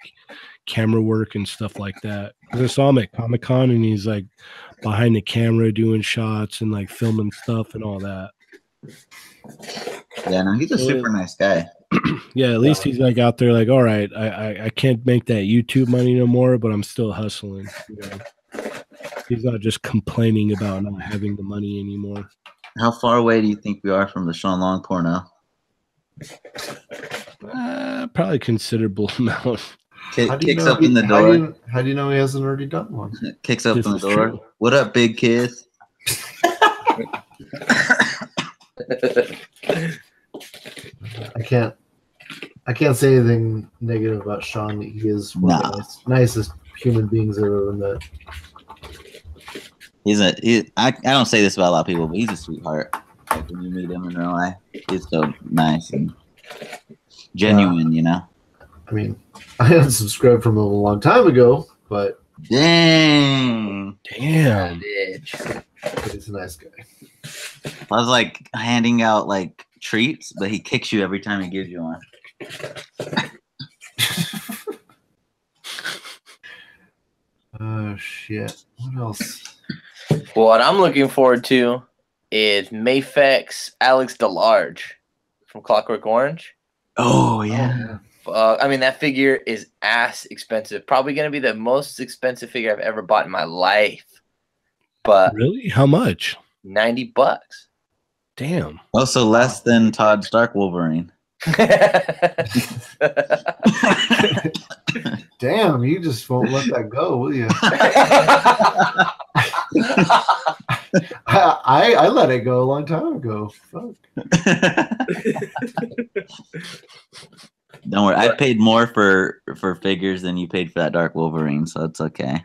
S4: camera work and stuff like that. 'Cause I saw him at Comic-Con and he's like behind the camera doing shots and like filming stuff and all that.
S3: Yeah, no, he's a super nice guy.
S4: Yeah, at least he's like out there like, all right, I can't make that YouTube money no more, but I'm still hustling. You know? He's not just complaining about not having the money anymore.
S3: How far away do you think we are from the Sean Long porno?
S4: Probably considerable amount.
S3: Kicks up in the door.
S1: How do you know he hasn't already done one?
S3: Kicks up in the door.
S4: True.
S3: What up, big kid?
S1: I can't say anything negative about Sean. He is one of the nicest human beings I've ever met.
S3: I don't say this about a lot of people, but he's a sweetheart. Like when you meet him in real life, he's so nice and genuine, you know.
S1: I mean, I unsubscribed from him a long time ago, but
S3: damn,
S1: bitch. But he's a nice guy.
S3: I was like handing out like treats, but he kicks you every time he gives you one.
S1: Oh shit! What else?
S2: Well, what I'm looking forward to is Mayfex Alex DeLarge from Clockwork Orange.
S3: Oh yeah.
S2: I mean, that figure is ass expensive. Probably going to be the most expensive figure I've ever bought in my life. But
S4: really, how much?
S2: $90.
S4: Damn.
S3: Also less than Todd Stark Wolverine.
S1: Damn, you just won't let that go, will you? I let it go a long time ago. Fuck.
S3: Don't worry, I paid more for figures than you paid for that Dark Wolverine, so it's okay.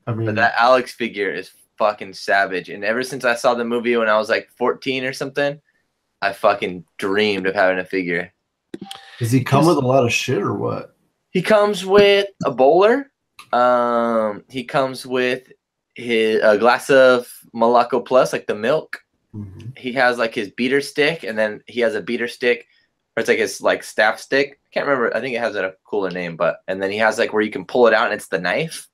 S1: I mean,
S2: but that Alex figure is fucking savage, and ever since I saw the movie when I was like 14 or something, I fucking dreamed of having a figure.
S1: Does he come with a lot of shit or what?
S2: He comes with a bowler. He comes with a glass of Malaco Plus, like the milk.
S1: Mm-hmm.
S2: He has like his beater stick, and then he has a beater stick, or it's like his like staff stick. I can't remember. I think it has a cooler name, and then he has like where you can pull it out, and it's the knife.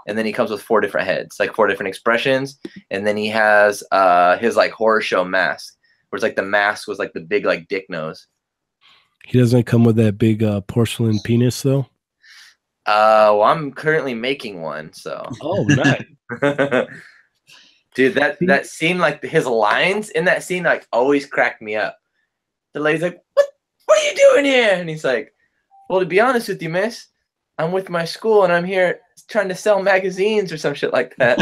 S2: And then he comes with 4 different heads, like 4 different expressions. And then he has his like horror show mask, where it's like the mask was like the big like dick nose.
S4: He doesn't come with that big porcelain penis though.
S2: Well, I'm currently making one, so.
S4: Oh, nice.
S2: Dude, that scene, like his lines in that scene, like always cracked me up. The lady's like, "What are you doing here?" And he's like, "Well, to be honest with you, miss, I'm with my school and I'm here trying to sell magazines," or some shit like that.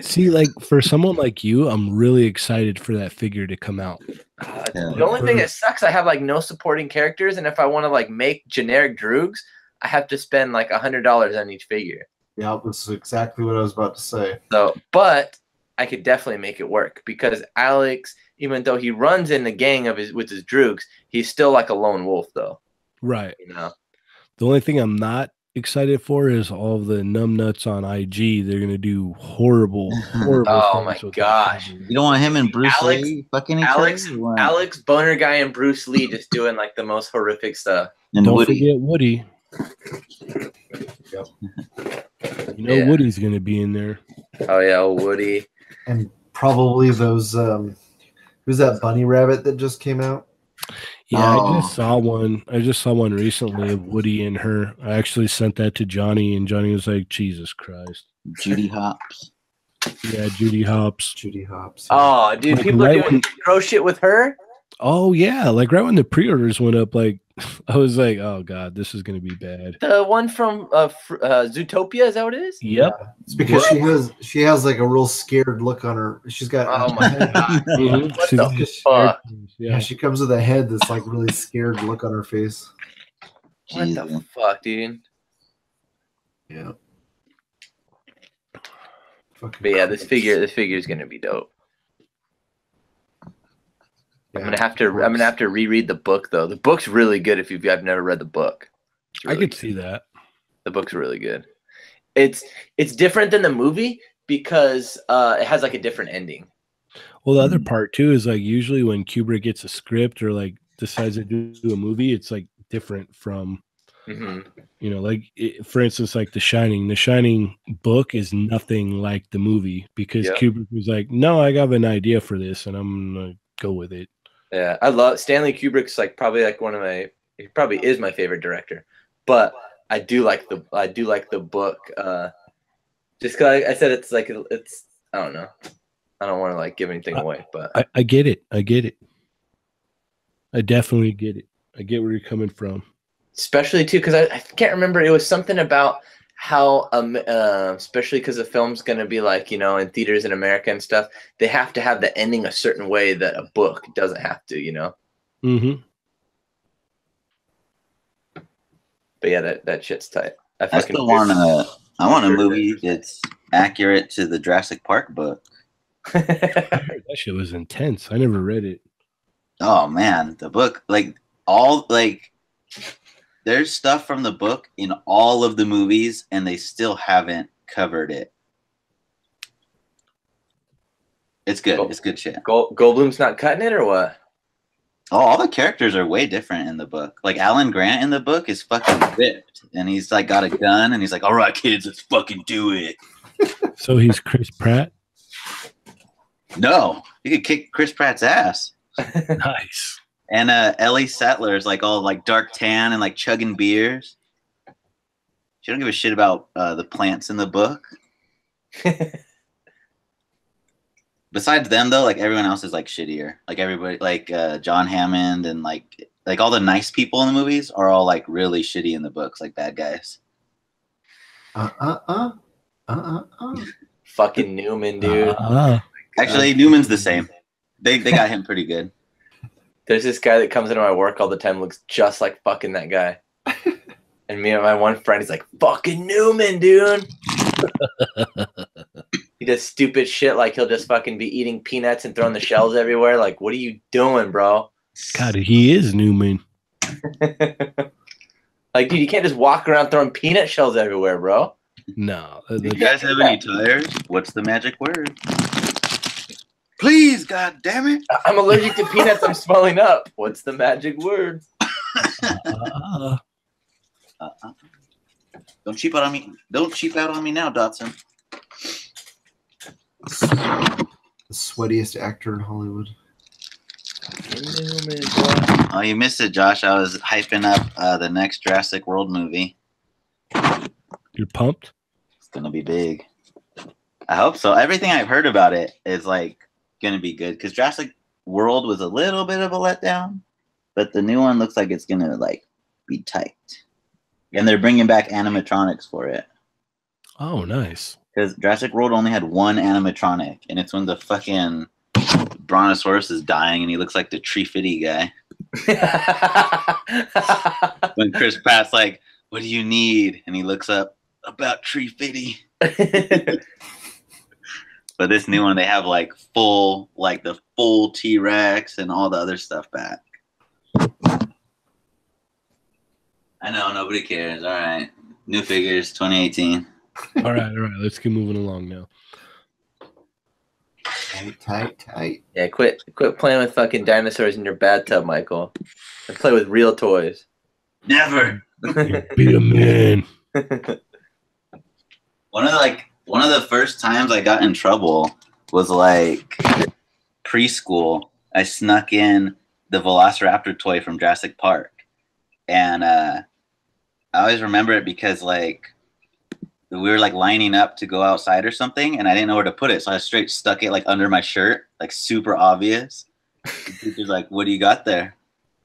S4: See, like for someone like you, I'm really excited for that figure to come out.
S2: The only thing that sucks, I have like no supporting characters, and if I want to like make generic Droogs, I have to spend like $100 on each figure.
S1: Yeah, that's exactly what I was about to say.
S2: So, but I could definitely make it work because Alex, even though he runs in the gang with his Droogs, he's still like a lone wolf, though.
S4: Right.
S2: You know.
S4: The only thing I'm not excited for is all of the numbnuts on IG. They're gonna do horrible.
S2: Oh my gosh!
S3: You don't want him and Bruce Lee fucking each other?
S2: Alex Boner Guy and Bruce Lee just doing like the most horrific stuff.
S3: And
S4: don't forget Woody.
S1: Yep.
S4: You know Woody's gonna be in there.
S2: Oh yeah, Woody.
S1: And probably those. Who's that bunny rabbit that just came out?
S4: Yeah, I just saw one. I just saw one recently of Woody and her. I actually sent that to Johnny, and Johnny was like, "Jesus Christ."
S3: Judy Hopps.
S4: Yeah, Judy Hopps.
S1: Judy Hopps.
S2: Yeah. Oh, dude,
S4: like
S2: people are doing gross shit with her.
S4: Oh yeah, like right when the pre-orders went up, like I was like, "Oh god, this is gonna be bad."
S2: The one from Zootopia, is that what it is?
S4: Yep.
S1: Yeah. It's because she has like a real scared look on her. She's got.
S2: Oh my god. What
S4: She's
S2: the fuck?
S1: Yeah, she comes with a head that's like really scared look on her face.
S2: What the fuck, dude?
S1: Yeah.
S2: But yeah, this figure is gonna be dope. Yeah, I'm gonna have to reread the book though. The book's really good if you've never read the book. Really
S4: I could see that.
S2: The book's really good. It's different than the movie because it has like a different ending.
S4: Well, the other part too is like usually when Kubrick gets a script or like decides to do a movie, it's like different from, you know, like for instance, like The Shining. The Shining book is nothing like the movie because Kubrick was like, "No, I got an idea for this, and I'm gonna go with it."
S2: Yeah, I love Stanley Kubrick's like probably like one of my he probably is my favorite director, but I do like the book. Just because I said it's like it's I don't know. I don't want to like give anything away, but
S4: I get it. I get it. I definitely get it. I get where you're coming from.
S2: especially too because I can't remember. It was something about how especially because the film's gonna be like in theaters in America and stuff. They have to have the ending a certain way that a book doesn't have to.
S4: Mm-hmm.
S2: But yeah, that shit's tight.
S3: I still want a movie that's accurate to the Jurassic Park book.
S4: That shit was intense. I never read it.
S3: Oh man, the book, there's stuff from the book in all of the movies, and they still haven't covered it. It's good. It's good shit.
S2: Goldblum's not cutting it, or what?
S3: Oh, all the characters are way different in the book. Like Alan Grant in the book is fucking ripped, and he's like got a gun, and he's like, "All right, kids, let's fucking do it."
S4: So he's Chris Pratt.
S3: No, you could kick Chris Pratt's ass.
S4: Nice.
S3: And Ellie Sattler is like all like dark tan and like chugging beers. She don't give a shit about the plants in the book. Besides them though, like everyone else is like shittier. Like everybody, like John Hammond and like all the nice people in the movies are all like really shitty in the books, like bad guys.
S2: Fucking Newman, dude.
S3: Actually, Newman's the same. They got him pretty good.
S2: There's this guy that comes into my work all the time, looks just like fucking that guy. And me and my one friend, he's like, fucking Newman, dude. He does stupid shit like he'll just fucking be eating peanuts and throwing the shells everywhere. Like, what are you doing, bro?
S4: God, he is Newman.
S2: Like, dude, you can't just walk around throwing peanut shells everywhere, bro.
S4: No.
S3: Do you guys have any tires? What's the magic word? Please, god damn it.
S2: I'm allergic to peanuts. I'm swelling up. What's the magic word?
S3: Don't cheap out on me. Don't cheap out on me now, Dotson.
S1: The sweatiest actor in Hollywood.
S3: Oh, you missed it, Josh. I was hyping up the next Jurassic World movie.
S4: You're pumped?
S3: It's gonna be big. I hope so. Everything I've heard about it is like gonna be good because Jurassic World was a little bit of a letdown, but the new one looks like it's gonna like be tight. And they're bringing back animatronics for it.
S4: Oh, nice.
S3: Because Jurassic World only had one animatronic, and it's when the fucking Brontosaurus is dying, and he looks like the Tree Fitty guy. When Chris Pratt's like, "What do you need?" and he looks up about Tree Fitty. But this new one, they have like the full T-Rex and all the other stuff back. I know, nobody cares. All right. New figures, 2018.
S4: All right. Let's keep moving along now.
S1: Tight.
S2: Yeah, quit playing with fucking dinosaurs in your bathtub, Michael. And play with real toys.
S3: Never.
S4: Be a man.
S3: One of the first times I got in trouble was like preschool. I snuck in the Velociraptor toy from Jurassic Park. And I always remember it because like we were like lining up to go outside or something, and I didn't know where to put it, so I straight stuck it like under my shirt, like super obvious. The teacher's like, "What do you got there?"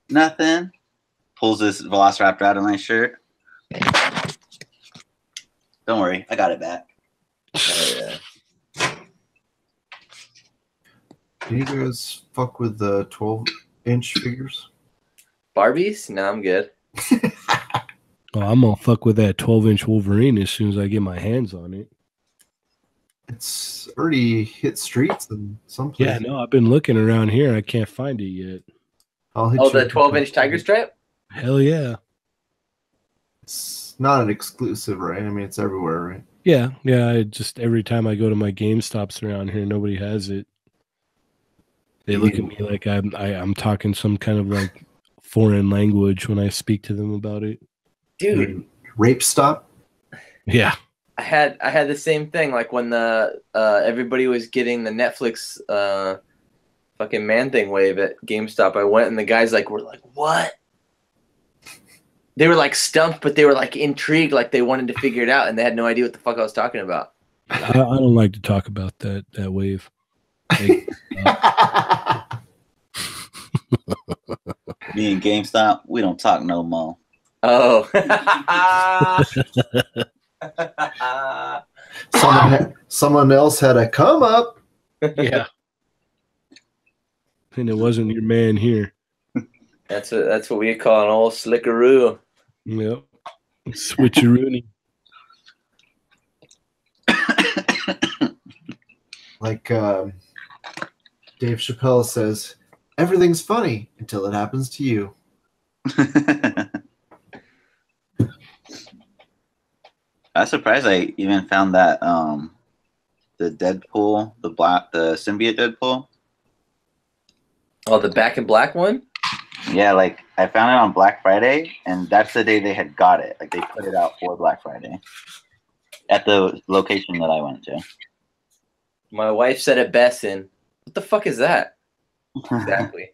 S3: "Nothing." Pulls this Velociraptor out of my shirt. "Don't worry, I got it back."
S2: Oh, yeah.
S1: Do you guys fuck with the 12-inch figures?
S2: Barbies? No, I'm good.
S4: Oh, I'm gonna fuck with that 12-inch Wolverine as soon as I get my hands on it.
S1: It's already hit streets in some places.
S4: Yeah, no, I've been looking around here. I can't find it yet.
S1: I'll hit
S2: Oh,
S1: you
S2: the 12-inch Tiger Stripe?
S4: Hell yeah.
S1: It's not an exclusive, right? I mean, it's everywhere, right?
S4: Yeah. I just every time I go to my GameStops around here, nobody has it. They look at me like I'm talking some kind of like foreign language when I speak to them about it.
S2: Dude.
S1: Rape stop?
S4: Yeah.
S2: I had the same thing like when the everybody was getting the Netflix fucking Man-Thing wave at GameStop. I went and the guys like were like, "What?" They were like stumped, but they were like intrigued, like they wanted to figure it out, and they had no idea what the fuck I was talking about.
S4: I don't like to talk about that wave.
S3: Me and GameStop, we don't talk no more.
S2: Oh.
S1: Someone else had a come up.
S4: Yeah. And it wasn't your man here.
S2: That's what we call an old slickaroo.
S4: Yep. Switcheroony.
S1: Like Dave Chappelle says, everything's funny until it happens to you.
S3: I was surprised I even found that the Deadpool, the symbiote Deadpool.
S2: Oh, the Back in Black one?
S3: Yeah, like I found it on Black Friday, and that's the day they had got it. Like they put it out for Black Friday at the location that I went to.
S2: My wife said it best in, what the fuck is that? Exactly.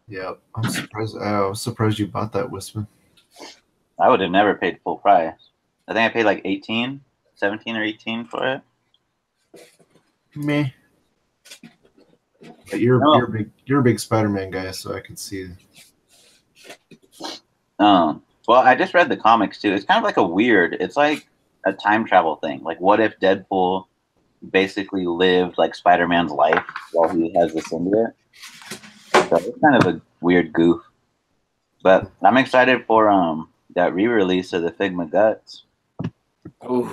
S1: Yeah, I'm surprised. I was surprised you bought that, Whisman.
S3: I would have never paid full price. I think I paid like 17 or 18 for it.
S1: Meh. But you're a big Spider-Man guy, so I can see.
S3: Well, I just read the comics too. It's kind of like it's like a time travel thing. Like, what if Deadpool basically lived like Spider-Man's life while he has the symbiote? So it's kind of a weird goof. But I'm excited for that re-release of the Figma Guts.
S2: Ooh.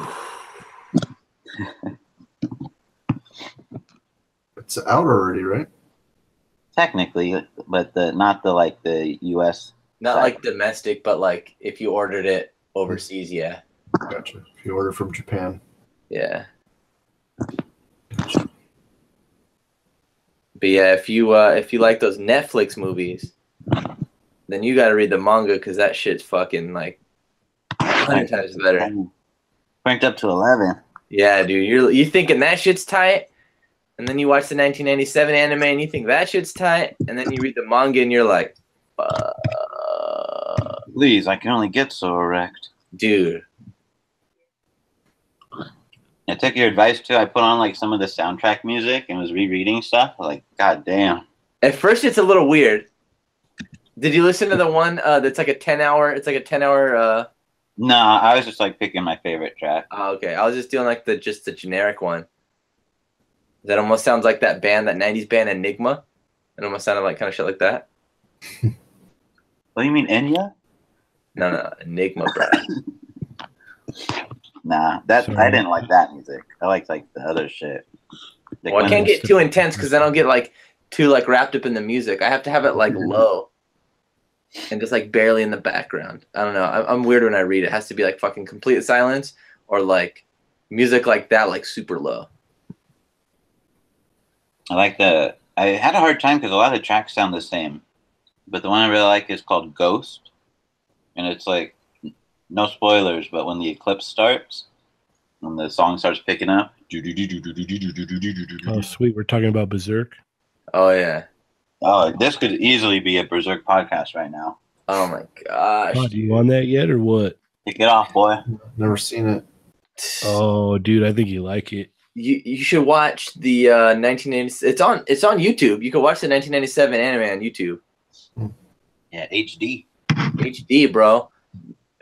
S1: It's out already, right?
S3: Technically, but not the US.
S2: Not
S3: side.
S2: like domestic, but like if you ordered it overseas, yeah.
S1: Gotcha. If you order from Japan.
S2: Yeah.
S1: Gotcha.
S2: But yeah, if you like those Netflix movies, then you got to read the manga because that shit's fucking like 100 times better.
S3: Cranked up to 11.
S2: Yeah, dude, you thinking that shit's tight, and then you watch the 1997 anime and you think that shit's tight, and then you read the manga and you're like,
S3: Please, I can only get so erect.
S2: dude.
S3: I took your advice too. I put on like some of the soundtrack music and was rereading stuff. Like, god damn.
S2: At first, it's a little weird. Did you listen to the one that's like a 10-hour? It's like a 10-hour.
S3: No, I was just like picking my favorite track.
S2: Oh, okay, I was just doing like the generic one. That almost sounds like that 90s band Enigma. It almost sounded like kind of shit like that.
S3: What do you mean, Enya?
S2: No, Enigma, bro.
S3: Nah, I didn't like that music. I liked like the other shit. Like,
S2: Well, I can't get too intense because then I'll get like too like wrapped up in the music. I have to have it like low and just like barely in the background. I don't know. I'm weird when I read. It has to be like fucking complete silence or like music like that, like super low.
S3: I had a hard time because a lot of the tracks sound the same, but the one I really like is called Ghost, and it's like no spoilers, but when the eclipse starts, when the song starts picking up.
S4: Oh, sweet. We're talking about Berserk.
S2: Oh yeah.
S3: Oh, this could easily be a Berserk podcast right now.
S2: Oh my gosh.
S4: Oh, do you on that yet or what?
S3: Kick it off, boy.
S1: Never seen it.
S4: Oh, dude, I think you like it.
S2: You should watch the 1980s. It's on YouTube. You can watch the 1997 anime on YouTube.
S3: Yeah, HD.
S2: HD, bro.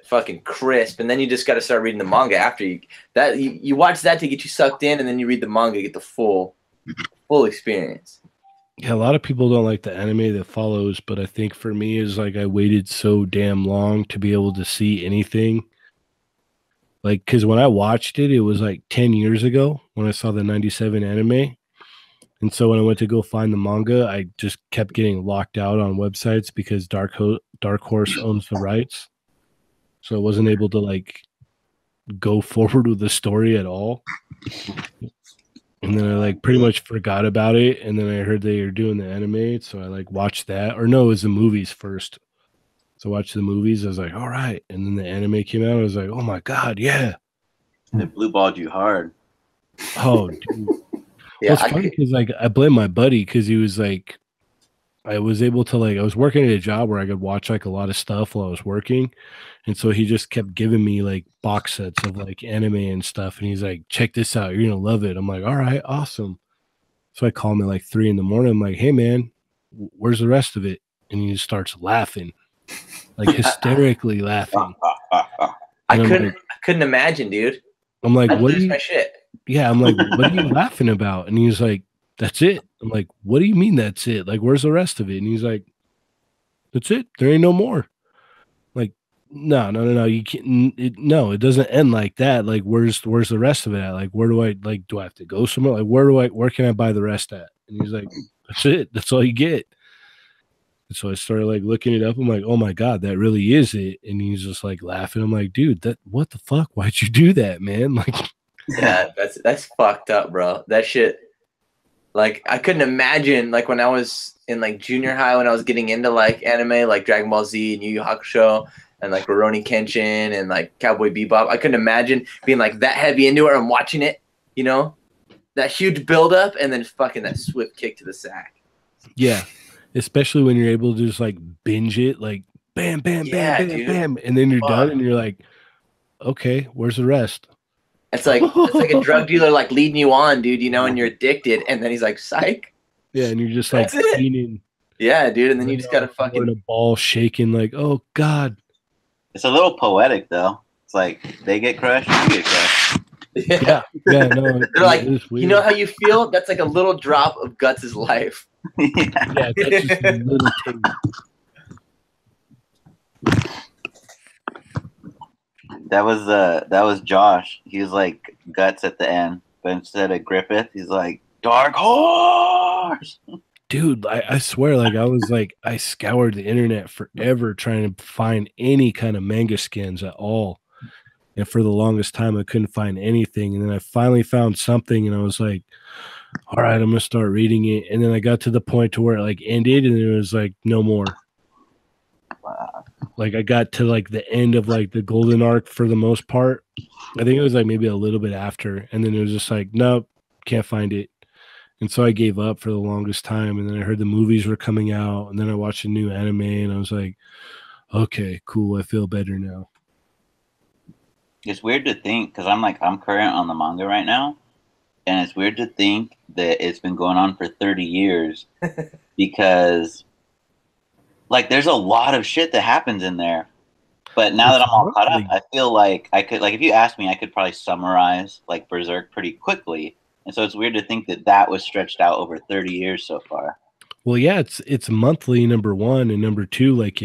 S2: Fucking crisp. And then you just got to start reading the manga after you watch that to get you sucked in, and then you read the manga, get the full experience.
S4: Yeah, a lot of people don't like the anime that follows, but I think for me is like I waited so damn long to be able to see anything. Like, because when I watched it, it was like 10 years ago when I saw the 97 anime. And so when I went to go find the manga, I just kept getting locked out on websites because Dark Horse owns the rights. So I wasn't able to like go forward with the story at all. And then I like pretty much forgot about it. And then I heard they were doing the anime. So I like watched that. Or no, it was the movies first. So I watched the movies. I was like, all right. And then the anime came out. I was like, oh my God, yeah.
S3: It blue balled you hard.
S4: Oh, dude.
S2: Yeah,
S4: Well, it's funny because like I blame my buddy because he was like, I was able to like I was working at a job where I could watch like a lot of stuff while I was working, and so he just kept giving me like box sets of like anime and stuff, and he's like, check this out, you're gonna love it. I'm like, all right, awesome. So I call him at like 3 a.m. I'm like, hey man, where's the rest of it? And he just starts laughing, like hysterically laughing.
S2: I
S4: And
S2: couldn't imagine, dude.
S4: I'm like,
S2: I'd
S4: what
S2: lose
S4: do you?
S2: my shit.
S4: Yeah, I'm like, what are you laughing about? And he's like, that's it. I'm like, what do you mean that's it? Like, where's the rest of it? And he's like, that's it. There ain't no more. Like, no. You can't. No, it doesn't end like that. Like, where's the rest of it at? Like, where do I like? Do I have to go somewhere? Like, where can I buy the rest at? And he's like, that's it. That's all you get. And so I started like looking it up. I'm like, oh my God, that really is it. And he's just like laughing. I'm like, dude, what the fuck? Why'd you do that, man? Like,
S2: yeah, that's fucked up, bro. That shit. Like, I couldn't imagine like when I was in like junior high when I was getting into like anime, like Dragon Ball Z and Yu Yu Hakusho and like Rurouni Kenshin and like Cowboy Bebop. I couldn't imagine being like that heavy into it and watching it, you know, that huge buildup and then fucking that swift kick to the sack.
S4: yeah. Especially when you're able to just like binge it, like bam, bam,
S2: Yeah,
S4: bam, bam,
S2: dude.
S4: bam, and then you're done, and you're like, okay, where's the rest?
S2: It's like a drug dealer like leading you on, dude, you know, and you're addicted, and then he's like, psych.
S4: Yeah, and you're just like eating.
S2: Yeah, dude, and then you just gotta fucking
S4: a ball shaking, like, oh God.
S3: It's a little poetic though. It's like they get crushed, you get crushed.
S2: Yeah,
S4: no.
S2: They're like, you know how you feel? That's like a little drop of Guts' life.
S4: Yeah, that's just a little thing.
S3: That was Josh. He was like Guts at the end, but instead of Griffith, he's like Dark Horse.
S4: Dude, I swear, like I scoured the internet forever trying to find any kind of manga skins at all. And for the longest time I couldn't find anything. And then I finally found something and I was like, all right, I'm gonna start reading it. And then I got to the point to where it like ended and it was like no more.
S3: Wow.
S4: Like I got to like the end of like the golden arc for the most part. I think it was like maybe a little bit after, and then it was just like, nope, can't find it. And so I gave up for the longest time. And then I heard the movies were coming out, and then I watched a new anime, and I was like, okay, cool, I feel better now.
S3: It's weird to think because I'm current on the manga right now, and it's weird to think that it's been going on for 30 years because like there's a lot of shit that happens in there. But now that I'm all caught up, I feel like I could, like, if you asked me, I could probably summarize like Berserk pretty quickly. And so it's weird to think that that was stretched out over 30 years so far.
S4: Well, yeah, it's monthly, number one, and number two, like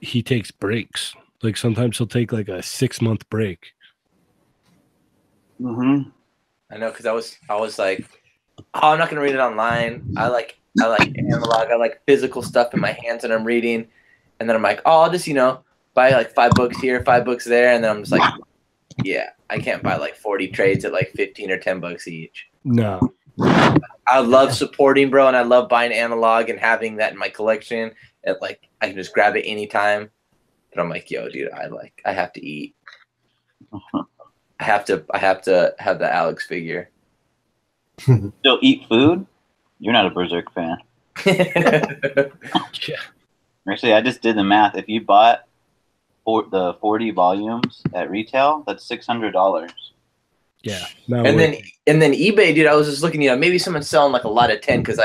S4: he takes breaks. Like sometimes he'll take like a 6-month break.
S3: Mm-hmm.
S2: I know, because I was like, oh, I'm not gonna read it online. I like analog. I like physical stuff in my hands that I'm reading, and then I'm like, oh, I'll just buy like 5 books here, 5 books there, and then I'm just like, yeah, I can't buy like 40 trades at like 15 or 10 bucks each.
S4: No.
S2: I love supporting, bro, and I love buying analog and having that in my collection. And like I can just grab it anytime. But I'm like, yo, dude, I have to eat. I have to have the Alex figure.
S3: Still eat food? You're not a Berserk fan.
S4: Yeah.
S3: Actually, I just did the math. If you bought the 40 volumes at retail, that's $600.
S4: Yeah.
S2: And then eBay, dude, I was just looking, maybe someone's selling like a lot of 10 because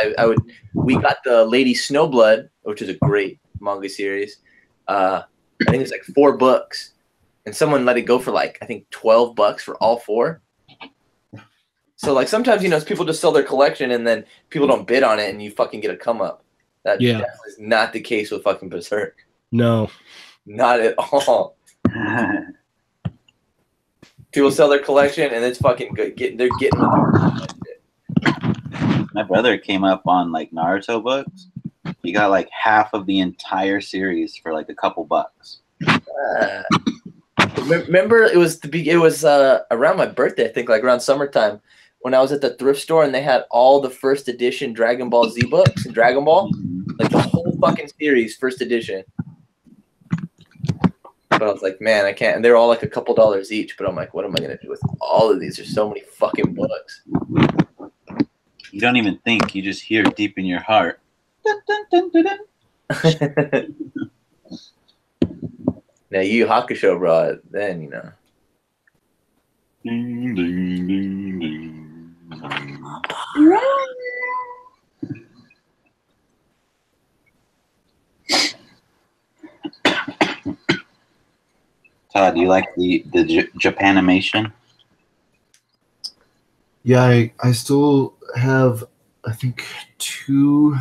S2: we got the Lady Snowblood, which is a great manga series. I think it's like 4 books, and someone let it go for like I think $12 for all 4. So like sometimes people just sell their collection and then people don't bid on it and you fucking get a come up. That definitely is not the case with fucking Berserk.
S4: No,
S2: not at all. People sell their collection and it's fucking good. They're getting
S3: My brother came up on like Naruto books. He got like half of the entire series for like a couple bucks.
S2: Remember, it was around my birthday, I think, like around summertime, when I was at the thrift store and they had all the first edition Dragon Ball Z books and Dragon Ball, like the whole fucking series, first edition. But I was like, man, I can't. And they're all like a couple dollars each. But I'm like, what am I gonna do with all of these? There's so many fucking books.
S3: You don't even think. You just hear deep in your heart. Dun, dun, dun, dun, dun.
S2: Now Yu Hakusho brought it, then you know.
S3: Ding, ding, ding, ding. Todd, do you like the Japanimation?
S1: Yeah, I still have, I think, 2.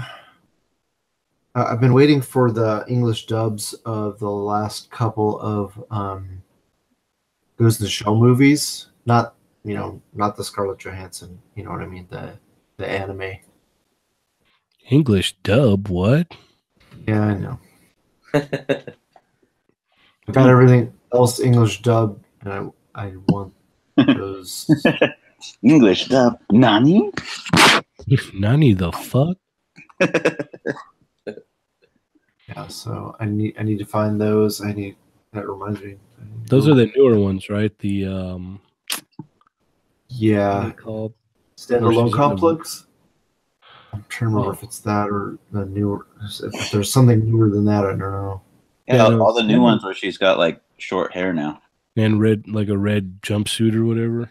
S1: I've been waiting for the English dubs of the last couple of Ghost in the Shell movies. Not the Scarlett Johansson. You know what I mean? The anime.
S4: English dub? What?
S1: Yeah, I know. I got everything else English dub, and I want those.
S3: English dub. Nani?
S4: Nani the fuck?
S1: Yeah, so I need to find those. That reminds me.
S4: Those are the newer ones, right? The
S1: yeah,
S4: what are they called?
S1: Standalone Complex. I'm trying to remember if it's that or the newer. If there's something newer than that, I don't know.
S3: Yeah, all the new ones where she's got like short hair now.
S4: And red, like a red jumpsuit or whatever.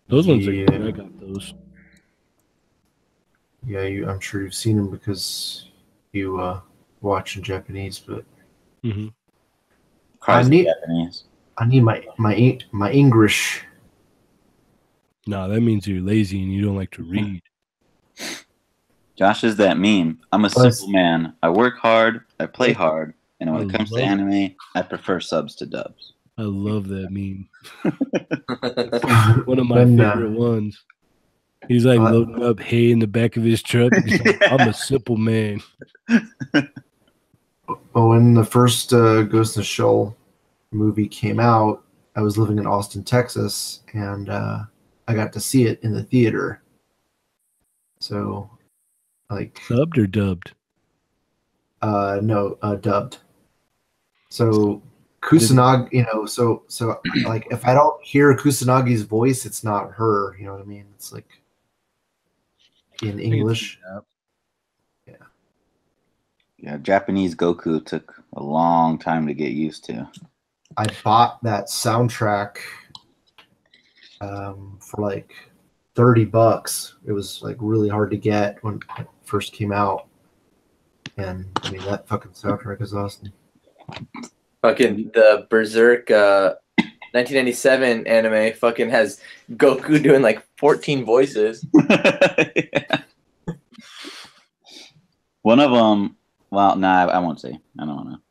S4: Those ones are good. I got those.
S1: Yeah, I'm sure you've seen them because you watch in Japanese, but I need
S3: Japanese.
S1: I need my English.
S4: No, that means you're lazy and you don't like to read.
S3: Josh is that meme. I'm a simple man. I work hard, I play hard, and when it comes to anime, I prefer subs to dubs.
S4: I love that meme. One of my favorite ones. He's like loading up hay in the back of his truck. He's like, I'm a simple man.
S1: When the first Ghost in the Shell movie came out, I was living in Austin, Texas, and I got to see it in the theater. So, like,
S4: subbed or dubbed?
S1: No, dubbed. So Kusanagi, so like if I don't hear Kusanagi's voice, it's not her. You know what I mean? It's like in English.
S3: Yeah, Japanese Goku took a long time to get used to.
S1: I bought that soundtrack for like $30. It was like really hard to get when it first came out. And I mean, that fucking soundtrack is awesome.
S2: Fucking the Berserk 1997 anime fucking has Goku doing like 14 voices.
S3: Yeah. One of them, well, nah, I won't say. I don't want to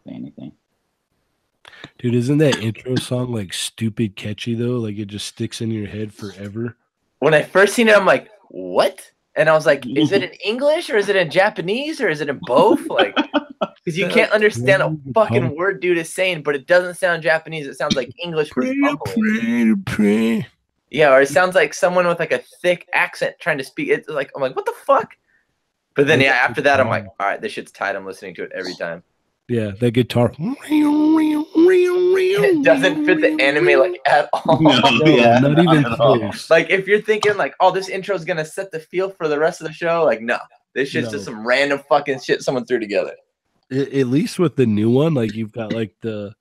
S3: say anything.
S4: Dude, isn't that intro song like stupid catchy though? Like it just sticks in your head forever.
S2: When I first seen it, I'm like, what? And I was like, is it in English or is it in Japanese or is it in both? Like, because you can't understand a fucking word dude is saying, but it doesn't sound Japanese. It sounds like English was mumbling. Yeah, or it sounds like someone with like a thick accent trying to speak. It's like, I'm like, what the fuck? But then yeah, after that, I'm like, all right, this shit's tight. I'm listening to it every time.
S4: Yeah, that guitar.
S2: It doesn't fit the anime like at all.
S3: No, yeah,
S4: not even close.
S2: Like if you're thinking like, oh, this intro is gonna set the feel for the rest of the show, like no, this shit's just some random fucking shit someone threw together.
S4: At least with the new one, like you've got like the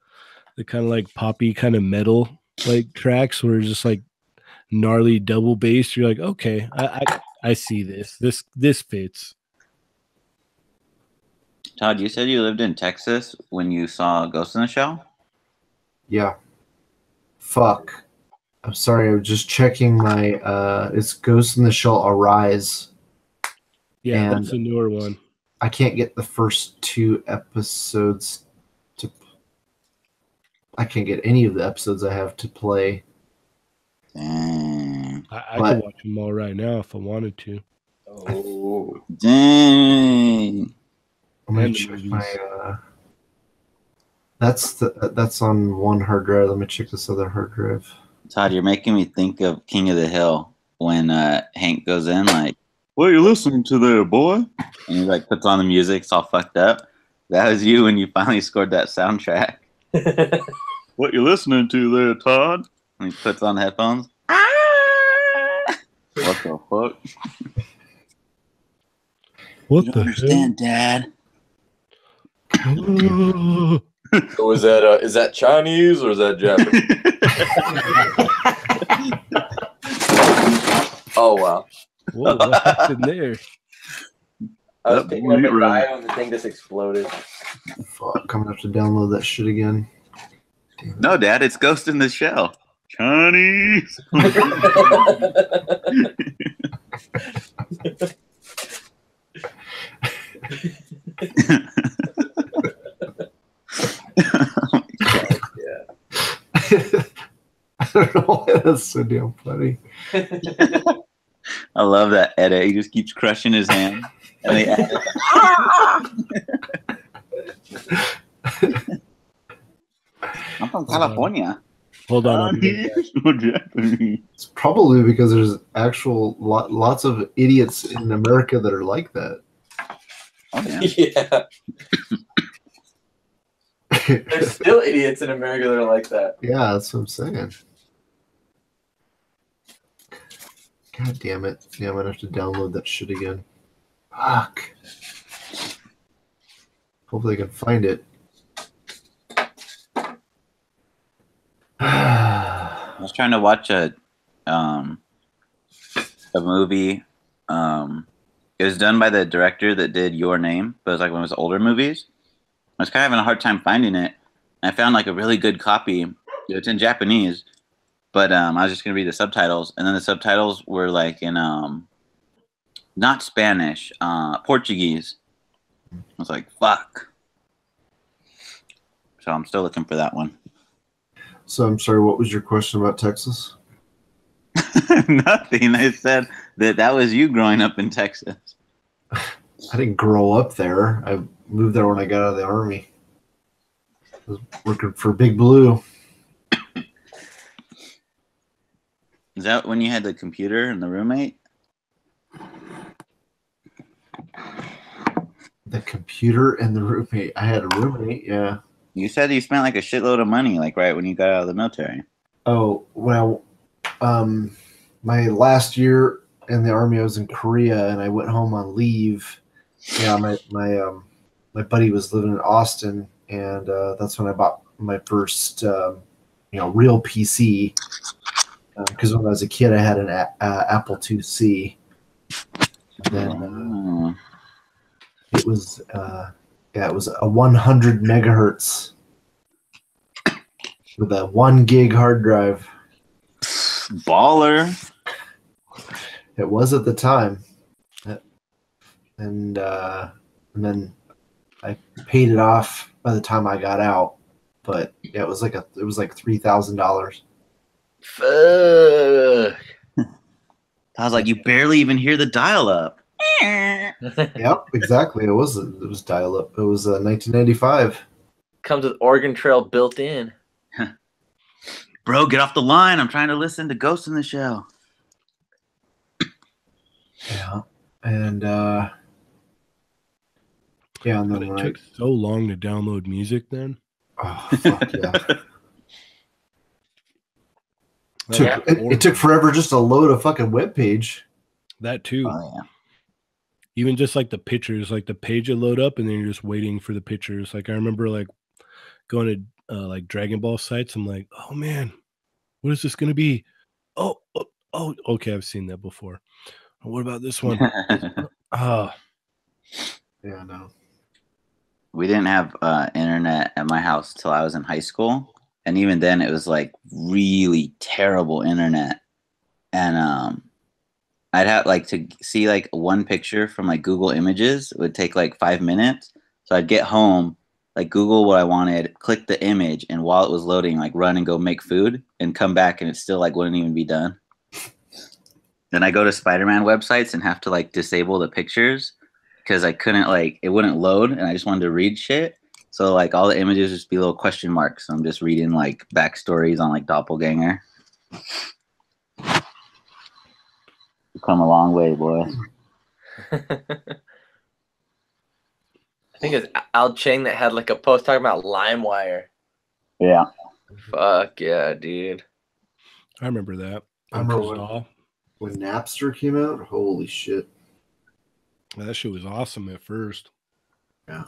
S4: kind of like poppy kind of metal like tracks where it's just like gnarly double bass. You're like, okay, I see this. This fits.
S3: Todd, you said you lived in Texas when you saw Ghost in the Shell?
S1: Yeah. Fuck. I'm sorry. I was just checking my. It's Ghost in the Shell Arise.
S4: Yeah, that's a newer one.
S1: I can't get the first 2 episodes to. I can't get any of the episodes I have to play.
S3: Dang.
S4: I could watch them all right now if I wanted to.
S3: Oh, dang.
S1: I'm gonna check my. That's on one hard drive. Let me check this other hard drive.
S3: Todd, you're making me think of King of the Hill when Hank goes in like, "What are you listening to there, boy?" And he like puts on the music. It's all fucked up. That was you when you finally scored that soundtrack. What you listening to there, Todd? And he puts on headphones. What the fuck?
S4: What
S3: You
S4: the
S3: don't understand, Dad.
S4: hell?
S2: So is that Chinese or is that Japanese? Oh wow!
S4: Whoa, what happened there?
S2: I was picking up a die when the thing just exploded.
S1: Fuck, I'm gonna have to download that shit again. Damn it.
S3: No, Dad, it's Ghost in the Shell. Chinese.
S1: I don't know why that's so damn funny.
S3: I love that edit. He just keeps crushing his hand. And they add I'm from California.
S4: Hold on. I'll be right back.
S1: It's probably because there's actual lots of idiots in America that are like that.
S3: Oh, yeah.
S2: Yeah. There's still idiots in America that are like that.
S1: Yeah, that's what I'm saying. God damn it. Yeah, I'm gonna have to download that shit again. Fuck. Hopefully I can find it.
S3: I was trying to watch a movie. It was done by the director that did Your Name, but it was like one of his older movies. I was kind of having a hard time finding it. I found like a really good copy. It's in Japanese, but I was just gonna read the subtitles, and then the subtitles were like in not Spanish, Portuguese. I was like, fuck. So I'm still looking for that one.
S1: So I'm sorry, what was your question about Texas?
S3: Nothing. I said that was you growing up in Texas.
S1: I didn't grow up there. I moved there when I got out of the Army. I was working for Big Blue.
S3: Is that when you had the computer and the roommate?
S1: The computer and the roommate. I had a roommate, yeah.
S3: You said you spent like a shitload of money, like right when you got out of the military.
S1: Oh, well, my last year in the Army, I was in Korea, and I went home on leave. Yeah, my buddy was living in Austin, and that's when I bought my first, real PC. Because when I was a kid, I had an Apple IIc. And then it was a 100 megahertz with a 1 gig hard drive.
S3: Baller.
S1: It was at the time, and then I paid it off by the time I got out. But yeah, it was like $3,000.
S2: Fuck.
S3: I was like, you barely even hear the dial-up.
S1: Yep, exactly. It was dial-up. It was 1995.
S2: Comes with Oregon Trail built in.
S3: Bro, get off the line. I'm trying to listen to Ghost in the Shell.
S1: Yeah, and and then
S4: But it took so long to download music then.
S1: Oh fuck yeah! It took forever just to load a fucking web page.
S4: That too.
S3: Oh, yeah.
S4: Even just like the pictures, like the page would load up and then you're just waiting for the pictures. Like I remember like going to like Dragon Ball sites. I'm like, oh man, what is this going to be? Oh, okay. I've seen that before. What about this one?
S1: Yeah, no.
S3: We didn't have internet at my house till I was in high school. And even then it was like really terrible internet. And I'd have like to see like one picture from like Google Images. It would take like 5 minutes. So I'd get home, like Google what I wanted, click the image, and while it was loading, like run and go make food and come back and it still like wouldn't even be done. Then I go to Spider-Man websites and have to like disable the pictures because I couldn't like, it wouldn't load and I just wanted to read shit. So like all the images just be little question marks. So I'm just reading like backstories on like Doppelganger. You've come a long way, boy.
S2: I think it's Al Cheng that had like a post talking about LimeWire.
S3: Yeah.
S2: Fuck yeah, dude.
S4: I remember that.
S1: I remember when When Napster came out, holy shit.
S4: That shit was awesome at first.
S1: Yeah.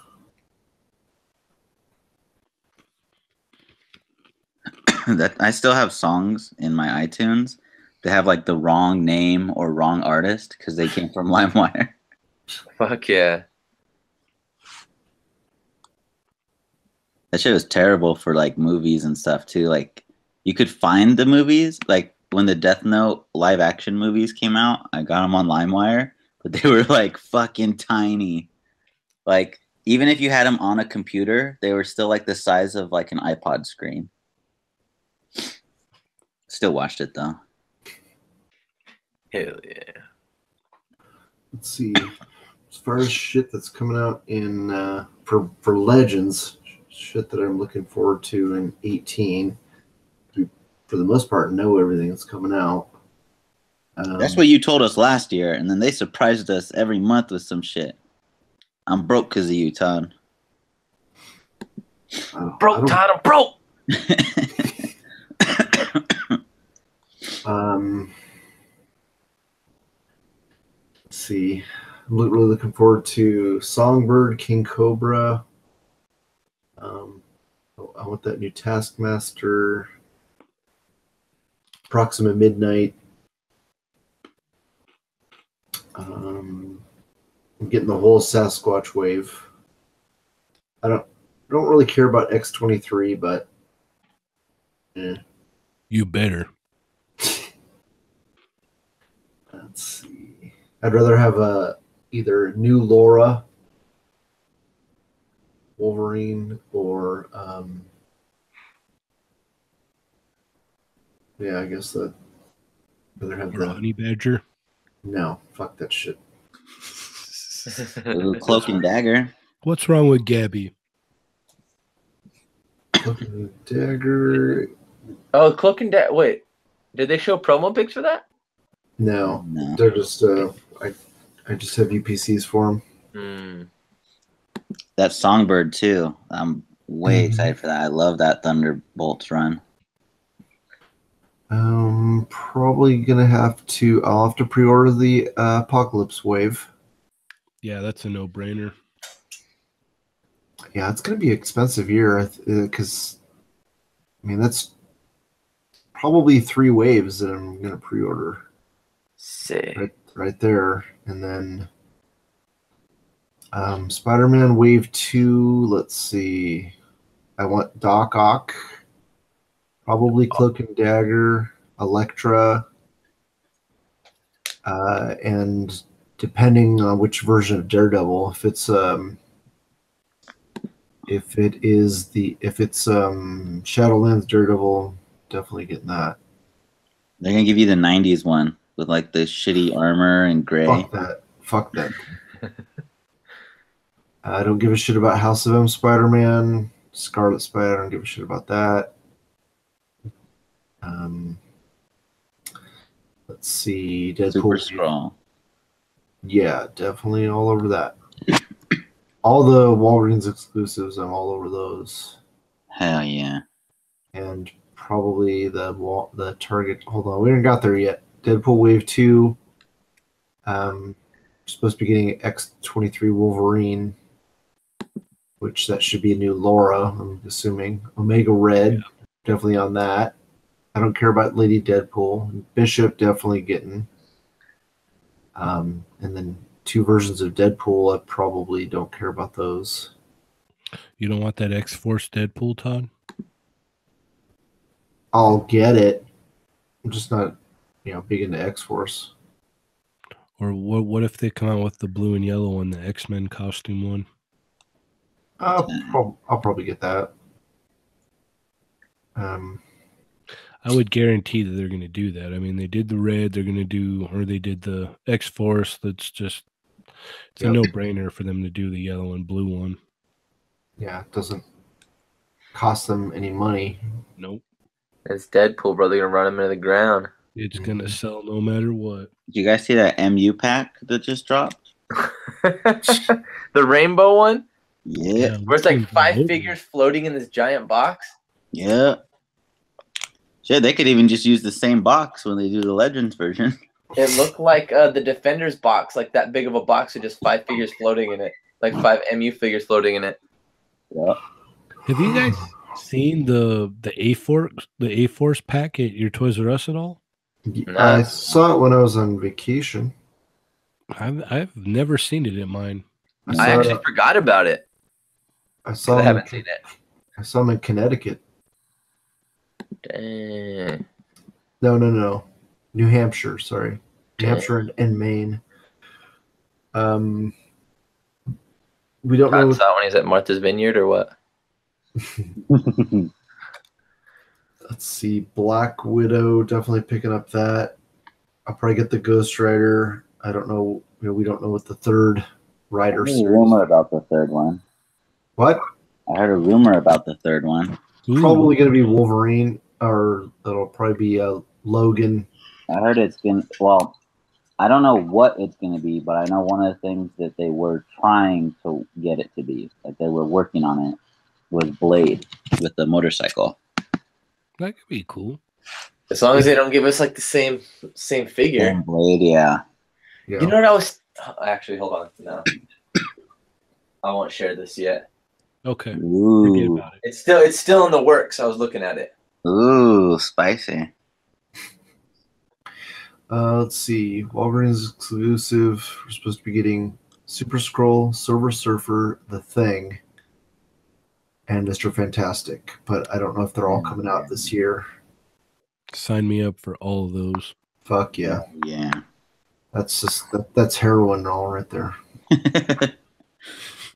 S3: That I still have songs in my iTunes that have like the wrong name or wrong artist because they came from LimeWire.
S2: Fuck yeah.
S3: That shit was terrible for like movies and stuff too. Like you could find the movies, like when the Death Note live action movies came out, I got them on LimeWire, but they were like fucking tiny. Like even if you had them on a computer, they were still like the size of like an iPod screen. Still watched it though.
S2: Hell yeah.
S1: Let's see. As far as shit that's coming out in for Legends, shit that I'm looking forward to in 18. For the most part, know everything that's coming out.
S3: That's what you told us last year, and then they surprised us every month with some shit. I'm broke because of you, Todd.
S2: Broke, Todd, I'm broke.
S1: Let's see. I'm really looking forward to Songbird, King Cobra. I want that new Taskmaster. Proxima Midnight. I'm getting the whole Sasquatch wave. I don't really care about X-23, but
S4: You better.
S1: let's see. I'd rather have either new Laura Wolverine or I guess that rather have
S4: Or
S1: the
S4: Honey Badger.
S1: no, fuck that shit.
S3: Cloak and Dagger.
S4: What's wrong with Gabby?
S1: Cloak and Dagger.
S2: Oh, Cloak and Dagger. Wait, did they show promo pics for that?
S1: No,
S3: No.
S1: they're just I just have UPCs for them.
S3: That Songbird too. I'm way excited for that. I love that Thunderbolts run.
S1: Probably gonna I'll have to pre-order the Apocalypse Wave.
S4: Yeah, that's a no-brainer.
S1: Yeah, it's gonna be an expensive year because I mean that's probably 3 waves that I'm gonna pre-order.
S2: Sick.
S1: Right there, and then Spider-Man Wave 2. Let's see. I want Doc Ock, probably Cloak and Dagger, Elektra, and depending on which version of Daredevil, if it's Shadowlands Daredevil, definitely getting that.
S3: They're gonna give you the '90s one with like the shitty armor and gray.
S1: Fuck that. I don't give a shit about House of M Spider-Man, Scarlet Spider. I don't give a shit about that. Let's see, Deadpool.
S3: Super Skrull.
S1: Yeah, definitely all over that. All the Walgreens exclusives, I'm all over those.
S3: Hell yeah.
S1: And probably the Target. Hold on, we haven't got there yet. Deadpool Wave 2. Supposed to be getting X-23 Wolverine, which that should be a new Laura, I'm assuming. Omega Red, definitely on that. I don't care about Lady Deadpool. Bishop, definitely getting. And then 2 versions of Deadpool, I probably don't care about those.
S4: You don't want that X-Force Deadpool, Todd?
S1: I'll get it. I'm just not, big into X-Force.
S4: Or what if they come out with the blue and yellow one, the X-Men costume one?
S1: I'll probably get that.
S4: I would guarantee that they're going to do that. I mean, they did the red, they're going to do, or they did the X-Force. It's a no-brainer for them to do the yellow and blue one.
S1: Yeah, it doesn't cost them any money.
S4: Nope.
S2: It's Deadpool, bro. They're gonna run him into the ground.
S4: It's going to sell no matter what.
S3: Did you guys see that MU pack that just dropped?
S2: The rainbow one?
S3: Yeah.
S2: Where it's like 5 figures floating in this giant box?
S3: Yeah. Shit, they could even just use the same box when they do the Legends version.
S2: It looked like the Defenders box, like that big of a box with just 5 figures floating in it, like 5 MU figures floating in it.
S3: Yeah.
S4: Have you guys seen the A-Force pack at your Toys R Us at all?
S1: I saw it when I was on vacation.
S4: I've never seen it in mine.
S2: I actually forgot about it.
S1: I saw
S2: I
S1: him
S2: haven't seen it.
S1: I saw him in Connecticut.
S2: Dang.
S1: No. New Hampshire, sorry. New Hampshire and Maine. We don't know.
S2: Is that when he's at Martha's Vineyard or what?
S1: Let's see. Black Widow, definitely picking up that. I'll probably get the Ghost Rider. I don't know. We don't know what the third Rider
S3: I heard
S1: series.
S3: a rumor about the third one.
S1: What?
S3: I heard a rumor about the third one.
S1: Probably going to be Wolverine, or it'll probably be Logan.
S3: I heard it's going to, well, I don't know what it's going to be, but I know one of the things that they were trying to get it to be, like they were working on it, was Blade with the motorcycle.
S4: That could be cool.
S2: As long as they don't give us like the same figure.
S3: Same Blade, yeah.
S2: You know what I was... Actually, hold on. No. I won't share this yet.
S4: Okay. Forget
S3: Ooh.
S4: about it.
S2: It's still in the works. I was looking at it.
S3: Ooh, spicy.
S1: Let's see. Wolverine's exclusive. We're supposed to be getting Super Skrull, Silver Surfer, The Thing, and Mr. Fantastic. But I don't know if they're all coming out this year.
S4: Sign me up for all of those.
S1: Fuck yeah.
S3: Yeah.
S1: That's just that's heroin all right there.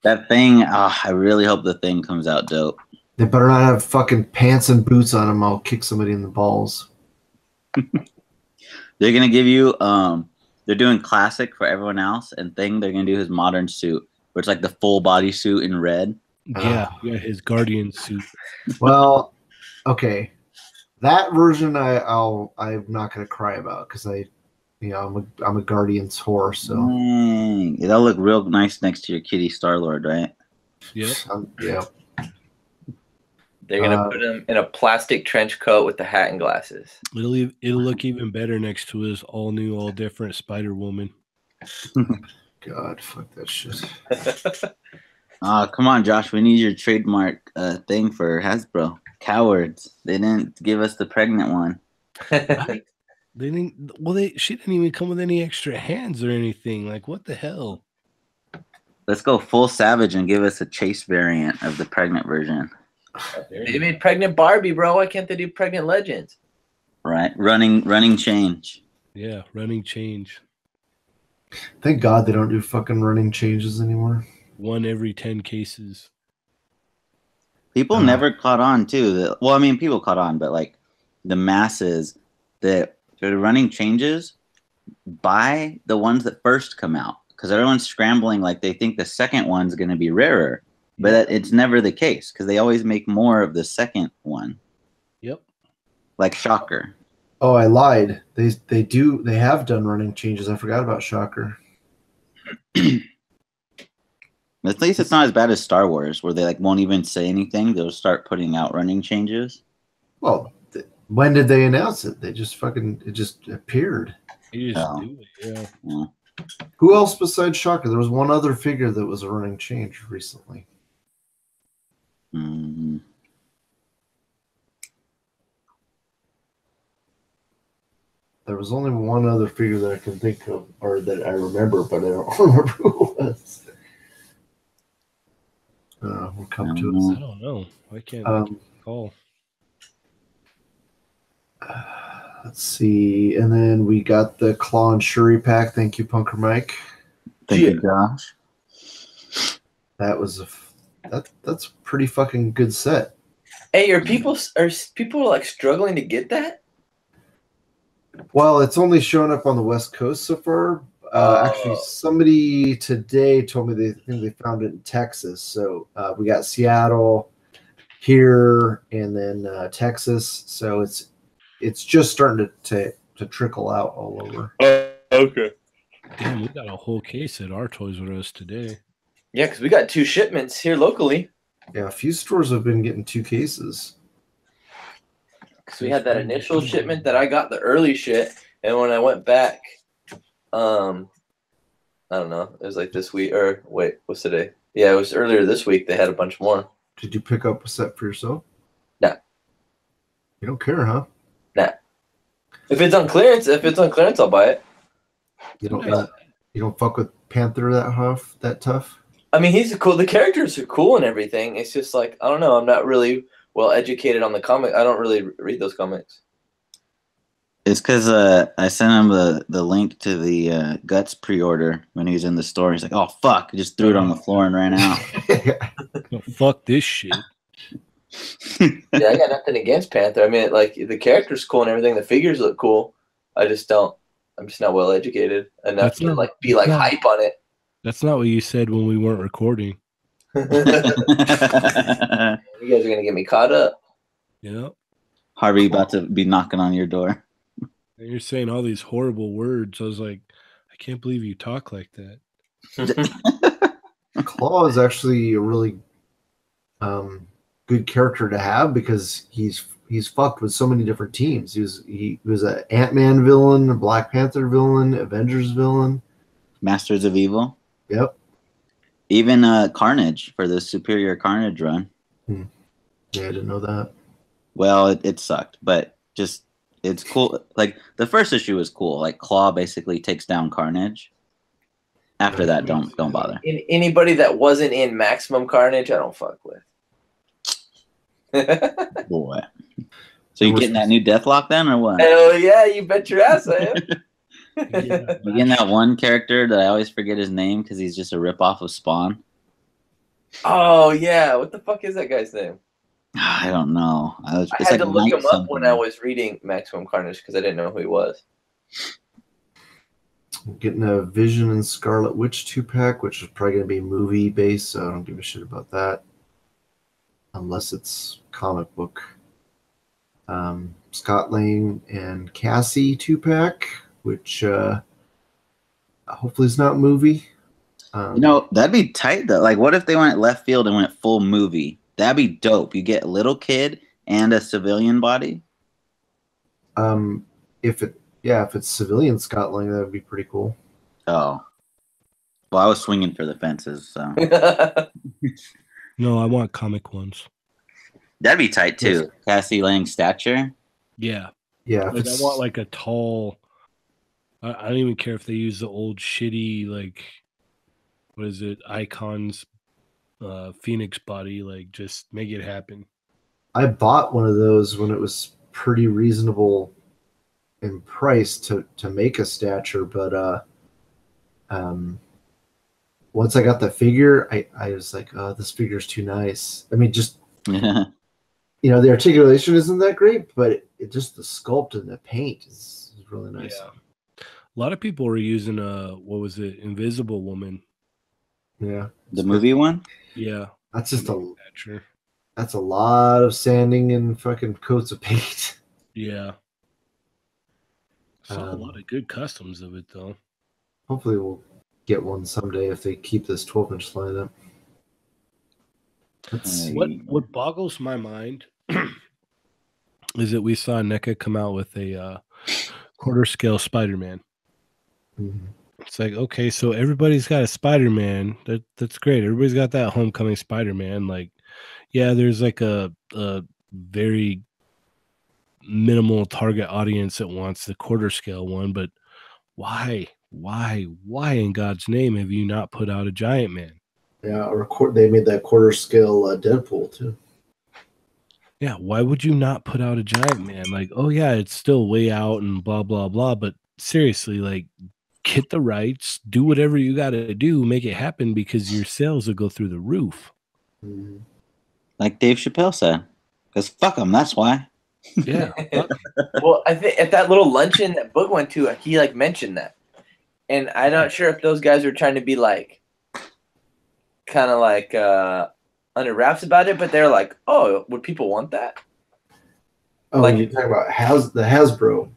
S3: That Thing, I really hope the Thing comes out dope.
S1: They better not have fucking pants and boots on them. I'll kick somebody in the balls.
S3: They're gonna give you they're doing classic for everyone else, and Thing they're gonna do his modern suit, where it's like the full body suit in red.
S4: Yeah, his Guardian suit.
S1: Well, okay. That version I'm not gonna cry about because I'm a Guardians whore, so
S3: Dang. That'll look real nice next to your kitty Star-Lord, right?
S4: Yep.
S1: Yeah.
S2: They're gonna put him in a plastic trench coat with the hat and glasses.
S4: It'll look even better next to his all new, all different Spider-Woman.
S1: God, fuck that shit.
S3: Come on, Josh. We need your trademark thing for Hasbro. Cowards. They didn't give us the pregnant one.
S4: They didn't. Well, she didn't even come with any extra hands or anything. Like, what the hell?
S3: Let's go full Savage and give us a Chase variant of the pregnant version.
S2: They made pregnant Barbie, bro. Why can't they do pregnant Legends?
S3: Right. Running change.
S4: Yeah, running change.
S1: Thank God they don't do fucking running changes anymore.
S4: 1 every 10 cases.
S3: People never caught on too. Well, I mean, people caught on, but like the masses that the running changes buy the ones that first come out because everyone's scrambling like they think the second one's going to be rarer, but it's never the case because they always make more of the second one.
S4: Yep.
S3: Like Shocker.
S1: Oh, I lied. They have done running changes. I forgot about Shocker.
S3: At least it's not as bad as Star Wars, where they like won't even say anything. They'll start putting out running changes.
S1: Well, when did they announce it? They just it just appeared.
S4: You just do it, yeah.
S1: Who else besides Shocker? There was one other figure that was a running change recently.
S3: Mm-hmm.
S1: There was only one other figure that I can think of, or that I remember, but I don't remember who it was. We'll come to us.
S4: I don't know. I can't recall.
S1: Let's see. And then we got the Claw and Shuri pack. Thank you, Punker Mike.
S3: Thank you, Josh.
S1: That was that's a pretty fucking good set.
S2: Hey, are people like struggling to get that?
S1: Well, it's only shown up on the West Coast so far. Actually, somebody today told me they think they found it in Texas. So we got Seattle here, and then Texas. So it's just starting to trickle out all over.
S2: Okay.
S4: Damn, we got a whole case at our Toys R Us today.
S2: Yeah, because we got 2 shipments here locally.
S1: Yeah, a few stores have been getting 2 cases.
S2: Because we had that initial shipment that I got the early shit, and when I went back I don't know. It was like this week, or wait, what's today? Yeah, it was earlier this week. They had a bunch more.
S1: Did you pick up a set for yourself?
S2: Nah.
S1: You don't care, huh?
S2: Nah. If it's on clearance, I'll buy it.
S1: You don't fuck with Panther that tough?
S2: I mean, he's cool. The characters are cool and everything. It's just like, I don't know. I'm not really well educated on the comic. I don't really read those comics.
S3: It's because I sent him the link to the Guts pre-order when he was in the store. He's like, "Oh fuck!" I just threw it on the floor and ran out.
S4: Oh, fuck this shit.
S2: Yeah, I got nothing against Panther. I mean, like the character's cool and everything. The figures look cool. I'm just not well educated enough to be hype on it.
S4: That's not what you said when we weren't recording.
S2: You guys are gonna get me caught up.
S4: Yeah.
S3: Harvey about to be knocking on your door.
S4: And you're saying all these horrible words. I was like, I can't believe you talk like that.
S1: Claw is actually a really good character to have because he's fucked with so many different teams. He was an Ant-Man villain, a Black Panther villain, Avengers villain,
S3: Masters of Evil.
S1: Yep.
S3: Even Carnage for the Superior Carnage run.
S1: Yeah, I didn't know that.
S3: Well, it sucked, but just it's cool. Like the first issue was cool. Like Claw basically takes down Carnage. After that, don't bother.
S2: Anybody that wasn't in Maximum Carnage, I don't fuck with.
S3: Boy. So you getting that new Deathlock then, or what?
S2: Hell yeah, you bet your ass I am.
S3: You getting that one character that I always forget his name because he's just a ripoff of Spawn?
S2: Oh yeah, what the fuck is that guy's name?
S3: I don't know.
S2: I had to look him up when I was reading Maximum Carnage because I didn't know who he was.
S1: I'm getting a Vision and Scarlet Witch 2-pack, which is probably going to be movie based, so I don't give a shit about that. Unless it's comic book. Scott Lang and Cassie 2-pack, which hopefully is not movie.
S3: That'd be tight though. Like, what if they went left field and went full movie? That'd be dope. You get a little kid and a civilian body.
S1: If it's civilian Scott Lang, that would be pretty cool.
S3: Oh, well, I was swinging for the fences. So
S4: no, I want comic ones.
S3: That'd be tight too. Cassie Lang's stature.
S4: Yeah.
S1: Yeah.
S4: Like, I want like a tall. I don't even care if they use the old shitty what is it? Icons. Phoenix body, like just make it happen.
S1: I bought one of those when it was pretty reasonable in price to make a stature, but once I got the figure, I was like, oh, this figure's too nice. I mean, just the articulation isn't that great, but it just the sculpt and the paint is really nice.
S4: Yeah. A lot of people were using what was it, Invisible Woman.
S1: Yeah.
S3: The movie one?
S4: Yeah.
S1: That's just that's a lot of sanding and fucking coats of paint.
S4: Yeah. Saw a lot of good customs of it though.
S1: Hopefully we'll get one someday if they keep this 12-inch lineup.
S4: What boggles my mind is that we saw NECA come out with a quarter scale Spider-Man.
S1: Mm-hmm.
S4: It's like, okay, so everybody's got a Spider-Man. That's great. Everybody's got that Homecoming Spider-Man. Like, yeah, there's like a very minimal target audience that wants the quarter scale one, but why in God's name have you not put out a Giant Man?
S1: Yeah, they made that quarter scale Deadpool too.
S4: Yeah, why would you not put out a Giant Man? Like, oh yeah, it's still way out and blah blah blah, but seriously, like, get the rights, do whatever you got to do, make it happen because your sales will go through the roof.
S1: Mm-hmm.
S3: Like Dave Chappelle said, because fuck them, that's why.
S4: Yeah.
S2: Well, I think at that little luncheon that Boog went to, he like mentioned that. And I'm not sure if those guys were trying to be like, kind of like under wraps about it, but they're like, oh, would people want that?
S1: Oh, like, you're talking about the Hasbro.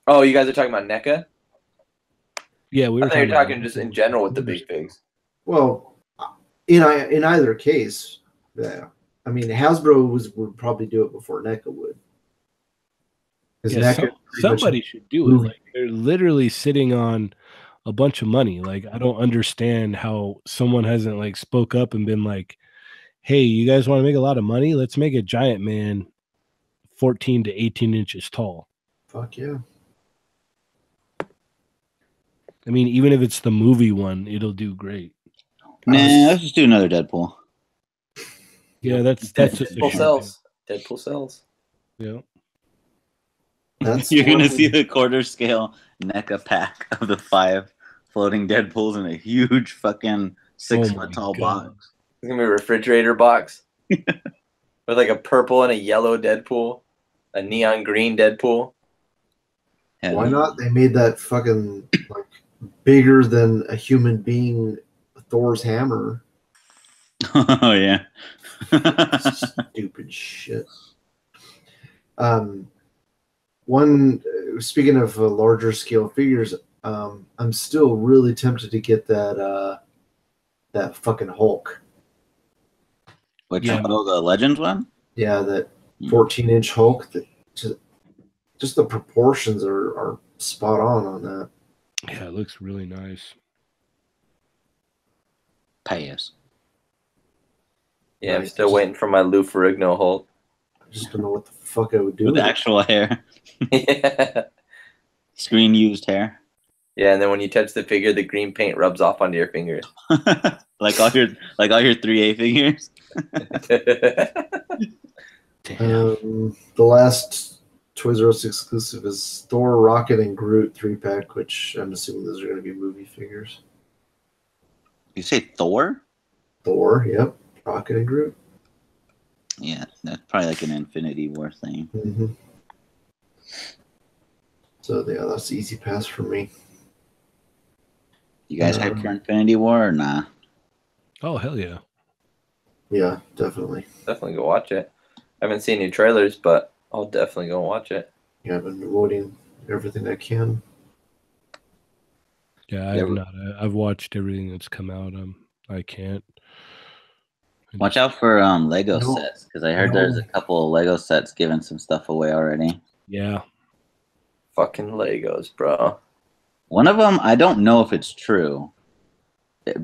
S2: Oh, you guys are talking about NECA?
S4: Yeah, we were
S2: talking just in general with the big figs.
S1: Well, in either case, yeah. I mean, Hasbro would probably do it before NECA would.
S4: Yeah, somebody should do it. Like, they're literally sitting on a bunch of money. Like, I don't understand how someone hasn't like spoke up and been like, hey, you guys want to make a lot of money? Let's make a giant man 14 to 18 inches tall.
S1: Fuck yeah.
S4: I mean, even if it's the movie one, it'll do great.
S3: Nah, let's just do another Deadpool.
S4: Yeah, that's just
S2: Deadpool sells. Deadpool sells.
S4: Yeah.
S1: That's
S3: You're gonna
S1: one-
S3: see the quarter scale NECA pack of the 5 floating Deadpools in a huge fucking 6-foot tall box.
S2: It's gonna be a refrigerator box with like a purple and a yellow Deadpool, a neon green Deadpool.
S3: Hell
S1: Why
S3: yeah.
S1: not? They made that fucking like bigger than a human being Thor's hammer.
S3: Oh yeah.
S1: Stupid shit. Speaking of larger scale figures, I'm still really tempted to get that fucking Hulk.
S3: Which
S4: Yeah.
S3: one? Oh, the Legends one?
S1: Yeah, that 14-inch Hulk. That just the proportions are spot on that.
S4: Yeah, it looks really nice.
S3: Pass.
S2: Yeah, I'm
S1: Nice.
S2: still waiting for my Lou Ferrigno Hulk.
S1: I just don't know what the fuck I would do.
S3: With
S1: with it.
S3: actual hair.
S2: Yeah.
S3: Screen used hair.
S2: Yeah, and then when you touch the figure, the green paint rubs off onto your fingers.
S3: like all your 3A figures.
S4: Damn.
S1: The last Toys R Us exclusive is Thor, Rocket, and Groot 3-pack, which I'm assuming those are going to be movie figures.
S3: You say Thor?
S1: Thor, yep. Rocket and Groot.
S3: Yeah, that's probably like an Infinity War thing.
S1: Mm-hmm. So yeah, that's the easy pass for me.
S3: You guys hyped for Infinity War or nah?
S4: Oh, hell yeah.
S1: Yeah, definitely.
S2: Definitely go watch it. I haven't seen any trailers, but I'll definitely go watch it.
S1: Yeah, I've been avoiding everything I can.
S4: Yeah, I have not. I've watched everything that's come out. I can't.
S3: Watch out for Lego
S1: No.
S3: sets, because I heard there's a couple of Lego sets giving some stuff away already.
S4: Yeah.
S2: Fucking Legos, bro.
S3: One of them, I don't know if it's true,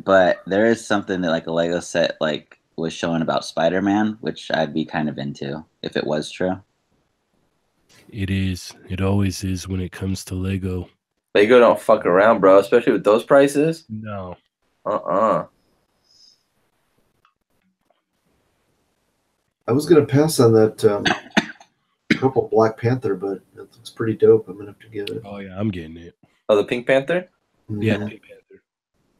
S3: but there is something that like a Lego set like was showing about Spider-Man, which I'd be kind of into if it was true.
S4: It is. It always is when it comes to Lego.
S2: Lego don't fuck around, bro, especially with those prices.
S4: No.
S1: I was going to pass on that purple Black Panther, but it looks pretty dope. I'm going to have to get it.
S4: Oh, yeah, I'm getting it.
S2: Oh, the Pink Panther?
S4: Yeah,
S1: Mhm.
S4: Pink Panther.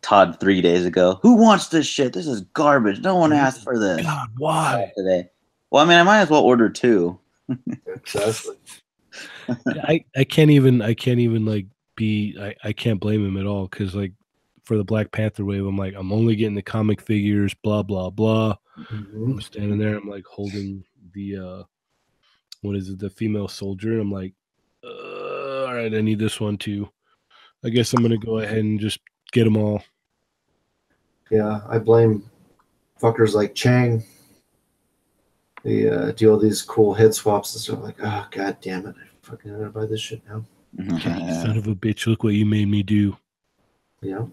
S3: Todd 3 days ago, who wants this shit? This is garbage. No one asked for this.
S4: God, why?
S3: Today. Well, I mean, I might as well order 2.
S1: Exactly.
S4: I can't even like I can't blame him at all, because like for the Black Panther wave, I'm like, I'm only getting the comic figures, blah blah blah.
S1: Mhm.
S4: I'm standing there, I'm like holding the what is it, the female soldier, and I'm like, all right, I need this one too. I guess I'm gonna go ahead and just get them all.
S1: Yeah, I blame fuckers like Chang. They do all these cool head swaps and stuff. Like, oh, god damn it. I fucking gotta buy this shit now.
S4: Son of a bitch, look what you made me do.
S1: Yeah.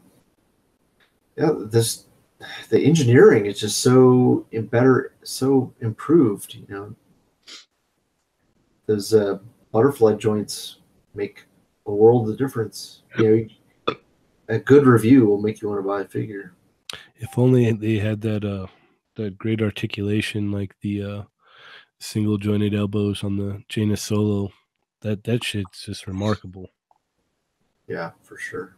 S1: Yeah, the engineering is just so better, so improved, you know. Those butterfly joints make a world of difference. You know, a good review will make you want to buy a figure.
S4: If only they had that great articulation, like the single jointed elbows on the Jaina Solo. That shit's just remarkable.
S1: Yeah, for sure.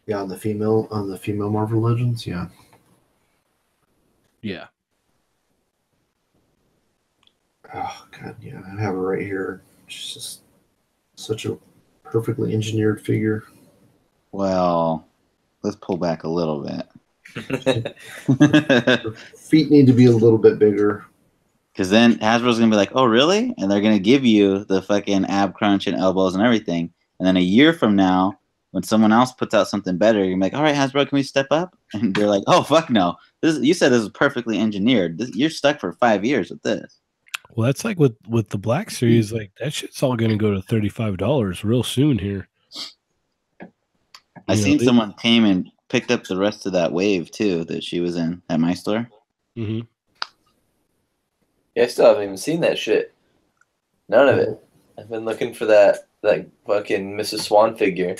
S1: Yeah, on the female Marvel Legends, yeah.
S4: Yeah.
S1: Oh god, yeah, I have it right here. It's just such a perfectly engineered figure.
S3: Well, let's pull back a little bit.
S1: Her feet need to be a little bit bigger.
S3: Because then Hasbro's going to be like, oh, really? And they're going to give you the fucking ab crunch and elbows and everything. And then a year from now, when someone else puts out something better, you're like, all right, Hasbro, can we step up? And they're like, oh, fuck no. You said this was perfectly engineered. You're stuck for 5 years with this.
S4: Well, that's like with the Black Series, like that shit's all going to go to $35 real soon here.
S3: I seen someone came and picked up the rest of that wave too that she was in at my store.
S4: Mm-hmm.
S2: Yeah, I still haven't even seen that shit. None of it. I've been looking for that fucking Mrs. Swan figure.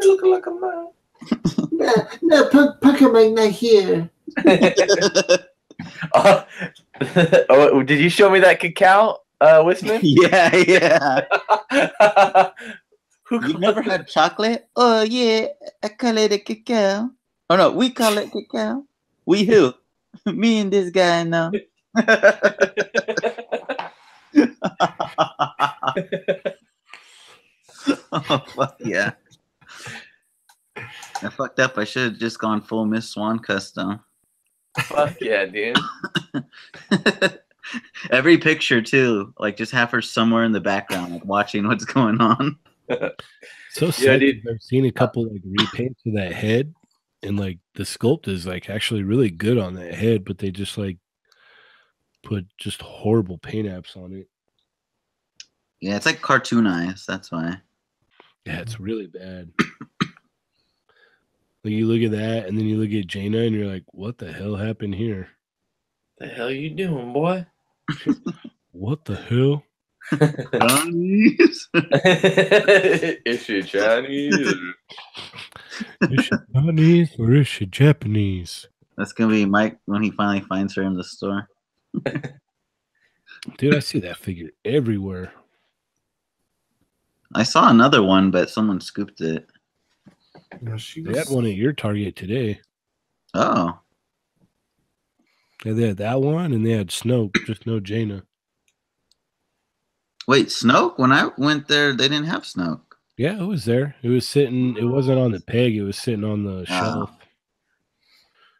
S2: Look like a man.
S1: No, Pokemon not here.
S2: Oh, did you show me that cacao, Whisman?
S3: Yeah. You've never had chocolate? Oh yeah, I call it a cacao. Oh no, we call it cacao. We who? Me and this guy now. Oh fuck yeah. I fucked up. I should have just gone full Miss Swan custom.
S2: Fuck yeah, dude.
S3: Every picture too, like just have her somewhere in the background, like watching what's going on.
S4: So sad. Yeah, I've seen a couple like repaints of that head, and like the sculpt is like actually really good on that head, but they just like put just horrible paint apps on it.
S3: Yeah, it's like cartoon eyes. That's why.
S4: Yeah, it's really bad. Like you look at that, and then you look at Jaina, and you're like, "What the hell happened here?
S2: The hell you doing, boy?
S4: What the hell?"
S3: Chinese?
S2: Is she Chinese?
S4: Is she Chinese or is she Japanese?
S3: That's gonna be Mike when he finally finds her in the store.
S4: Dude, I see that figure everywhere.
S3: I saw another one, but someone scooped it.
S1: Yeah,
S4: They had one at your Target today.
S3: Oh.
S4: Yeah, they had that one, and they had Snoke, just no Jaina.
S3: Wait, Snoke? When I went there, they didn't have Snoke.
S4: Yeah, it was there. It was sitting. It wasn't on the peg. It was sitting on the shelf.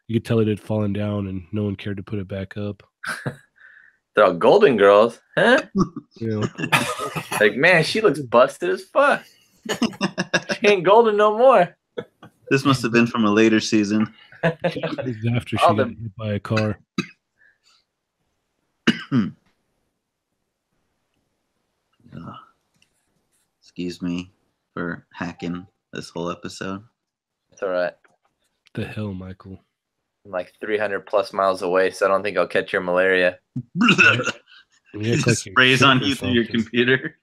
S4: You could tell it had fallen down, and no one cared to put it back up.
S2: They're all golden girls, huh?
S4: You know.
S2: Like, man, she looks busted as fuck. She ain't golden no more.
S3: This must have been from a later season.
S4: This is after she got hit by a car.
S3: Excuse me for hacking this whole episode.
S2: It's all right.
S4: The hell, Michael?
S2: I'm like 300 plus miles away, so I don't think I'll catch your malaria.
S3: It like sprays on you through your computer.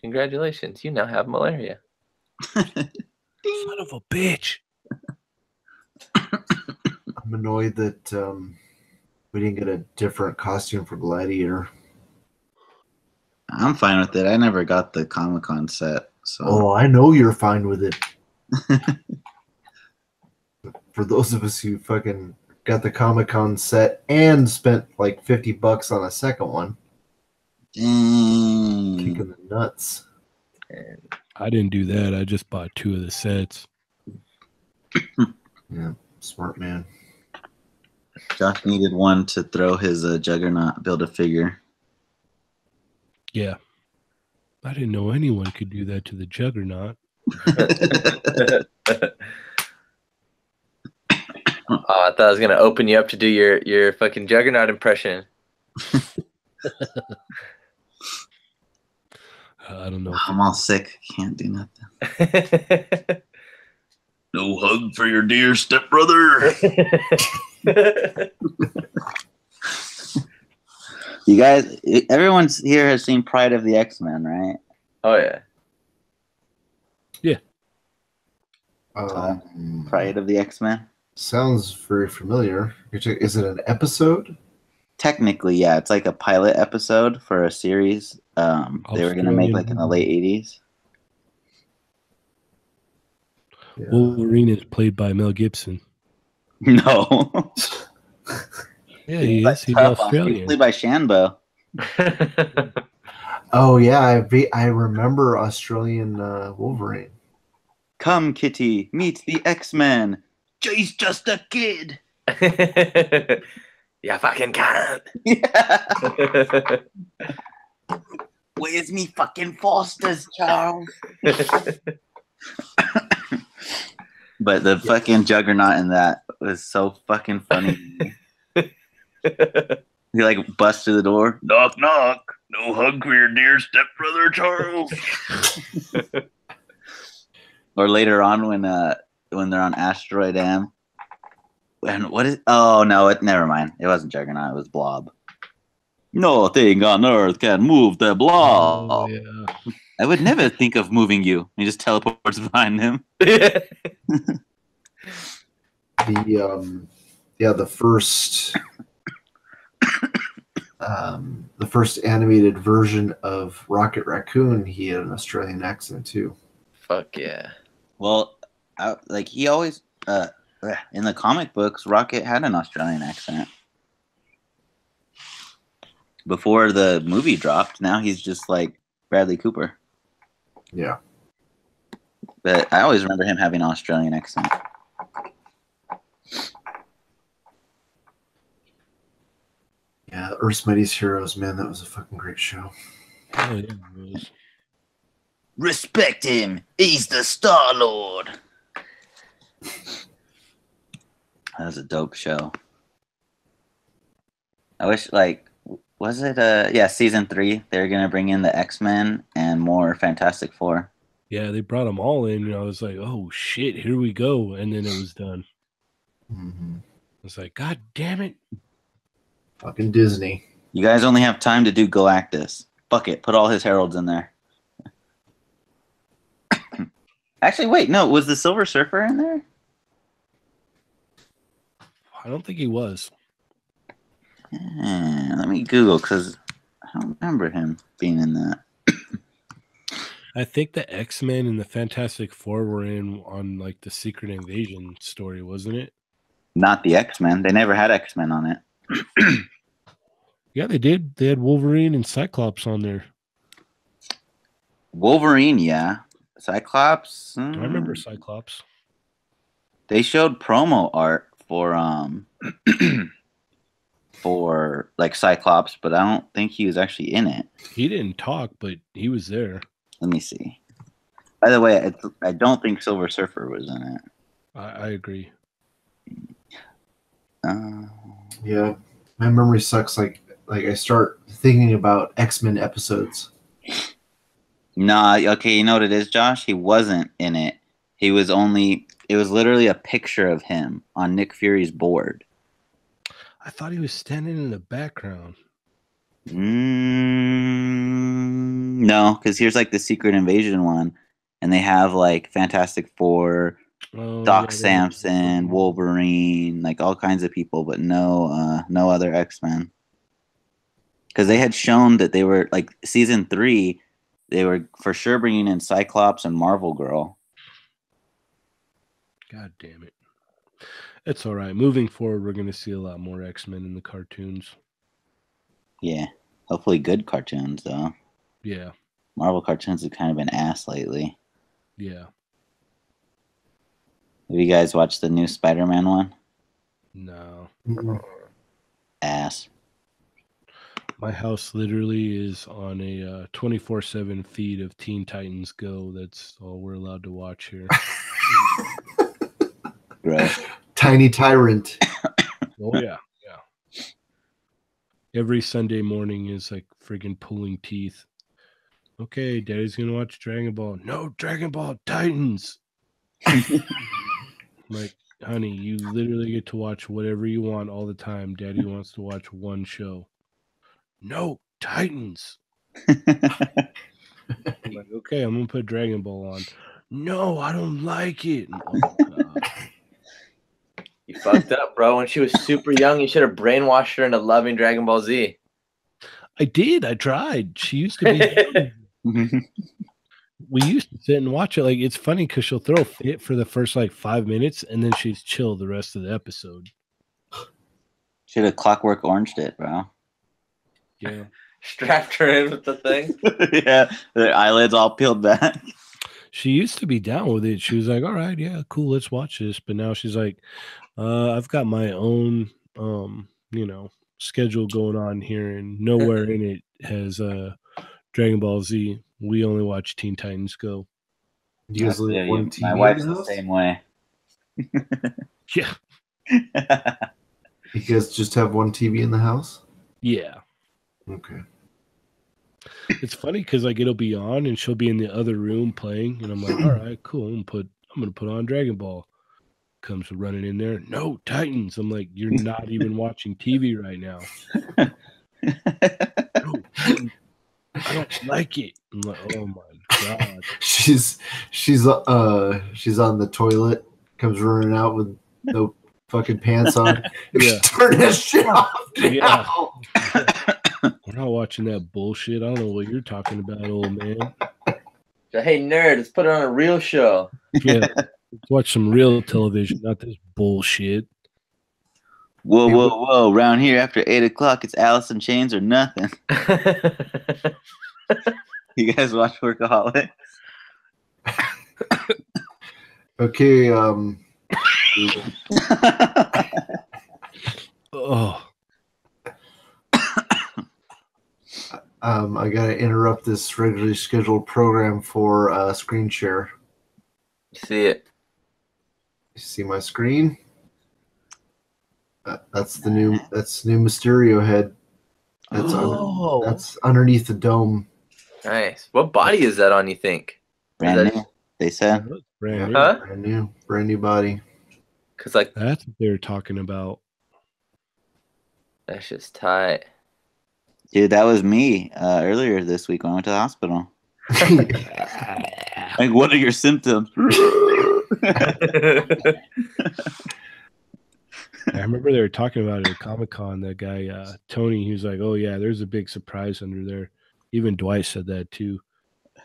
S2: Congratulations, you now have malaria.
S4: Son of a bitch.
S1: I'm annoyed that we didn't get a different costume for Gladiator.
S3: I'm fine with it. I never got the Comic-Con set. So.
S1: Oh, I know you're fine with it. For those of us who fucking got the Comic-Con set and spent like $50 on a second one. Kicking the nuts.
S4: I didn't do that. I just bought 2 of the sets.
S1: Yeah, smart man.
S3: Josh needed one to throw his Juggernaut Build-A-Figure.
S4: Yeah. I didn't know anyone could do that to the Juggernaut.
S2: Oh, I thought I was going to open you up to do your fucking Juggernaut impression.
S4: I don't know.
S3: I'm all sick. Can't do nothing. No hug for your dear stepbrother. You guys, everyone here has seen Pride of the X-Men, right?
S2: Oh, yeah.
S4: Yeah.
S3: Pride of the X-Men?
S1: Sounds very familiar. Is it an episode?
S3: Technically, yeah. It's like a pilot episode for a series they were going to make like in the late 80s.
S4: Yeah. Wolverine is played by Mel Gibson.
S3: No.
S4: Yeah, he is. He's Australian.
S3: He's played by Shanbo.
S1: Oh, yeah. I remember Australian Wolverine.
S3: Come, Kitty, meet the X-Men. He's just a kid.
S2: You fucking can't.
S3: Yeah. Where's me fucking Fosters, Charles? But the fucking Juggernaut in that was so fucking funny. He like busts through the door. Knock, knock. No hungrier, dear stepbrother Charles. Or later on when they're on Asteroid M. And what is? Oh no! Never mind. It wasn't Juggernaut. It was Blob. Nothing on Earth can move the Blob.
S4: Oh, yeah.
S3: I would never think of moving you. He just teleports behind him.
S1: The first animated version of Rocket Raccoon, he had an Australian accent too.
S2: Fuck yeah.
S3: Well, he always in the comic books, Rocket had an Australian accent before the movie dropped. Now he's just like Bradley Cooper.
S1: Yeah.
S3: But I always remember him having an Australian accent.
S1: Yeah, Earth's Mightiest Heroes, man, that was a fucking great show.
S4: Oh, yeah, it was.
S3: Respect him. He's the Star-Lord. That was a dope show. I wish, was it, season 3, they were going to bring in the X-Men and more Fantastic Four.
S4: Yeah, they brought them all in, and I was like, oh, shit, here we go. And then it was done.
S1: Mm-hmm.
S4: I was like, God damn it.
S1: Fucking Disney.
S3: You guys only have time to do Galactus. Fuck it. Put all his heralds in there. Actually, wait, no. Was the Silver Surfer in there?
S4: I don't think he was.
S3: Let me Google, because I don't remember him being in that.
S4: I think the X-Men and the Fantastic Four were in on like the Secret Invasion story, wasn't it?
S3: Not the X-Men. They never had X-Men on it.
S4: Yeah, they did. They had Wolverine and Cyclops on there.
S3: Wolverine, yeah. Cyclops.
S4: I remember Cyclops.
S3: They showed promo art for for like Cyclops, but I don't think he was actually in it.
S4: He didn't talk, but he was there.
S3: Let me see. By the way, I don't think Silver Surfer was in it.
S4: I agree.
S1: Yeah, my memory sucks. Like I start thinking about X-Men episodes.
S3: Nah, okay, you know what it is, Josh? He wasn't in it. It was literally a picture of him on Nick Fury's board.
S4: I thought he was standing in the background.
S3: No, because here's like the Secret Invasion one, and they have like Fantastic Four, Doc Samson, Wolverine, like all kinds of people, but no other X-Men. Because they had shown that they were like season 3, they were for sure bringing in Cyclops and Marvel Girl.
S4: God damn it. It's all right. Moving forward, we're going to see a lot more X-Men in the cartoons.
S3: Yeah. Hopefully good cartoons, though.
S4: Yeah.
S3: Marvel cartoons have kind of been ass lately.
S4: Yeah.
S3: Have you guys watched the new Spider-Man one?
S4: No.
S3: Ass.
S4: My house literally is on a 24/7 feed of Teen Titans Go. That's all we're allowed to watch here.
S3: Right.
S1: Tiny Tyrant.
S4: Oh, yeah. Yeah. Every Sunday morning is like friggin' pulling teeth. Okay, Daddy's going to watch Dragon Ball. No, Dragon Ball Titans. I'm like, honey, you literally get to watch whatever you want all the time. Daddy wants to watch one show. No, Titans. I'm like, okay, I'm going to put Dragon Ball on. No, I don't like it. Oh, God.
S2: You fucked up, bro. When she was super young, you should have brainwashed her into loving Dragon Ball Z.
S4: I did. I tried. She used to be. We used to sit and watch it. Like, it's funny because she'll throw a fit for the first like 5 minutes and then she's chill the rest of the episode.
S3: Should have Clockwork Oranged it, bro.
S4: Yeah.
S2: Strapped her in with the thing.
S3: Yeah, the eyelids all peeled back.
S4: She used to be down with it. She was like, all right, yeah, cool, let's watch this. But now she's like, I've got my own, schedule going on here, and nowhere in it has Dragon Ball Z. We only watch Teen Titans Go.
S1: You guys live one TV
S3: My wife's
S1: in the
S3: the
S1: house?
S3: same way.
S4: Yeah.
S1: You guys just have one TV in the house?
S4: Yeah.
S1: Okay.
S4: It's funny because like it'll be on and she'll be in the other room playing, and I'm like, all right, cool. I'm gonna put on Dragon Ball. Comes running in there. No, Titans. I'm like, you're not even watching TV right now. No, Titans. I don't like it. I'm like, oh my god.
S1: She's on the toilet, comes running out with no fucking pants on.
S4: Yeah.
S1: Turn that shit off.
S4: Yeah. We're not watching that bullshit. I don't know what you're talking about, old man.
S2: Hey, nerd, let's put it on a real show.
S4: Yeah. Let's watch some real television, not this bullshit.
S3: Whoa, whoa, whoa. Around here after 8 o'clock, it's Alice in Chains or nothing. You guys watch Workaholics?
S1: Okay,
S4: Oh.
S1: I gotta interrupt this regularly scheduled program for screen share.
S2: See it.
S1: You see my screen? That's the new Mysterio head. That's underneath the dome.
S2: Nice. What body is that on, you think?
S3: Brand new, they said.
S4: Brand new.
S2: Huh?
S1: Brand new body.
S2: Because, like,
S4: That's what they were talking about.
S2: that shit's tight.
S3: Dude, that was me earlier this week when I went to the hospital. Like, what are your symptoms?
S4: I remember they were talking about it at Comic-Con. That guy, Tony, he was like, oh, yeah, there's a big surprise under there. Even Dwight said that, too.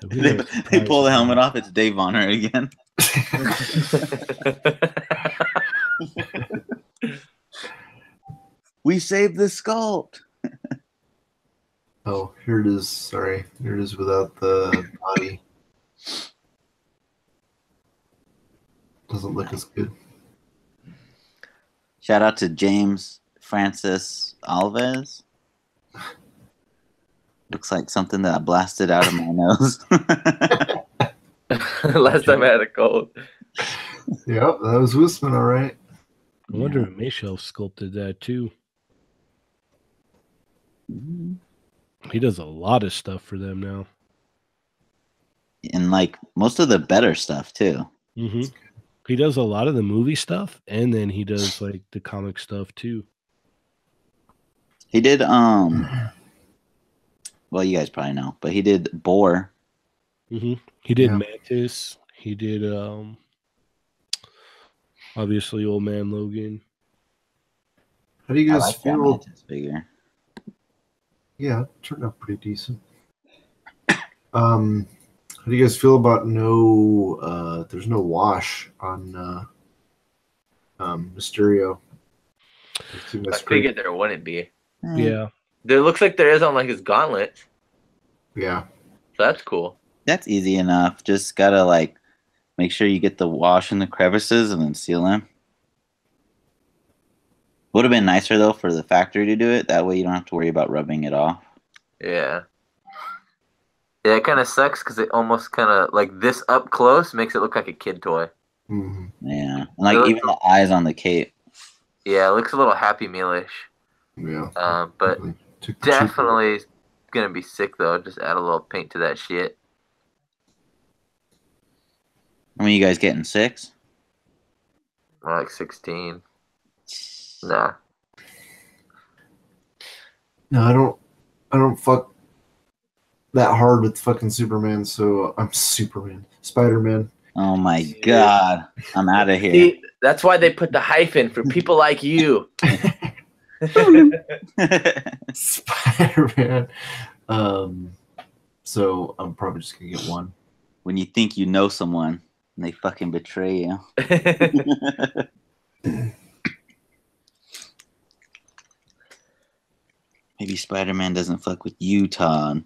S3: They pull the helmet off. It's Dave Bonner again. We saved the sculpt.
S1: Oh, here it is. Sorry. Here it is without the body. Doesn't look as good.
S3: Shout out to James Francis Alves. Looks like something that I blasted out of my nose.
S2: Last time I had a cold.
S1: Yep, that was Whisman, all right.
S4: I wonder if Michelle sculpted that, too. He does a lot of stuff for them now.
S3: And like most of the better stuff too.
S4: Mm-hmm. He does a lot of the movie stuff, and then he does like the comic stuff too.
S3: He did well, you guys probably know, but he did Boar.
S4: Mm-hmm. He did Mantis. He did obviously Old Man Logan.
S1: How do you guys
S3: like that
S1: feel?
S3: Mantis figure.
S1: Yeah, it turned out pretty decent. How do you guys feel about there's no wash on Mysterio?
S2: I figured there wouldn't be.
S4: Yeah.
S2: There looks like there is on like his gauntlet.
S1: Yeah.
S2: So that's cool.
S3: That's easy enough. Just gotta like make sure you get the wash in the crevices and then seal them. Would have been nicer though for the factory to do it. That way you don't have to worry about rubbing it off.
S2: Yeah. Yeah, it kind of sucks because it almost kind of like this up close makes it look like a kid toy.
S1: Mm-hmm.
S3: Yeah, and like even the eyes on the cape.
S2: Yeah, it looks a little Happy Meal-ish.
S1: Yeah.
S2: But definitely gonna be sick though. Just add a little paint to that shit.
S3: I mean, you guys getting 6?
S2: More like 16. Nah.
S1: No, I don't fuck that hard with fucking Superman, so I'm Spider-Man.
S3: Oh my god, I'm out of here.
S2: See, that's why they put the hyphen for people like you.
S1: Spider-Man. So I'm probably just gonna get one.
S3: When you think you know someone and they fucking betray you. Maybe Spider-Man doesn't fuck with you, Todd.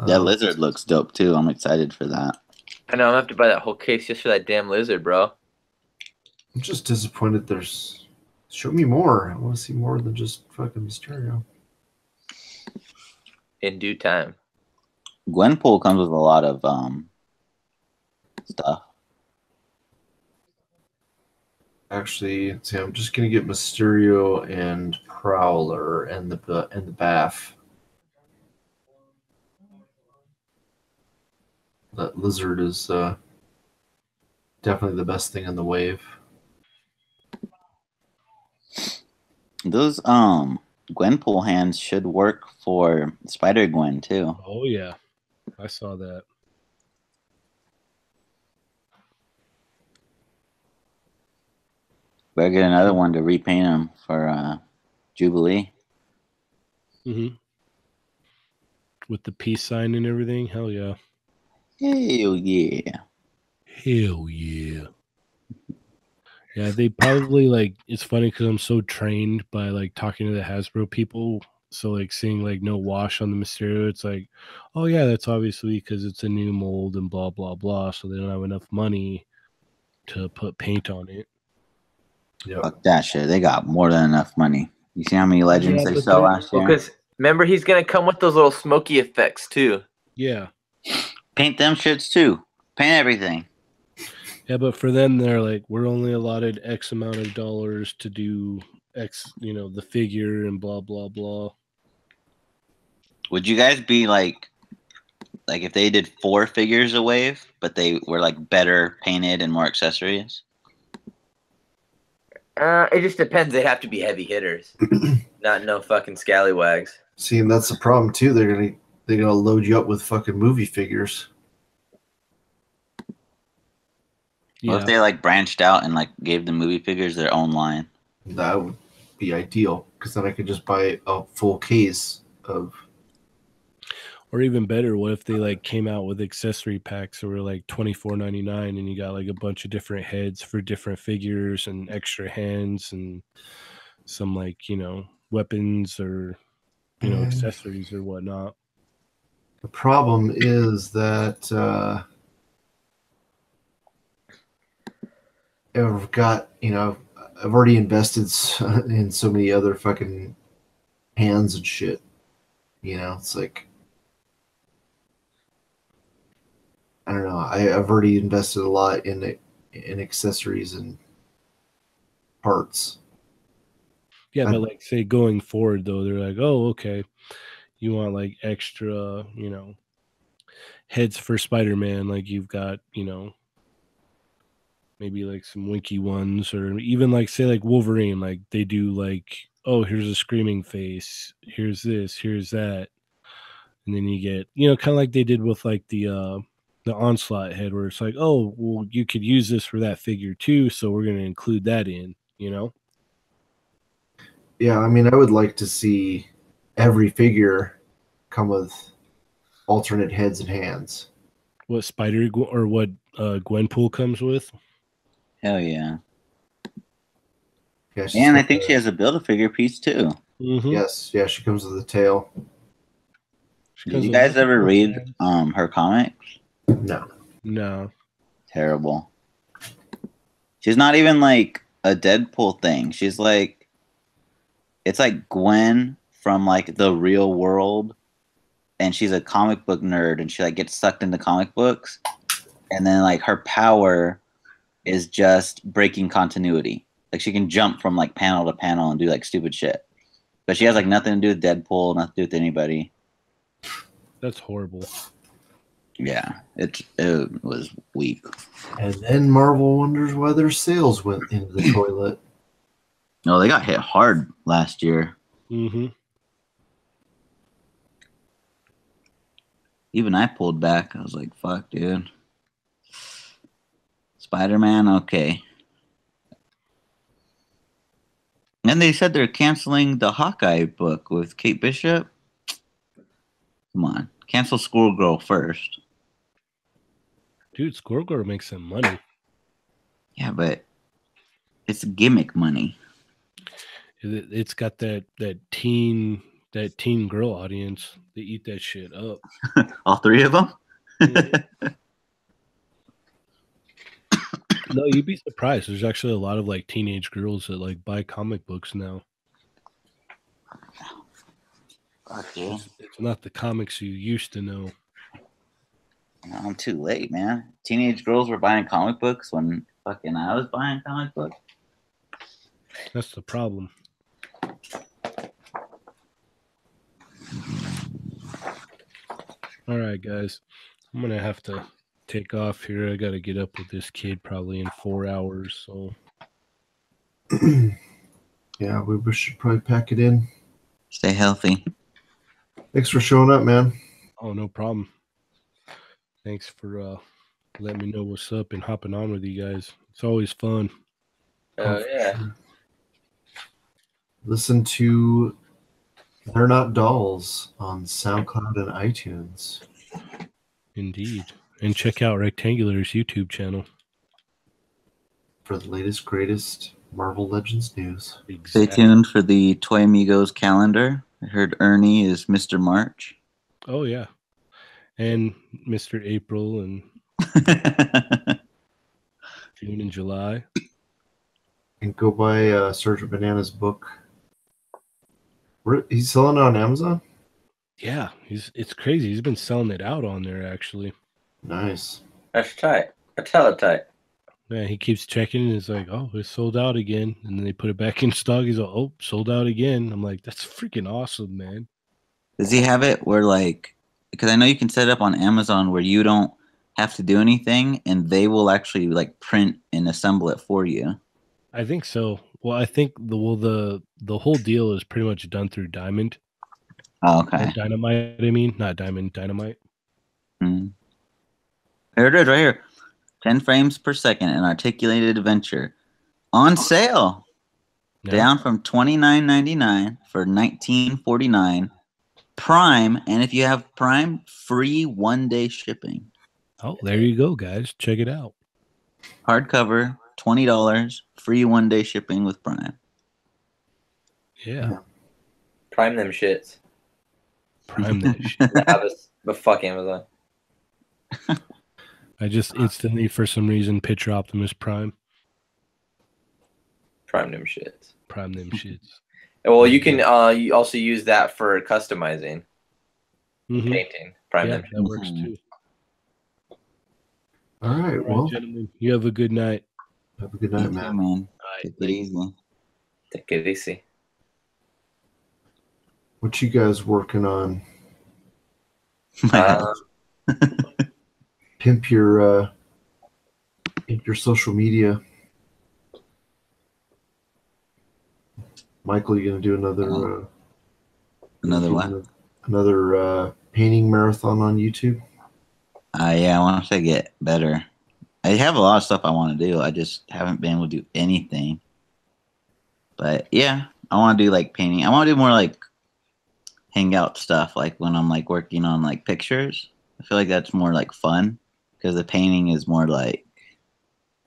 S3: That lizard looks dope too. I'm excited for that.
S2: I know I'm gonna have to buy that whole case just for that damn lizard, bro.
S1: I'm just disappointed show me more. I want to see more than just fucking Mysterio.
S2: In due time.
S3: Gwenpool comes with a lot of stuff.
S1: Actually, see, I'm just gonna get Mysterio and Prowler and the Baff. That lizard is definitely the best thing in the wave.
S3: Those Gwenpool hands should work for Spider-Gwen too.
S4: Oh yeah, I saw that.
S3: Better get another one to repaint them for Jubilee.
S4: Mm-hmm. With the peace sign and everything. Hell yeah.
S3: Hell yeah.
S4: Hell yeah. Yeah, they probably like. It's funny because I'm so trained by like talking to the Hasbro people. So like seeing like no wash on the Mysterio, it's like, oh yeah, that's obviously because it's a new mold and blah blah blah. So they don't have enough money to put paint on it.
S1: Yep.
S3: Fuck that shit. They got more than enough money. You see how many legends
S4: Yeah,
S3: they
S4: but
S3: sell
S4: they're-
S3: last
S2: Well,
S3: year?
S2: because remember, he's gonna come with those little smoky effects too.
S4: Yeah,
S3: Paint them shits too. Paint everything.
S4: yeah, but for them, they're like, we're only allotted X amount of dollars to do X, the figure and blah blah blah.
S3: Would you guys be like if they did 4 figures a wave, but they were like better painted and more accessories?
S2: It just depends. They have to be heavy hitters, not no fucking scallywags.
S1: See, and that's the problem too. They're gonna load you up with fucking movie figures.
S3: What
S4: Yeah,
S3: if they like branched out and like gave the movie figures their own line?
S1: That would be ideal because then I could just buy a full case of.
S4: or even better, what if they like came out with accessory packs that were like $24.99 and you got like a bunch of different heads for different figures and extra hands and some like weapons or accessories or whatnot.
S1: The problem is that I've got I've already invested in so many other fucking hands and shit. It's like I don't know. I've already invested a lot in accessories and parts.
S4: Yeah,
S1: I-
S4: but like say going forward though, they're like, oh, okay, you want like extra, heads for Spider-Man, like you've got, maybe like some winky ones, or even like say like Wolverine, like they do like, oh, here's a screaming face, here's this, here's that, and then you get, kind of like they did with like the Onslaught head, where it's like, oh, well, you could use this for that figure too, so we're going to include that in.
S1: Yeah, I mean, I would like to see every figure come with alternate heads and hands.
S4: What or what Gwenpool comes with?
S3: Hell yeah.
S1: Yeah,
S3: And I think she has a Build-A-Figure piece too.
S4: Mm-hmm.
S1: Yes, yeah, she comes with a tail.
S3: Did you guys ever read her comics?
S1: No.
S4: No.
S3: Terrible. She's not even like a Deadpool thing. She's like, it's like Gwen from like the real world, and she's a comic book nerd, and she like gets sucked into comic books, and then like her power is just breaking continuity. Like she can jump from like panel to panel and do like stupid shit, but she has like nothing to do with Deadpool, nothing to do with anybody.
S4: That's horrible.
S3: Yeah, it was weak.
S1: And then Marvel wonders why their sales went into the toilet.
S3: No, they got hit hard last year.
S4: Mm-hmm.
S3: Even I pulled back. I was like, fuck, dude. Spider-Man, okay. And they said they're canceling the Hawkeye book with Kate Bishop. Come on. Cancel Squirrel Girl first.
S4: Dude, Squirrel Girl makes some money.
S3: Yeah, but it's gimmick money.
S4: It's got that teen girl audience. They eat that shit up.
S3: All 3 of them?
S4: Mm-hmm. No, you'd be surprised. There's actually a lot of like teenage girls that like buy comic books now.
S3: Fuck, dude.
S4: It's not the comics you used to know.
S3: No, I'm too late, man. Teenage girls were buying comic books when fucking I was buying comic books.
S4: That's the problem. All right, guys. I'm gonna have to take off here. I gotta get up with this kid probably in 4 hours. So
S1: Yeah, we should probably pack it in.
S3: Stay healthy.
S1: Thanks for showing up, man.
S4: oh, no problem. Thanks for letting me know what's up and hopping on with you guys. It's always fun.
S2: Oh
S1: for
S2: yeah.
S1: sure. Listen to They're Not Dolls on SoundCloud and iTunes.
S4: Indeed. And check out Rectangular's YouTube channel.
S1: For the latest, greatest Marvel Legends news.
S3: Stay tuned for the Toy Amigos calendar. I heard Ernie is Mr. March.
S4: Oh, yeah. And Mr. April and June and July.
S1: And go buy Sergeant Banana's book. He's selling it on Amazon?
S4: Yeah, it's crazy. He's been selling it out on there, actually.
S1: Nice.
S2: That's tight. That's hella tight.
S4: Yeah, he keeps checking and it's like, oh, it's sold out again. And then they put it back in stock. He's like, oh, sold out again. I'm like, that's freaking awesome, man.
S3: Does he have it where, like, because I know you can set it up on Amazon where you don't have to do anything and they will actually like print and assemble it for you?
S4: I think so. Well, I think the whole deal is pretty much done through Diamond.
S3: Oh, okay.
S4: Or Dynamite, I mean, not Diamond, Dynamite.
S3: Mm. There it is, right here. 10 frames per second, an articulated adventure on sale, down from $29.99 for $19.49. Prime, and if you have Prime, free 1-day shipping.
S4: Oh, there you go, guys. Check it out.
S3: Hardcover, $20, free 1-day shipping with Prime.
S4: Yeah.
S2: Prime them shits.
S4: Prime that shit.
S2: But fuck Amazon.
S4: I just instantly, for some reason, picture Optimus Prime.
S2: Prime them shits.
S4: Prime them shits.
S2: Well, you can you also use that for customizing, painting. Prime them.
S4: That works too.
S1: All right, well,
S4: gentlemen, you have a good night.
S1: Have a good night, man.
S3: Man. Take it easy.
S2: Take it easy.
S1: What you guys working on? Pimp your social media. Michael, you gonna do
S3: another what?
S1: Another painting marathon on YouTube?
S3: Yeah, I want to get better. I have a lot of stuff I want to do. I just haven't been able to do anything. But yeah, I want to do like painting. I want to do more like hangout stuff, like when I'm like working on like pictures. I feel like that's more like fun because the painting is more like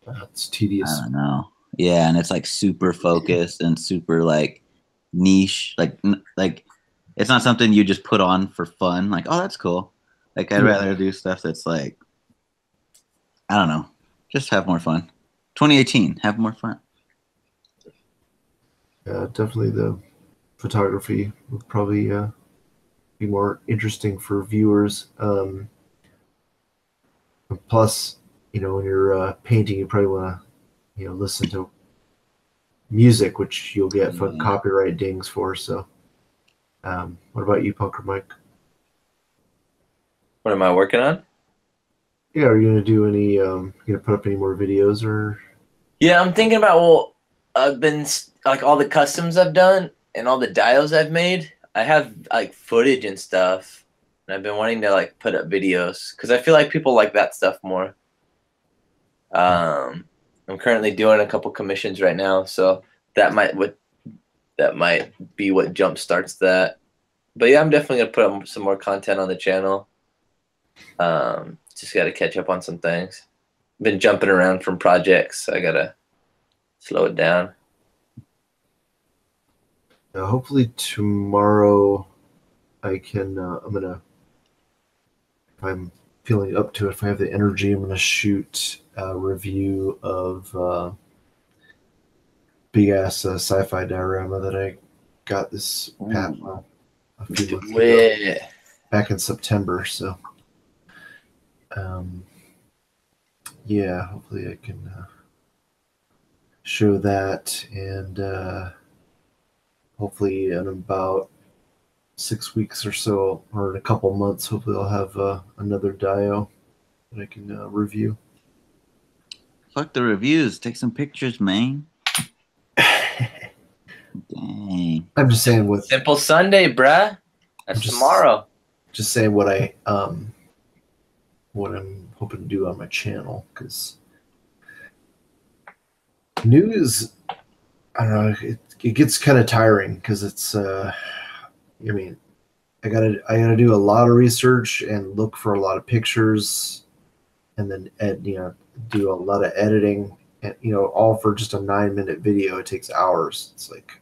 S1: it's tedious.
S3: I don't know. Yeah, and it's like super focused and super like niche. Like it's not something you just put on for fun. Like, oh, that's cool. Like I'd rather do stuff that's like, I don't know, just have more fun. 2018, have more fun.
S1: Yeah, definitely the photography would probably be more interesting for viewers. Plus, when you're painting, you probably want to, listen to music, which you'll get for copyright dings for. So, what about you, Punker Mike?
S2: What am I working on?
S1: Yeah, are you gonna do any? Gonna put up any more videos or?
S2: Yeah, I'm thinking about. Well, I've been like all the customs I've done and all the dials I've made. I have like footage and stuff, and I've been wanting to like put up videos because I feel like people like that stuff more. I'm currently doing a couple commissions right now, so that might be what jump starts that. But yeah, I'm definitely gonna put up some more content on the channel. Just gotta catch up on some things. Been jumping around from projects, so I gotta slow it down.
S1: Hopefully tomorrow I can. If I'm feeling up to it, if I have the energy, I'm gonna shoot a review of big ass sci-fi diorama that I got this a few months ago, back in September. So, yeah, hopefully I can show that, and hopefully in about 6 weeks or so, or in a couple months, hopefully I'll have another dio that I can review.
S3: Fuck the reviews. Take some pictures, man. Dang.
S1: I'm just saying what
S2: Simple Sunday, bruh. That's tomorrow.
S1: Just saying what I'm hoping to do on my channel, because news, I don't know, it gets kind of tiring because it's I mean, I gotta do a lot of research and look for a lot of pictures, and then do a lot of editing, and all for just a 9-minute video. It takes hours. It's like,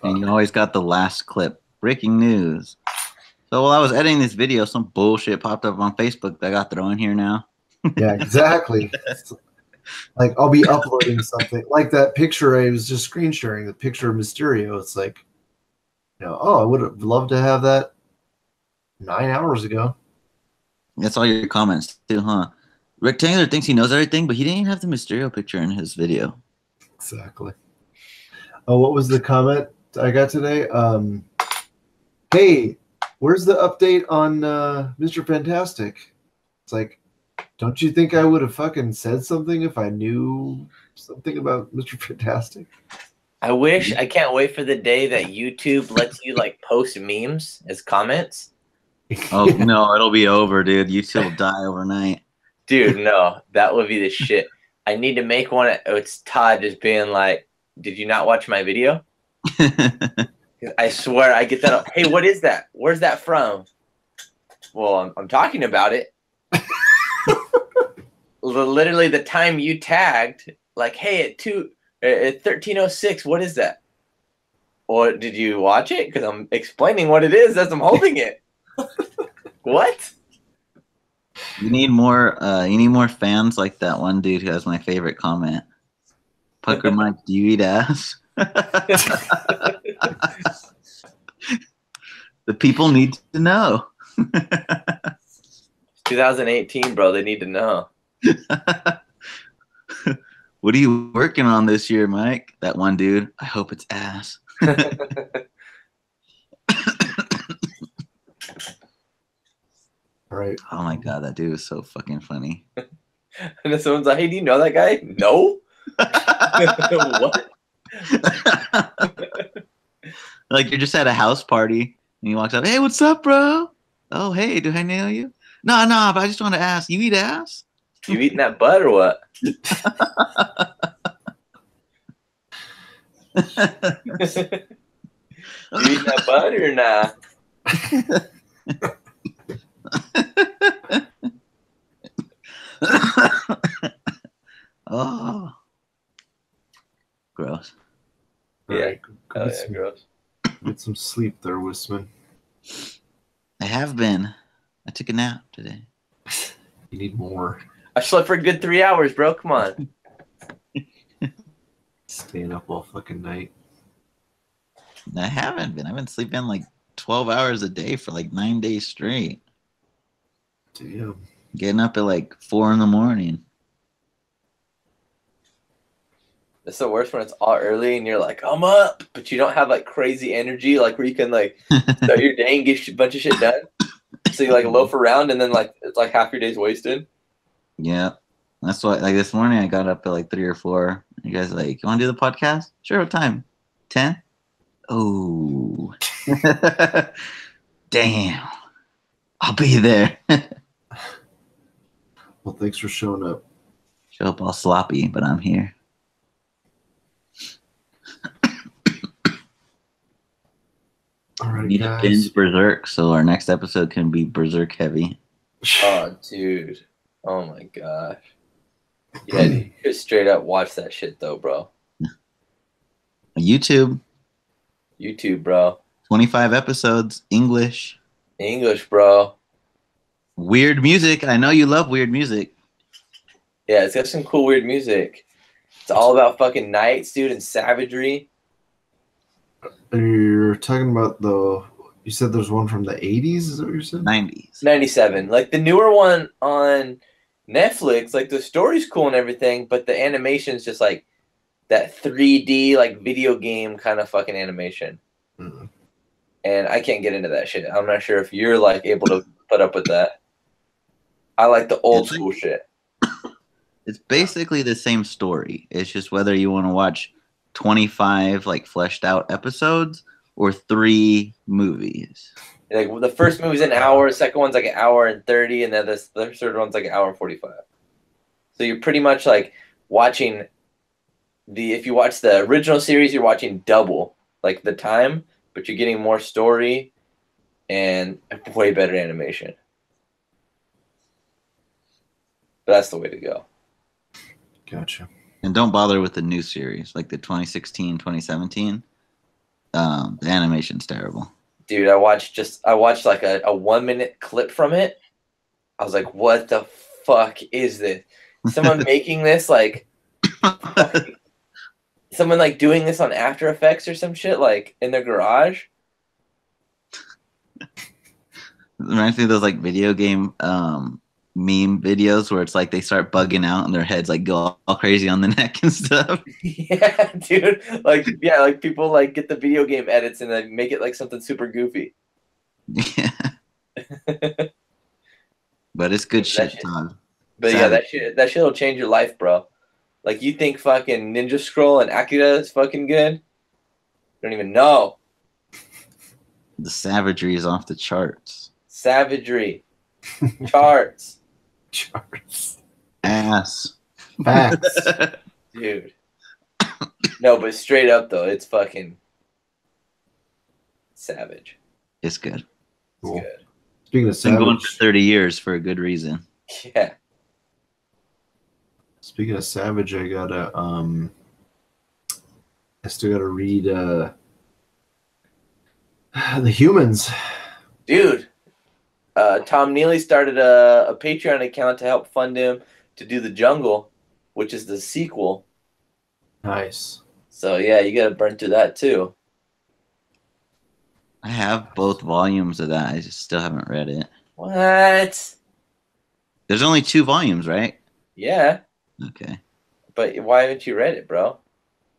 S3: and you always got the last clip. Breaking news. So while I was editing this video, some bullshit popped up on Facebook that I got thrown here now.
S1: yeah, exactly. Like, I'll be uploading something like that picture I was just screen sharing, the picture of Mysterio. It's like, I would have loved to have that 9 hours ago.
S3: That's all your comments too, huh? Rectangular thinks he knows everything, but he didn't even have the Mysterio picture in his video.
S1: Exactly. Oh, what was the comment I got today? Hey, where's the update on Mr. Fantastic? It's like, don't you think I would have fucking said something if I knew something about Mr. Fantastic?
S2: I can't wait for the day that YouTube lets you like post memes as comments.
S3: Oh no, it'll be over, dude. YouTube will die overnight.
S2: Dude, no, that would be the shit. I need to make one. It's Todd just being like, "Did you not watch my video?" I swear I get that up. Hey, what is that? Where's that from? Well, I'm talking about it. Literally the time you tagged, like, hey, at 13:06, what is that? Or did you watch it? Because I'm explaining what it is as I'm holding it. What?
S3: You need more fans like that one dude who has my favorite comment. Pucker Mike, do you eat ass? The people need to know.
S2: 2018, bro. They need to know.
S3: What are you working on this year, Mike? That one dude. I hope it's ass.
S1: All right.
S3: Oh my god, that dude is so fucking funny.
S2: And then someone's like, hey, do you know that guy? No. What?
S3: Like you're just at a house party and he walks up, hey, what's up, bro? Oh, hey, do I know you? No, but I just want to ask, you eat ass?
S2: You eating that butt or what? You eating that butt or nah?
S3: Oh, gross.
S1: All
S2: Yeah.
S1: right,
S2: Oh, yeah, gross.
S1: get some sleep there, Whisman.
S3: I have been. I took a nap today.
S1: You need more.
S2: I slept for a good 3 hours, bro. Come on.
S1: Staying up all fucking night.
S3: I haven't been. I've been sleeping like 12 hours a day for like 9 days straight.
S1: Damn.
S3: Getting up at like 4 in the morning.
S2: It's the worst when it's all early and you're like, I'm up, but you don't have like crazy energy, like where you can like start your day and get a bunch of shit done. So you like loaf around and then like it's like half your day's wasted.
S3: Yeah. That's why, like this morning I got up at like 3 or 4. You guys are like, you want to do the podcast? Sure, what time? 10? Oh. Damn. I'll be there.
S1: Well, thanks for showing up.
S3: Show up all sloppy, but I'm here.
S1: All right,
S3: We need to
S1: guys.
S3: binge Berserk, so our next episode can be Berserk heavy.
S2: Oh, dude. Oh my gosh. Yeah, dude, you should straight up watch that shit though, bro.
S3: YouTube,
S2: bro.
S3: 25 episodes, English.
S2: English, bro.
S3: Weird music. I know you love weird music.
S2: Yeah, it's got some cool weird music. It's all about fucking knights, dude, and savagery.
S1: You're talking about you said there's one from the 80s, is that what you said?
S3: 90s.
S2: 97. Like the newer one on Netflix, like the story's cool and everything, but the animation's just like that 3D like video game kind of fucking animation.
S1: Mm.
S2: And I can't get into that shit. I'm not sure if you're like able to put up with that. I like the old school shit.
S3: It's basically the same story. It's just whether you want to watch 25 like fleshed out episodes or 3 movies.
S2: Like the first movie's an hour, the second one's like an hour and 30, and then the third one's like an hour and 45. So you're pretty much like watching if you watch the original series, you're watching double like the time, but you're getting more story and way better animation. But that's the way to go.
S1: Gotcha.
S3: And don't bother with the new series, like the 2016, 2017. The animation's terrible.
S2: Dude, I watched like a 1-minute clip from it. I was like, what the fuck is this? Someone making this like someone like doing this on After Effects or some shit like in their garage.
S3: Reminds me of those like video game meme videos where it's like they start bugging out and their heads like go all crazy on the neck and stuff.
S2: Yeah, dude. Like people like get the video game edits and then make it like something super goofy.
S3: Yeah. But it's good shit, Todd.
S2: But yeah, that shit will change your life, bro. Like you think fucking Ninja Scroll and Akira is fucking good? You don't even know.
S3: The savagery is off the charts.
S2: Savagery. Charts.
S3: Ass.
S1: Facts.
S2: Dude. No, but straight up though, it's fucking savage.
S3: It's good.
S1: Cool.
S2: It's good.
S1: Speaking of
S3: It's been
S1: savage,
S3: going for 30 years for a good reason.
S2: Yeah.
S1: Speaking of savage, I still gotta read The Humans.
S2: Dude. Tom Neely started a Patreon account to help fund him to do The Jungle, which is the sequel.
S1: Nice.
S2: So yeah, you gotta burn through that too.
S3: I have both volumes of that. I just still haven't read it.
S2: What?
S3: There's only 2 volumes, right?
S2: Yeah.
S3: Okay.
S2: But why haven't you read it, bro?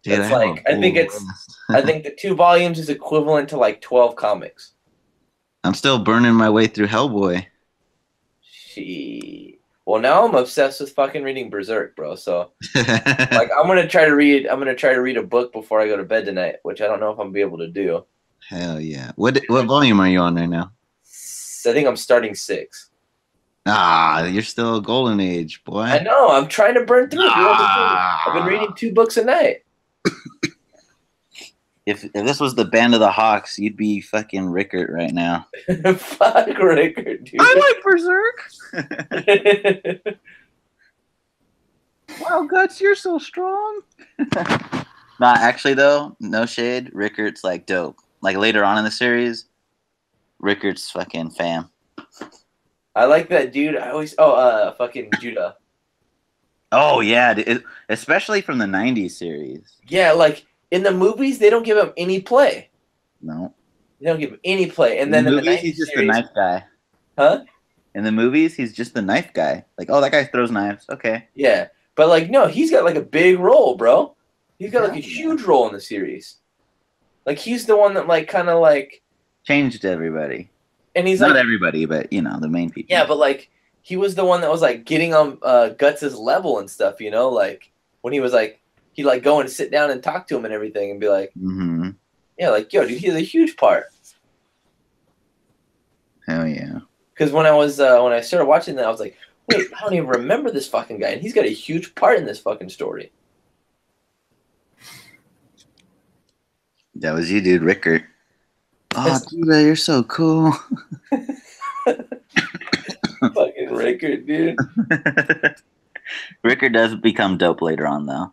S3: Dude,
S2: It's like I think the 2 volumes is equivalent to like 12 comics.
S3: I'm still burning my way through Hellboy.
S2: Well, now I'm obsessed with fucking reading Berserk, bro. So like I'm gonna try to read a book before I go to bed tonight, which I don't know if I'm gonna be able to do.
S3: Hell yeah. What volume are you on right now?
S2: I think I'm starting 6.
S3: Ah, you're still a golden age, boy.
S2: I know. I'm trying to burn through it. I've been reading 2 books a night.
S3: If this was the Band of the Hawks, you'd be fucking Rickert right now.
S2: Fuck Rickert, dude.
S3: I like Berserk. Wow, Guts, you're so strong. Nah, actually though, no shade. Rickert's like dope. Like later on in the series, Rickert's fucking fam.
S2: I like that dude. Fucking Judah.
S3: Oh yeah, especially from the '90s series.
S2: Yeah, like in the movies, they don't give him any play.
S3: No,
S2: they don't give him any play. And then in the
S3: movies,
S2: 90s
S3: he's just
S2: series,
S3: the knife guy.
S2: Huh?
S3: In the movies, he's just the knife guy. Like, oh, that guy throws knives. Okay.
S2: Yeah, but like, no, he's got like a big role, bro. He's got like a huge role in the series. Like, he's the one that like kind of like
S3: changed everybody.
S2: And he's
S3: not
S2: like,
S3: everybody, but you know, the main people.
S2: Yeah, but like he was the one that was like getting on Guts's level and stuff, you know, like when he was like he'd like go and sit down and talk to him and everything and be like, yeah, like, yo, dude, he's a huge part.
S3: Hell yeah.
S2: Because when I started watching that, I was like, wait, I don't even remember this fucking guy, and he's got a huge part in this fucking story.
S3: That was you, dude, Rickert. Oh, dude, you're so cool.
S2: Fucking Rickert, dude.
S3: Rickert does become dope later on, though.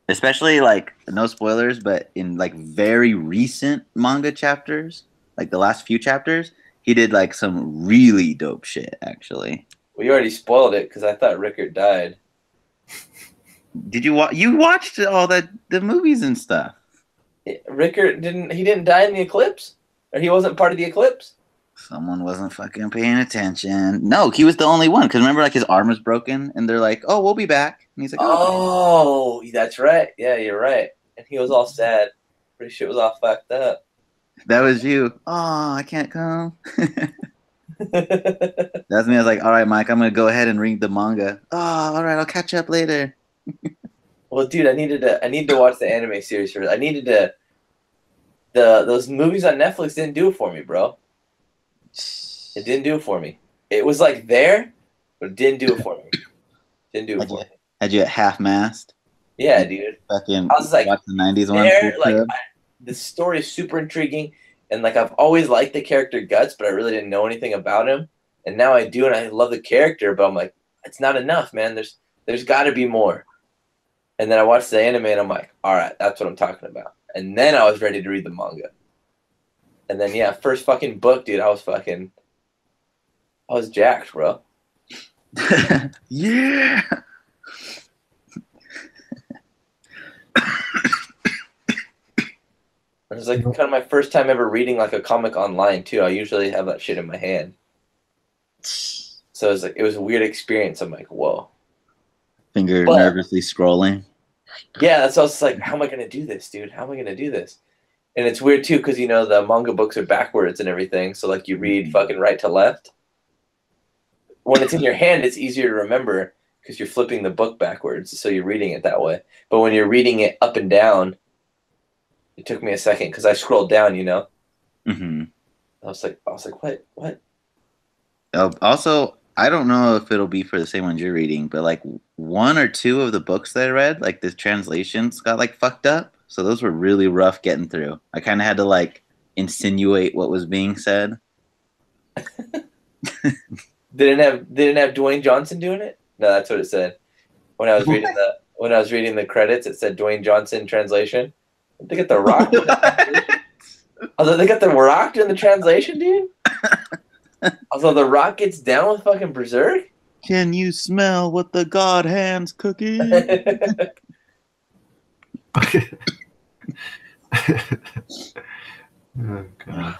S3: Especially, like, no spoilers, but in, like, very recent manga chapters, like the last few chapters, he did, like, some really dope shit, actually.
S2: Well, you already spoiled it, because I thought Rickert died.
S3: Did you watch? You watched all the movies and stuff.
S2: Rickert didn't die in the eclipse? Or he wasn't part of the eclipse?
S3: Someone wasn't fucking paying attention. No, he was the only one. Because remember, like, his arm was broken, and they're like, "Oh, we'll be back." And he's like,
S2: "Oh, that's right. Yeah, you're right." And he was all sad. Pretty sure it was all fucked up.
S3: That was you. Oh, I can't come. That's me. I was like, "All right, Mike, I'm gonna go ahead and read the manga." Oh, all right, I'll catch up later.
S2: Well, dude, I needed to watch the anime series first. I needed to. Those movies on Netflix didn't do it for me, bro. It didn't do it for me. It was like there, but it didn't do it for me. Didn't do it for me.
S3: Had you at half-mast?
S2: Yeah, dude.
S3: Fucking
S2: I was like,
S3: watch the 90s
S2: there,
S3: ones.
S2: like, the story is super intriguing, and like I've always liked the character Guts, but I really didn't know anything about him, and now I do, and I love the character, but I'm like, it's not enough, man. There's got to be more. And then I watched the anime, and I'm like, all right, that's what I'm talking about. And then I was ready to read the manga. And then yeah, first fucking book, dude, I was jacked, bro.
S3: Yeah.
S2: It was like kind of my first time ever reading like a comic online too. I usually have that shit in my hand. So it was a weird experience. I'm like, whoa.
S3: Finger nervously scrolling.
S2: Yeah, that's why I was like, how am I gonna do this, dude? How am I gonna do this? And it's weird too, because the manga books are backwards and everything. So like you read fucking right to left. When it's in your hand, it's easier to remember because you're flipping the book backwards, so you're reading it that way. But when you're reading it up and down, it took me a second because I scrolled down,
S3: Mm-hmm.
S2: I was like, what?
S3: Also, I don't know if it'll be for the same ones you're reading, but like one or two of the books that I read, like the translations got like fucked up. So those were really rough getting through. I kind of had to like insinuate what was being said.
S2: Didn't have Dwayne Johnson doing it? No, that's what it said. When I was reading the credits, it said Dwayne Johnson translation. They got the Rock. Although they got the Rock in the translation, dude. Although the Rock gets down with fucking Berserk.
S3: Can you smell what the God hand's cooking?
S1: Oh god.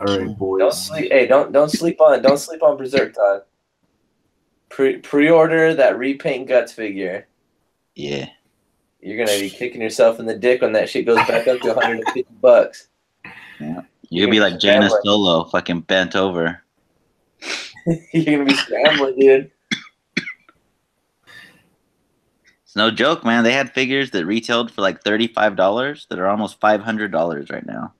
S1: All right, boys.
S2: Don't sleep on Berserk, Todd. Pre-order that repaint Guts figure.
S3: Yeah.
S2: You're gonna be kicking yourself in the dick when that shit goes back up to $150.
S3: Yeah. You're gonna be like Jaina Solo, fucking bent over.
S2: You're gonna be scrambling, dude.
S3: It's no joke, man. They had figures that retailed for like $35 that are almost $500 right now.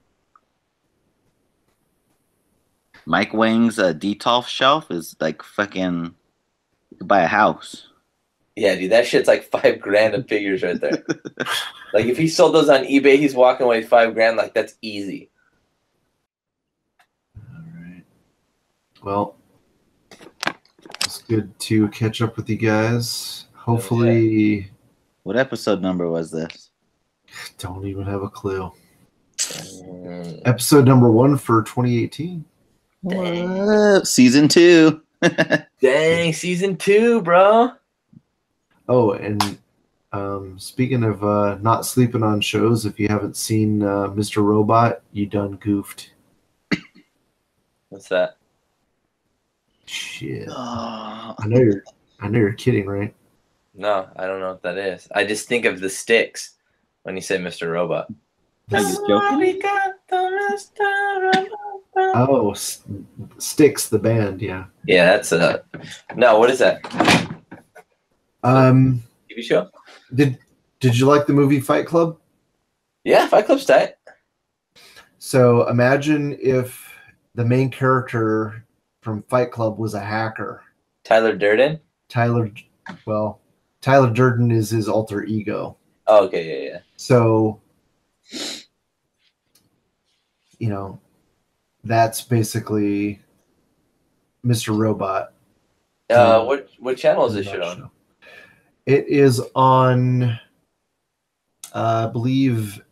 S3: Mike Wang's Detolf shelf is like fucking, you could buy a house.
S2: Yeah, dude, that shit's like $5,000 of figures right there. Like if he sold those on eBay, he's walking away with $5,000. Like that's easy.
S1: All right. Well, it's good to catch up with you guys. Hopefully.
S3: What episode number was this?
S1: Don't even have a clue. Episode number 1 for 2018.
S3: What? Season 2.
S2: Dang, season 2, bro.
S1: Oh, and speaking of not sleeping on shows, if you haven't seen Mr. Robot, you done goofed.
S2: What's that?
S1: Shit.
S3: Oh.
S1: I know you're kidding, right?
S2: No, I don't know what that is. I just think of the Sticks when you say Mr. Robot.
S3: Are you joking?
S1: Oh, Styx, the band, yeah.
S2: Yeah, that's no. What is that? TV show?
S1: Did you like the movie Fight Club?
S2: Yeah, Fight Club's tight.
S1: So imagine if the main character from Fight Club was a hacker.
S2: Tyler Durden?
S1: Tyler Durden is his alter ego.
S2: Oh, okay, yeah.
S1: So, that's basically Mr. Robot.
S2: What channel is this shit on?
S1: It is on, I believe,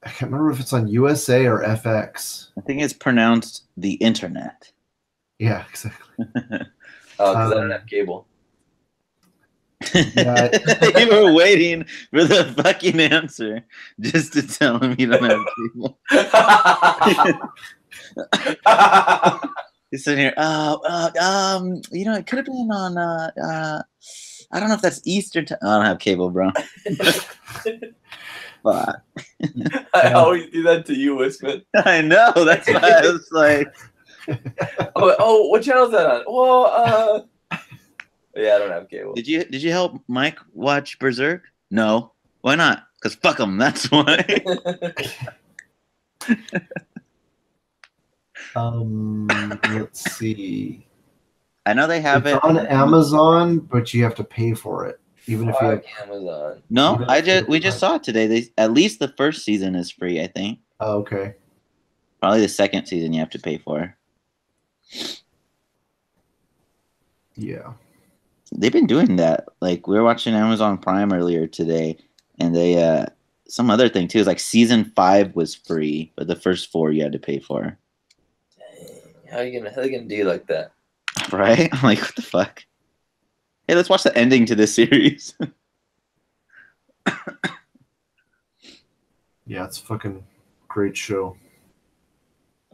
S1: I can't remember if it's on USA or FX.
S3: I think it's pronounced the internet.
S1: Yeah, exactly.
S2: Oh, because I don't have cable.
S1: Yeah.
S3: You were waiting for the fucking answer just to tell him you don't have cable. He's sitting here. You know, it could have been on. I don't know if that's Eastern time. I don't have cable, bro. Fuck.
S2: I always do that to you, Whisman.
S3: I know. That's why I was like.
S2: Oh, what channel is that on? Well, yeah, I don't have cable.
S3: Did you help Mike watch Berserk? No. Why not? Because fuck him. That's why.
S1: Let's see.
S3: I know they have
S1: It's
S3: it
S1: on Amazon, but you have to pay for it, even if you have.
S2: Amazon.
S3: No,
S1: Even
S3: we just saw it today. They at least the first season is free, I think.
S1: Oh, okay.
S3: Probably the second season you have to pay for.
S1: Yeah.
S3: They've been doing that. Like we were watching Amazon Prime earlier today, and they some other thing too is like season 5 was free, but the first 4 you had to pay for.
S2: Dang. How are they gonna do like that?
S3: Right? I'm like, what the fuck? Hey, let's watch the ending to this series.
S1: Yeah, it's a fucking great show.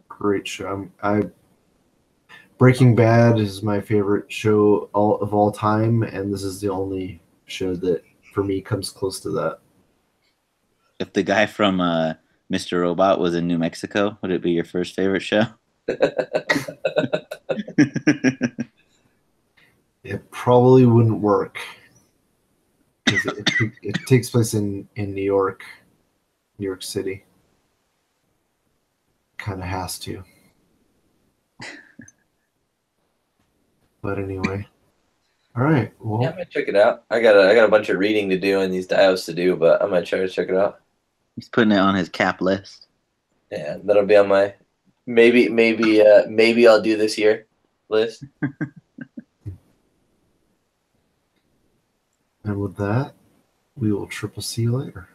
S1: Great show. Breaking Bad is my favorite show of all time, and this is the only show that for me comes close to that.
S3: If the guy from Mr. Robot was in New Mexico, would it be your first favorite show?
S1: It probably wouldn't work because it takes place in New York City. Kind of has to. But anyway, all right. Well,
S2: Yeah, I'm gonna check it out. I got a bunch of reading to do and these dials to do, but I'm gonna try to check it out.
S3: He's putting it on his cap list.
S2: Yeah, that'll be on my maybe I'll do this year list.
S1: and with that, we will triple see you later.